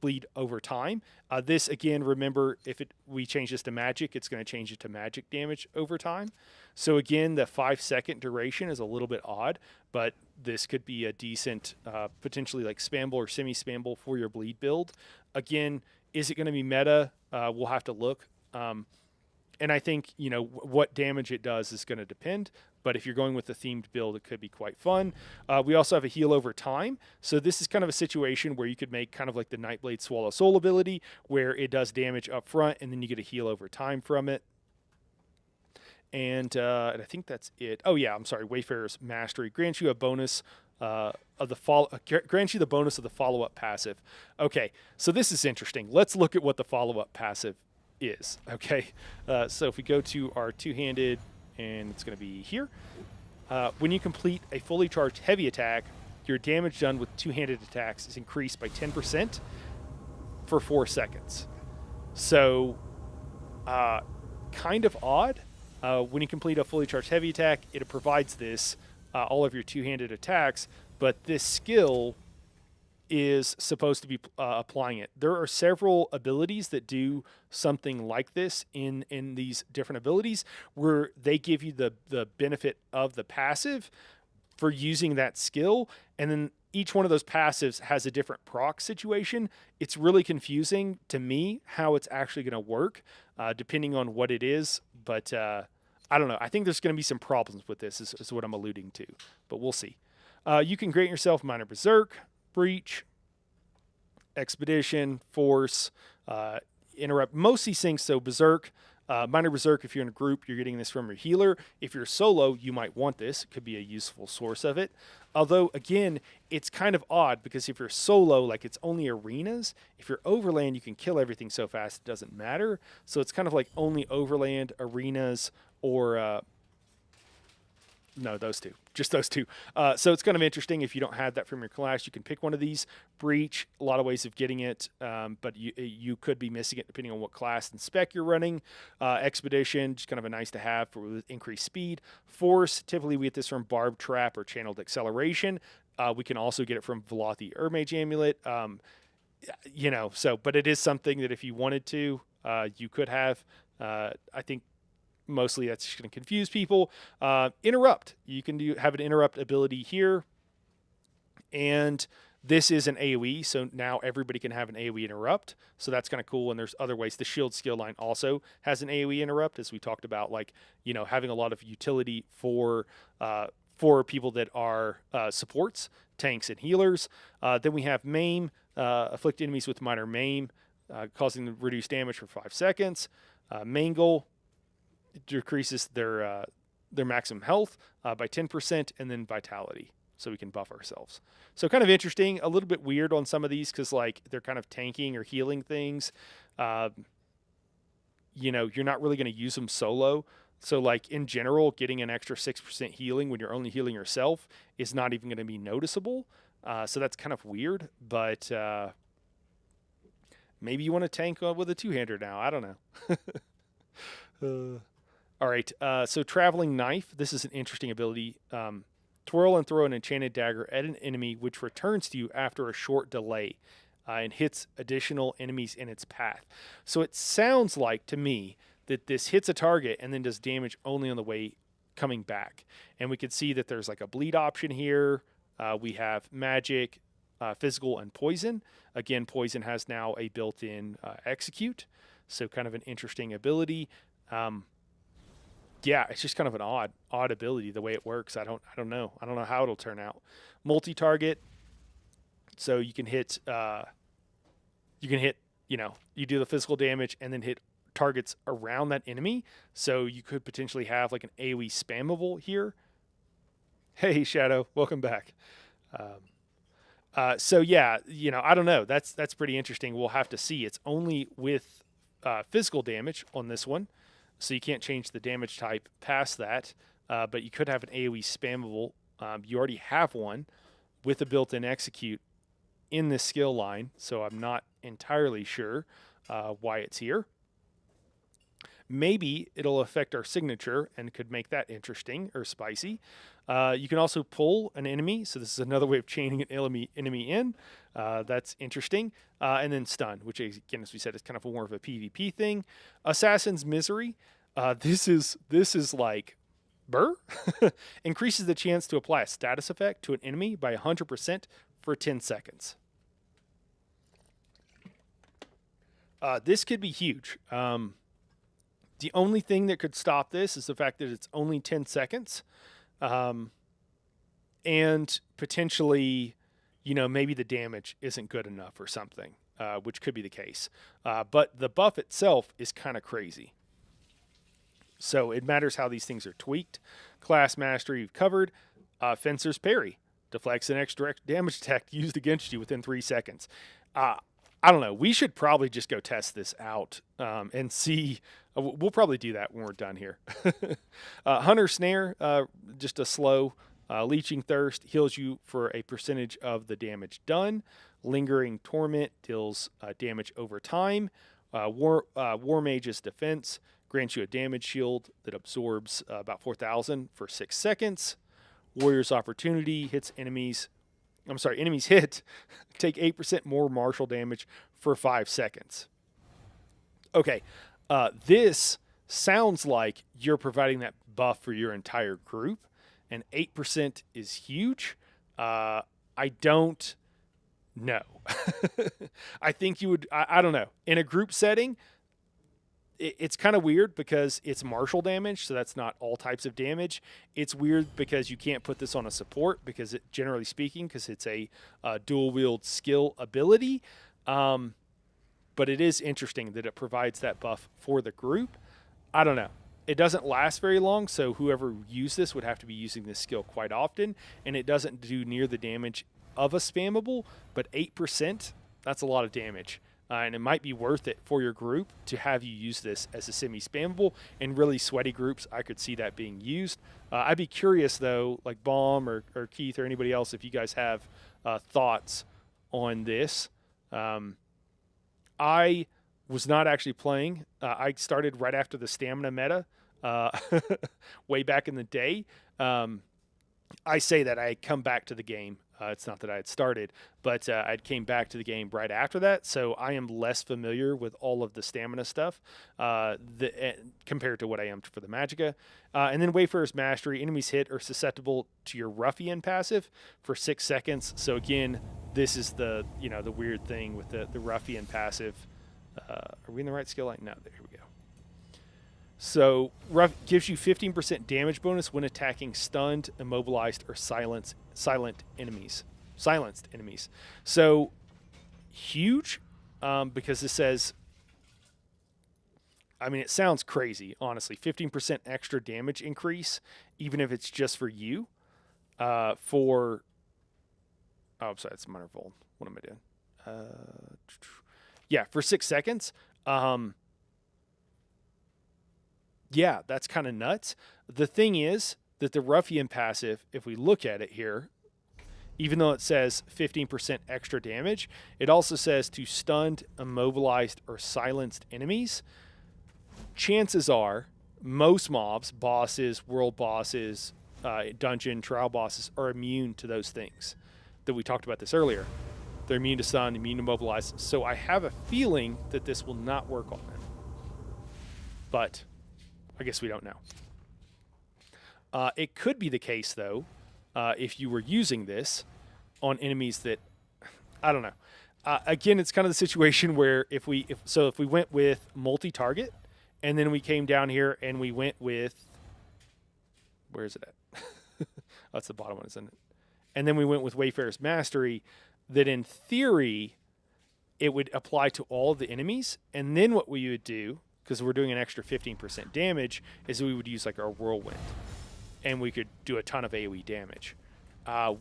bleed over time. This again, remember, if we change this to magic, it's going to change it to magic damage over time. So again, the 5-second duration is a little bit odd, but this could be a decent, potentially like spamble or semi-spamble for your bleed build. Again, is it going to be meta? We'll have to look. And I think, what damage it does is going to depend. But if you're going with a themed build, it could be quite fun. We also have a heal over time. So this is kind of a situation where you could make kind of like the Nightblade Swallow Soul ability, where it does damage up front, and then you get a heal over time from it. And I think that's it. Oh yeah, I'm sorry. Wayfarer's Mastery grants you a bonus grants you the bonus of the follow-up passive. Okay, so this is interesting. Let's look at what the follow-up passive is. Okay, so if we go to our two-handed, and it's going to be here. When you complete a fully charged heavy attack, your damage done with two-handed attacks is increased by 10% for 4 seconds. So, kind of odd. When you complete a fully charged heavy attack, it provides this, all of your two-handed attacks, but this skill is supposed to be applying it. There are several abilities that do something like this in these different abilities where they give you the benefit of the passive, for using that skill. And then each one of those passives has a different proc situation. It's really confusing to me how it's actually going to work, depending on what it is. But I don't know. I think there's going to be some problems with this, is what I'm alluding to. But we'll see. You can grant yourself Minor Berserk, Breach, Expedition, Force, Interrupt. Most of these things, so Berserk, Minor Berserk, if you're in a group, you're getting this from your healer. If you're solo, you might want this. It could be a useful source of it. Although, again, it's kind of odd because if you're solo, like it's only arenas. If you're overland, you can kill everything so fast it doesn't matter. So it's kind of like only overland, arenas, or no, those two. Just those two. So it's kind of interesting. If you don't have that from your class, you can pick one of these. Breach, a lot of ways of getting it, but you could be missing it depending on what class and spec you're running. Expedition, just kind of a nice to have for increased speed. Force, typically we get this from Barb Trap or Channeled Acceleration. We can also get it from Velothi Mage Amulet. You know, so, but it is something that if you wanted to, you could have. I think mostly that's just going to confuse people. Interrupt. You can have an interrupt ability here. And this is an AoE, so now everybody can have an AoE interrupt. So that's kind of cool. And there's other ways. The shield skill line also has an AoE interrupt, as we talked about, like, you know, having a lot of utility for people that are supports, tanks, and healers. Then we have Maim. Afflict enemies with minor maim, causing them reduced damage for 5 seconds. Mangle decreases their maximum health by 10%, and then vitality, so we can buff ourselves. So kind of interesting, a little bit weird on some of these because like they're kind of tanking or healing things. You know, you're not really going to use them solo. So like in general, getting an extra 6% healing when you're only healing yourself is not even going to be noticeable. So that's kind of weird, but maybe you want to tank with a two-hander now. I don't know. All right, so Traveling Knife. This is an interesting ability. Twirl and throw an enchanted dagger at an enemy, which returns to you after a short delay and hits additional enemies in its path. So it sounds like to me that this hits a target and then does damage only on the way coming back. And we can see that there's like a bleed option here. We have magic, physical, and poison. Again, poison has now a built-in execute, so kind of an interesting ability. Yeah, it's just kind of an odd ability the way it works. I don't know how it'll turn out. Multi-target, so you can hit. You know, you do the physical damage and then hit targets around that enemy. So you could potentially have like an AoE spammable here. Hey, Shadow, welcome back. So yeah, you know, I don't know. That's pretty interesting. We'll have to see. It's only with physical damage on this one, so you can't change the damage type past that. But you could have an AoE spammable. You already have one with a built-in execute in this skill line, so I'm not entirely sure why it's here. Maybe it'll affect our signature and could make that interesting or spicy. You can also pull an enemy, so this is another way of chaining an enemy in. That's interesting. And then stun, which again, as we said, is kind of more of a PvP thing. Assassin's Misery. This is like burr. Increases the chance to apply a status effect to an enemy by 100% for 10 seconds. This could be huge. The only thing that could stop this is the fact that it's only 10 seconds. And potentially, you know, maybe the damage isn't good enough or something, which could be the case. But the buff itself is kind of crazy. So it matters how these things are tweaked. Class Mastery you've covered. Fencer's Parry. Deflects the next direct damage attack used against you within 3 seconds. I don't know. We should probably just go test this out and see. We'll probably do that when we're done here. Hunter Snare, just a slow Leeching Thirst, heals you for a percentage of the damage done. Lingering Torment deals damage over time. War Mage's Defense grants you a damage shield that absorbs about 4,000 for 6 seconds. Warrior's Opportunity enemies hit take 8% more martial damage for 5 seconds. Okay, this sounds like you're providing that buff for your entire group, and 8% is huge. I don't know. I think you would, I don't know. In a group setting, it's kind of weird because it's martial damage, so that's not all types of damage. It's weird because you can't put this on a support because, generally speaking, because it's a dual wield skill ability. But it is interesting that it provides that buff for the group. I don't know. It doesn't last very long, so whoever used this would have to be using this skill quite often, and it doesn't do near the damage of a spammable, but 8%, that's a lot of damage. And it might be worth it for your group to have you use this as a semi-spammable. In really sweaty groups, I could see that being used. I'd be curious, though, like Baum or Keith or anybody else, if you guys have thoughts on this. I was not actually playing. I started right after the stamina meta way back in the day. I say that I had come back to the game. It's not that I had started, but I came back to the game right after that, so I am less familiar with all of the stamina stuff compared to what I am for the Magicka. And then Wayfarer's Mastery, enemies hit are susceptible to your Ruffian passive for 6 seconds. So again, this is the weird thing with the Ruffian passive. Are we in the right skill line? No, there we go. So gives you 15% damage bonus when attacking stunned, immobilized, or silenced enemies. So huge, because this says, I mean, it sounds crazy, honestly. 15% extra damage increase, even if it's just for you. I'm sorry, it's minor fold. What am I doing? Yeah, for 6 seconds. Yeah, that's kind of nuts. The thing is that the Ruffian passive, if we look at it here, even though it says 15% extra damage, it also says to stunned, immobilized, or silenced enemies. Chances are most mobs, bosses, world bosses, dungeon, trial bosses are immune to those things. That we talked about this earlier. They're immune to stun, immune to immobilize. So I have a feeling that this will not work on them. But I guess we don't know. It could be the case, though, if you were using this on enemies that, I don't know. Again, it's kind of the situation where if we went with multi-target, and then we came down here and we went with, where is it at? That's the bottom one, isn't it? And then we went with Wayfarer's Mastery, that in theory, it would apply to all of the enemies. And then what we would do, because we're doing an extra 15% damage, is we would use like our Whirlwind. And we could do a ton of AoE damage.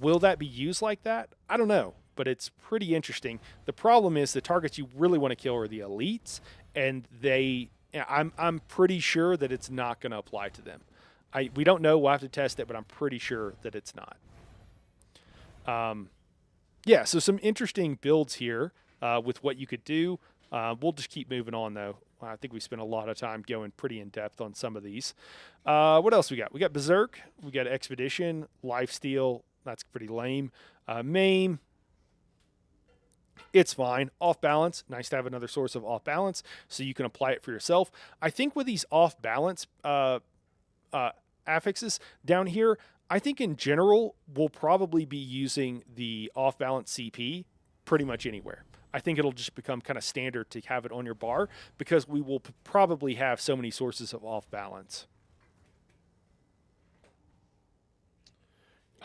Will that be used like that? I don't know, but it's pretty interesting. The problem is the targets you really want to kill are the elites, and I'm pretty sure that it's not going to apply to them. We don't know. We'll have to test it, but I'm pretty sure that it's not. Yeah, so some interesting builds here with what you could do. We'll just keep moving on, though. I think we spent a lot of time going pretty in-depth on some of these. What else we got? We got Berserk. We got Expedition, Lifesteal. That's pretty lame. Maim. It's fine. Off balance. Nice to have another source of off balance so you can apply it for yourself. I think with these off balance affixes down here, I think in general, we'll probably be using the off balance CP pretty much anywhere. I think it'll just become kind of standard to have it on your bar because we will probably have so many sources of off balance.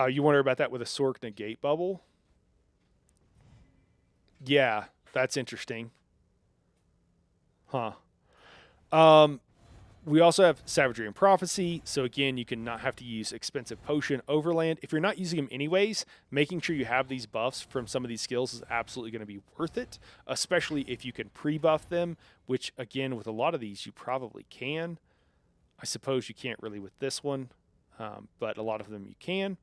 You wonder about that with a Sork negate bubble? Yeah, that's interesting. Huh. We also have Savagery and Prophecy. So again, you can not have to use expensive potion overland. If you're not using them anyways, making sure you have these buffs from some of these skills is absolutely going to be worth it, especially if you can pre-buff them, which again, with a lot of these, you probably can. I suppose you can't really with this one, but a lot of them you can.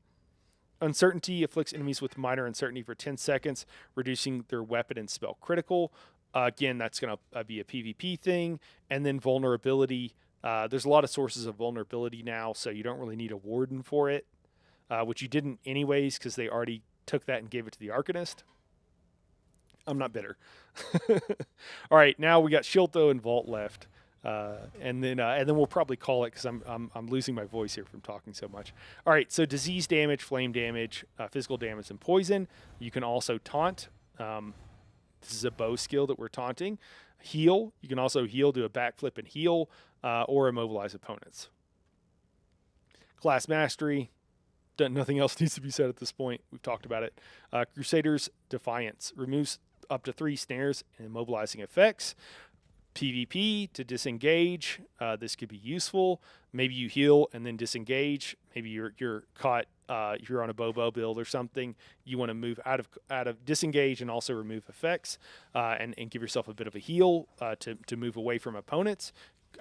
Uncertainty afflicts enemies with minor uncertainty for 10 seconds, reducing their weapon and spell critical. Again, that's going to be a PvP thing. And then vulnerability. There's a lot of sources of vulnerability now, so you don't really need a warden for it, which you didn't anyways because they already took that and gave it to the Arcanist. I'm not bitter. All right, now we got Shilto and Vault left. And then we'll probably call it because I'm losing my voice here from talking so much. All right, so disease damage, flame damage, physical damage, and poison. You can also taunt. This is a bow skill that we're taunting. Heal. You can also heal, do a backflip and heal, or immobilize opponents. Class mastery. Nothing else needs to be said at this point. We've talked about it. Crusader's Defiance. Removes up to 3 snares and immobilizing effects. PvP to disengage. This could be useful. Maybe you heal and then disengage. Maybe you're caught. If you're on a Bobo build or something, you want to move out of disengage and also remove effects, and give yourself a bit of a heal to move away from opponents.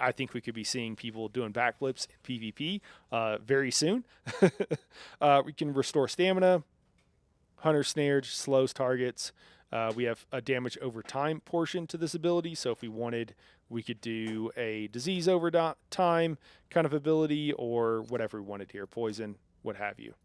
I think we could be seeing people doing backflips in PvP very soon. We can restore stamina. Hunter Snare slows targets. We have a damage over time portion to this ability, so if we wanted, we could do a disease over time kind of ability, or whatever we wanted here, poison, what have you.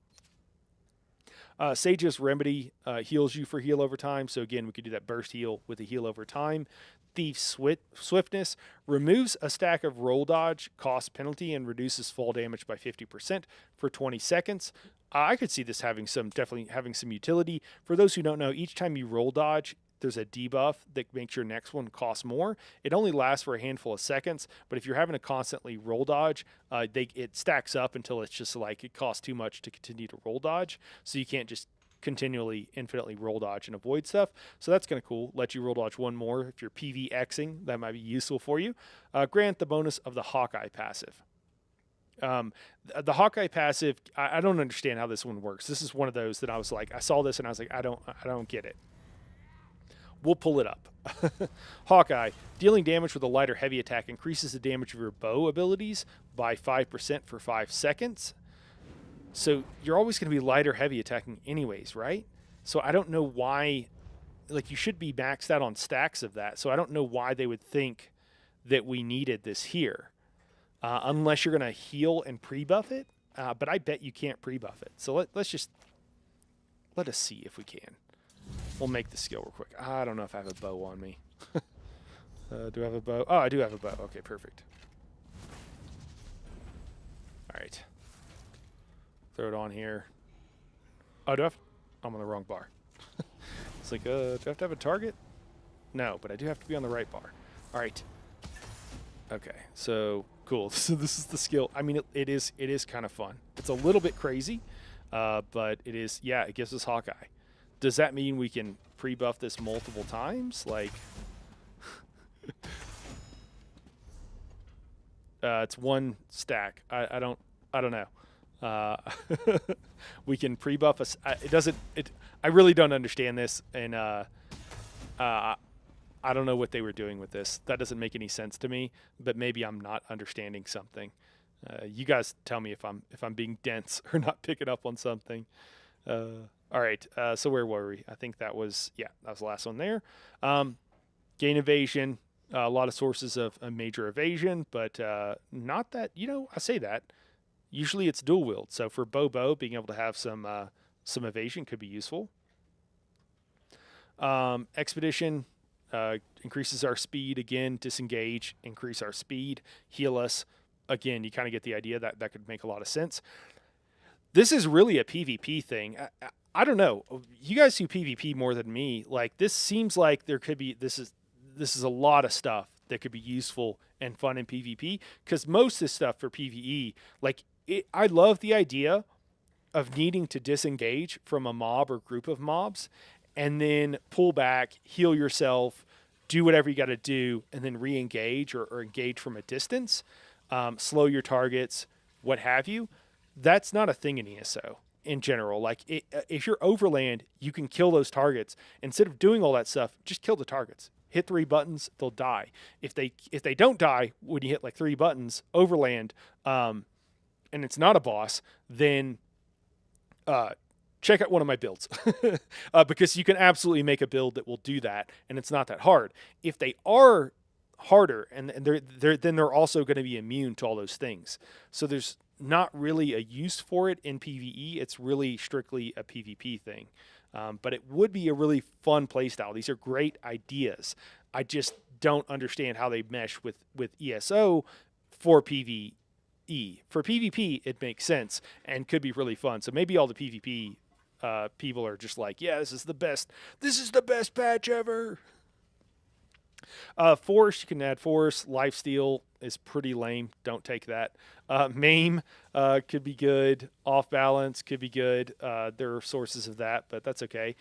Sage's Remedy heals you for heal over time, so again, we could do that burst heal with a heal over time. Thief's Swiftness removes a stack of roll dodge cost penalty and reduces fall damage by 50% for 20 seconds. I could see this definitely having some utility. For those who don't know, each time you roll dodge, there's a debuff that makes your next one cost more. It only lasts for a handful of seconds, but if you're having to constantly roll dodge, it stacks up until it's just like it costs too much to continue to roll dodge. So you can't just continually infinitely roll dodge and avoid stuff. So that's kind of cool. Let you roll dodge one more. If you're PvXing, that might be useful for you. Grant the bonus of the Hawkeye passive. The Hawkeye passive, I don't understand how this one works. This is one of those that I was like, I saw this and I was like, I don't get it. We'll pull it up. Hawkeye, dealing damage with a light or heavy attack increases the damage of your bow abilities by 5% for 5 seconds. So you're always going to be light or heavy attacking anyways, right? So I don't know why, like, you should be maxed out on stacks of that. So I don't know why they would think that we needed this here. Unless you're going to heal and pre-buff it. But I bet you can't pre-buff it. So let us see if we can. We'll make the skill real quick. I don't know if I have a bow on me. Do I have a bow? Oh, I do have a bow. Okay, perfect. All right. Throw it on here. Oh, I'm on the wrong bar. It's like, do I have to have a target? No, but I do have to be on the right bar. All right. Okay, so cool. So this is the skill. I mean, it is kind of fun. It's a little bit crazy, but it is. Yeah, it gives us Hawkeye. Does that mean we can pre-buff this multiple times? Like, it's one stack. I don't know. We can pre-buff us. I really don't understand this, and I don't know what they were doing with this. That doesn't make any sense to me. But maybe I'm not understanding something. You guys tell me if I'm being dense or not picking up on something. All right, so where were we? I think that was the last one there. Gain evasion, a lot of sources of a major evasion, but not that, I say that. Usually it's dual wield, so for Bobo, being able to have some evasion could be useful. Expedition increases our speed, again, disengage, increase our speed, heal us. Again, you kind of get the idea that could make a lot of sense. This is really a PvP thing. I don't know. You guys do PvP more than me. Like, this seems like there could be, this is a lot of stuff that could be useful and fun in PvP, because most of this stuff for PvE, like, I love the idea of needing to disengage from a mob or group of mobs and then pull back, heal yourself, do whatever you got to do, and then re-engage or engage from a distance, slow your targets, what have you. That's not a thing in ESO in general. Like, if you're overland, you can kill those targets. Instead of doing all that stuff, just kill the targets. Hit 3 buttons, they'll die. If they don't die when you hit like 3 buttons overland, and it's not a boss, then check out one of my builds because you can absolutely make a build that will do that, and it's not that hard. If they are harder, and then they're also going to be immune to all those things. So there's not really a use for it in PvE. It's really strictly a PvP thing. But it would be a really fun playstyle. These are great ideas. I just don't understand how they mesh with ESO for PvE. For PvP, it makes sense and could be really fun. So maybe all the PvP people are just like, yeah, this is the best. This is the best patch ever. Force, you can add force. Lifesteal is pretty lame. Don't take that. Maim could be good. Off balance could be good. There are sources of that, but that's okay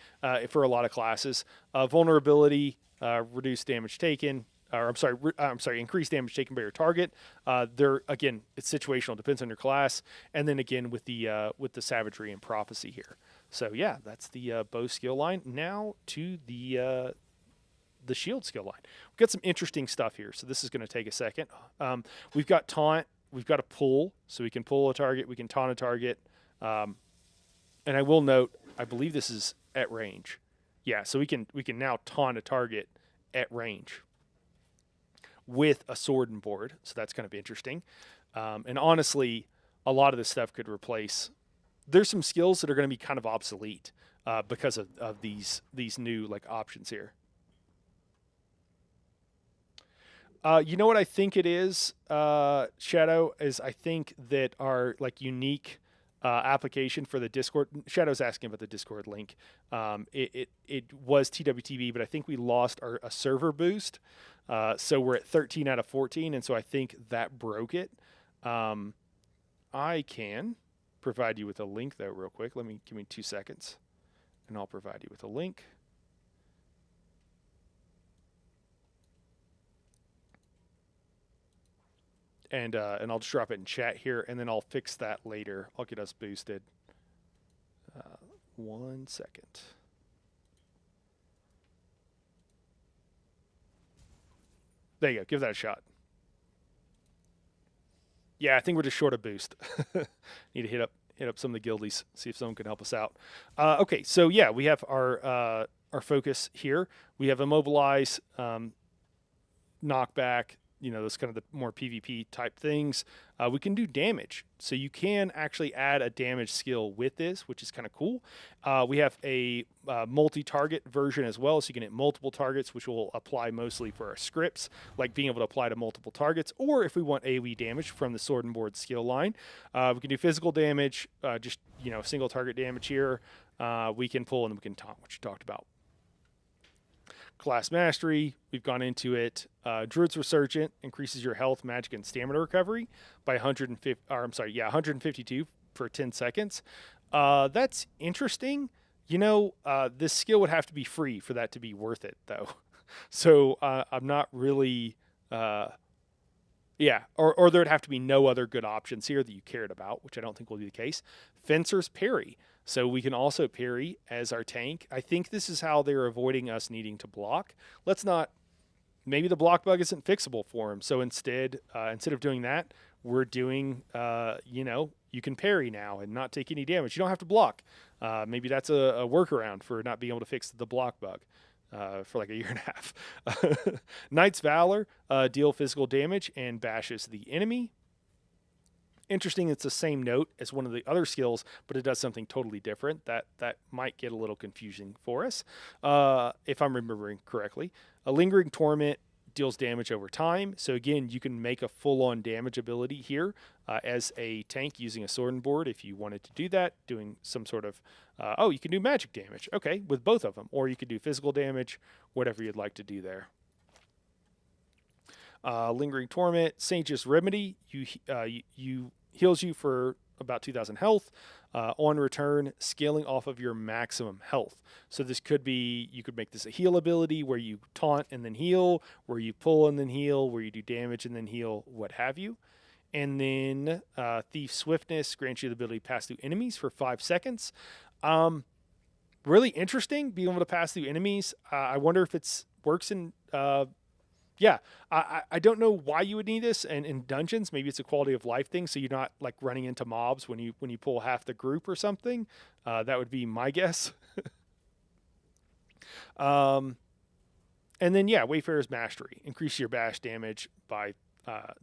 for a lot of classes. Vulnerability, reduce damage taken. Or I'm sorry, increase damage taken by your target. There again, it's situational. Depends on your class. And then again with the savagery and prophecy here. So yeah, that's the bow skill line. Now to the shield skill line. We've got some interesting stuff here, so this is going to take a second. We've got taunt, we've got a pull, so we can pull a target, we can taunt a target, and I will note, I believe this is at range. Yeah, so we can now taunt a target at range with a sword and board, so that's kind of interesting. And honestly, a lot of this stuff could replace. There's some skills that are going to be kind of obsolete because of these new like options here. You know what I think it is, Shadow, is I think that our like unique application for the Discord. Shadow's asking about the Discord link. It was TWTB, but I think we lost a server boost. So we're at 13 out of 14, and so I think that broke it. I can provide you with a link though, real quick. Give me 2 seconds, and I'll provide you with a link. And I'll just drop it in chat here, and then I'll fix that later. I'll get us boosted. 1 second. There you go. Give that a shot. Yeah, I think we're just short a boost. Need to hit up some of the guildies, see if someone can help us out. Okay, so yeah, we have our focus here. We have immobilize, knockback. You know, those kind of the more PvP type things. We can do damage. So you can actually add a damage skill with this, which is kind of cool. We have a multi-target version as well, so you can hit multiple targets, which will apply mostly for our scripts, like being able to apply to multiple targets, or if we want AoE damage from the sword and board skill line. We can do physical damage, just, you know, single target damage here. We can pull, and we can taunt, which you talked about. Class Mastery, we've gone into it. Druid's Resurgent increases your health, magic, and stamina recovery by 152 for 10 seconds. That's interesting. You know, this skill would have to be free for that to be worth it, though. So I'm not really, or there'd have to be no other good options here that you cared about, which I don't think will be the case. Fencer's Parry. So we can also parry as our tank. I think this is how they're avoiding us needing to block. Maybe the block bug isn't fixable for him. So instead of doing that, we're doing, you can parry now and not take any damage. You don't have to block. Maybe that's a workaround for not being able to fix the block bug for like a year and a half. Knight's Valor, deal physical damage and bashes the enemy. Interesting, it's the same note as one of the other skills, but it does something totally different. That might get a little confusing for us, if I'm remembering correctly. A Lingering Torment deals damage over time. So again, you can make a full-on damage ability here as a tank using a sword and board if you wanted to do that, doing some sort of, you can do magic damage. Okay, with both of them. Or you could do physical damage, whatever you'd like to do there. Lingering Torment, Sage's Remedy, you heals you for about 2,000 health. On return, scaling off of your maximum health. So this could be, you could make this a heal ability where you taunt and then heal, where you pull and then heal, where you do damage and then heal, what have you. And then Thief Swiftness grants you the ability to pass through enemies for 5 seconds. Really interesting, being able to pass through enemies. I wonder if it works in... I don't know why you would need this, and in dungeons, maybe it's a quality of life thing, so you're not like running into mobs when you pull half the group or something. That would be my guess. And then Wayfarer's Mastery, increase your bash damage by.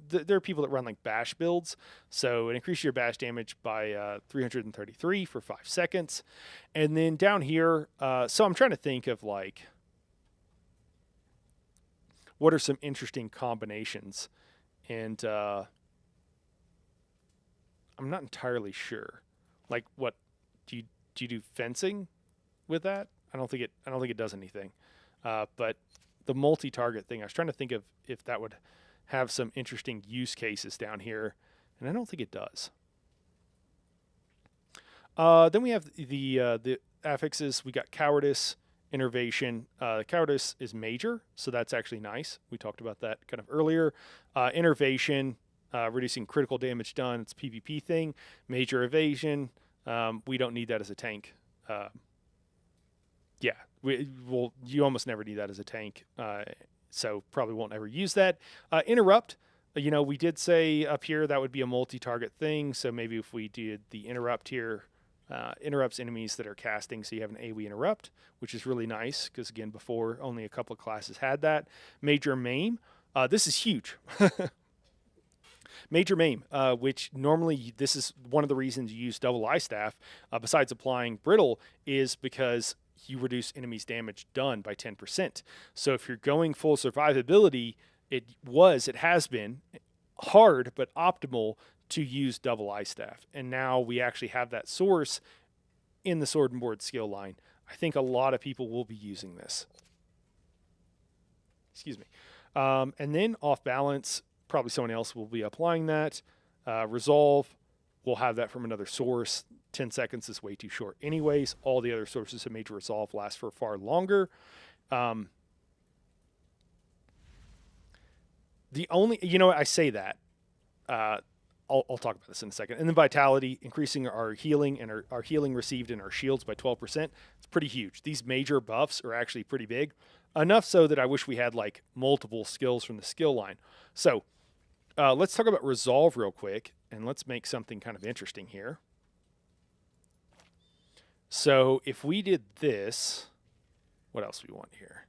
There are people that run like bash builds, so it increases your bash damage by 333 for 5 seconds, and then down here. So I'm trying to think of like. what are some interesting combinations? And I'm not entirely sure. Like, what do you do fencing with that? I don't think it does anything. But the multi-target thing, I was trying to think of if that would have some interesting use cases down here, and I don't think it does. Then we have the affixes. We got cowardice, innervation. Cowardice is major, so that's actually nice. We talked about that kind of earlier. Innervation, reducing critical damage done. It's a PvP thing. Major evasion. We don't need that as a tank. Yeah, you almost never need that as a tank, so probably won't ever use that. Interrupt, we did say up here that would be a multi-target thing, so maybe if we did the interrupt here, interrupts enemies that are casting, so you have an AoE interrupt, which is really nice, because again, before only a couple of classes had that. Major maim, this is huge. Major maim, which normally this is one of the reasons you use double eye staff, besides applying brittle, is because you reduce enemies' damage done by 10%. So if you're going full survivability, it has been hard but optimal to use double eye staff. And now we actually have that source in the sword and board skill line. I think a lot of people will be using this. Excuse me. And then off balance, probably someone else will be applying that. Resolve, we'll have that from another source. 10 seconds is way too short anyways. All the other sources of major resolve last for far longer. The only, I say that. I'll talk about this in a second. And then vitality, increasing our healing and our healing received in our shields by 12%. It's pretty huge. These major buffs are actually pretty big. Enough so that I wish we had like multiple skills from the skill line. So let's talk about resolve real quick, and let's make something kind of interesting here. So if we did this, what else do we want here?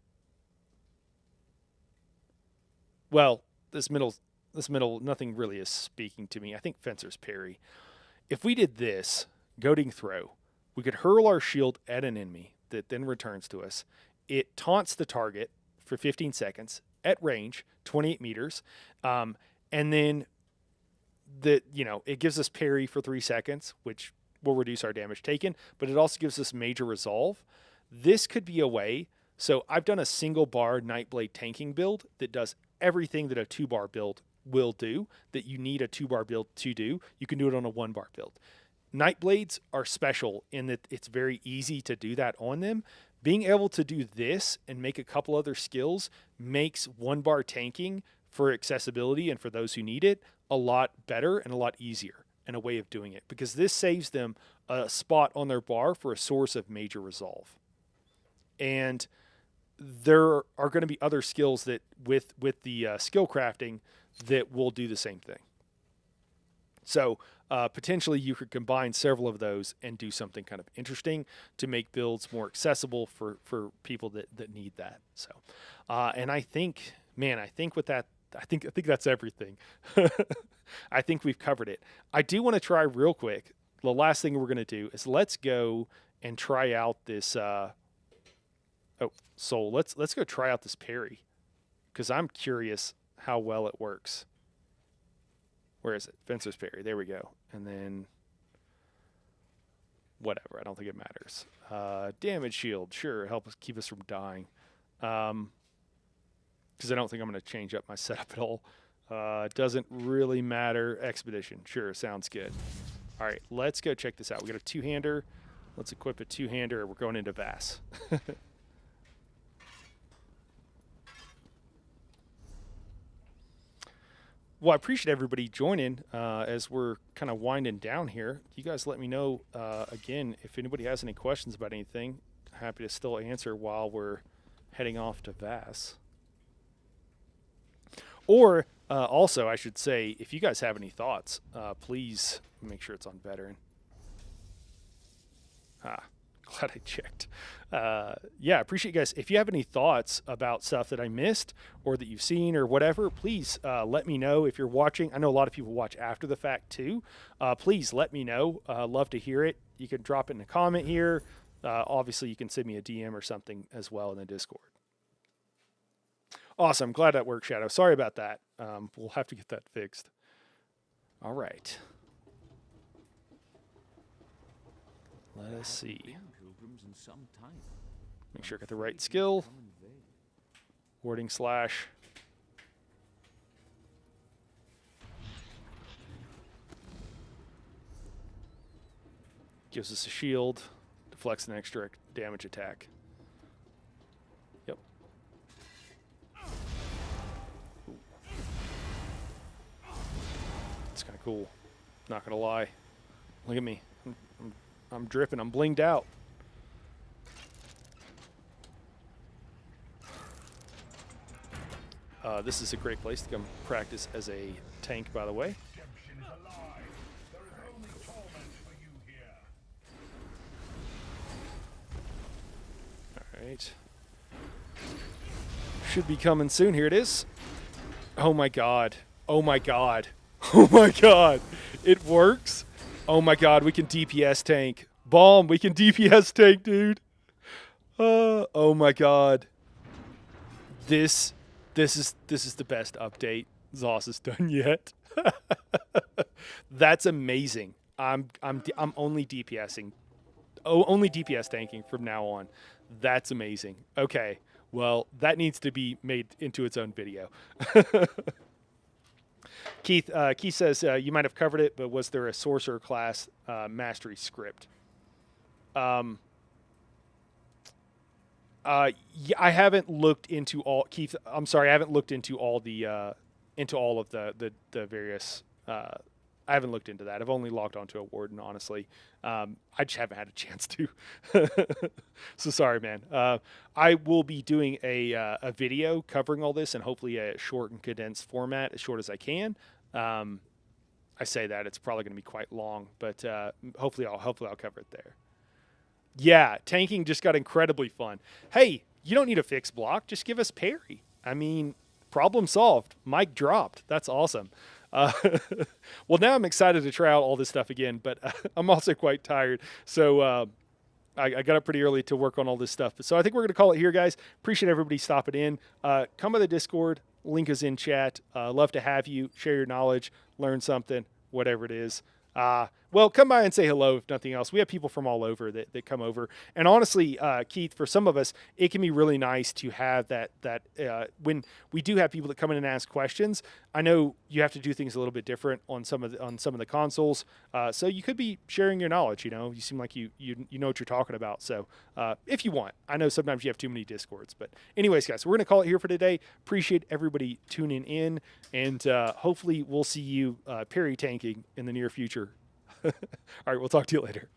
Well, this middle, nothing really is speaking to me. I think Fencer's Parry. If we did this, Goading Throw, we could hurl our shield at an enemy that then returns to us. It taunts the target for 15 seconds at range, 28 meters. And then it gives us parry for 3 seconds, which will reduce our damage taken, but it also gives us major resolve. This could be a way. So I've done a single bar Nightblade tanking build that does everything that a 2-bar build will do, that you need a 2-bar build to do. You can do it on a 1-bar build. Nightblades are special in that it's very easy to do that on them. Being able to do this and make a couple other skills makes 1-bar tanking for accessibility and for those who need it a lot better and a lot easier in a way of doing it, because this saves them a spot on their bar for a source of major resolve. And there are going to be other skills that with the skill crafting that will do the same thing. So potentially you could combine several of those and do something kind of interesting to make builds more accessible for people that need that. So, and I think with that, I think that's everything. I think we've covered it. I do want to try real quick. The last thing we're going to do is let's go and try out this. Let's go try out this parry, because I'm curious how well it works. Where is it? Fencer's Parry. There we go. And then whatever. I don't think it matters. Damage shield. Sure. Help us keep us from dying. Because I don't think I'm going to change up my setup at all. Doesn't really matter. Expedition. Sure. Sounds good. All right. Let's go check this out. We got a 2-hander. Let's equip a 2-hander. We're going into Vass. Well, I appreciate everybody joining as we're kind of winding down here. You guys let me know, again, if anybody has any questions about anything. Happy to still answer while we're heading off to Vass. Or, also, I should say, if you guys have any thoughts, please make sure it's on veteran. Glad I checked. Yeah, I appreciate you guys. If you have any thoughts about stuff that I missed or that you've seen or whatever, please let me know. If you're watching, I know a lot of people watch after the fact too. Please let me know. Love to hear it. You can drop it in a comment here. Obviously, you can send me a DM or something as well in the Discord. Awesome. Glad that worked, Shadow. Sorry about that. We'll have to get that fixed. All right. Let us see. Make sure I got the right skill. Warding slash. Gives us a shield. Deflects an extra damage attack. Yep. It's kind of cool. Not gonna lie. Look at me. I'm dripping. I'm blinged out. This is a great place to come practice as a tank, by the way. All right. Should be coming soon. Here it is. Oh my god. Oh my god. Oh my god. It works. Oh my god, we can DPS tank. Bomb, we can DPS tank, dude. Oh my god. This is the best update Zoss has done yet. That's amazing. I'm only DPSing. Oh, only DPS tanking from now on. That's amazing. Okay. Well, that needs to be made into its own video. Keith says you might have covered it, but was there a sorcerer class mastery script? Yeah, I haven't looked into all. Keith, I'm sorry, I haven't looked into all the into all of the various. I haven't looked into that. I've only logged onto a warden, honestly. I just haven't had a chance to. So sorry, man. I will be doing a video covering all this, and hopefully a short and condensed format, as short as I can. I say that it's probably going to be quite long, but hopefully I'll cover it there. Yeah, tanking just got incredibly fun. Hey, you don't need a fixed block. Just give us parry. I mean, problem solved. Mic dropped. That's awesome. Well, now I'm excited to try out all this stuff again, but I'm also quite tired. So I got up pretty early to work on all this stuff. So I think we're going to call it here, guys. Appreciate everybody stopping in. Come by the Discord. Link is in chat. Love to have you. Share your knowledge. Learn something. Whatever it is. Well, come by and say hello, if nothing else. We have people from all over that come over. And honestly, Keith, for some of us, it can be really nice to have that when we do have people that come in and ask questions. I know you have to do things a little bit different on some of the consoles. So you could be sharing your knowledge, you seem like you know what you're talking about. So if you want, I know sometimes you have too many Discords, but anyways, guys, we're going to call it here for today. Appreciate everybody tuning in, and hopefully we'll see you parry tanking in the near future. All right, we'll talk to you later.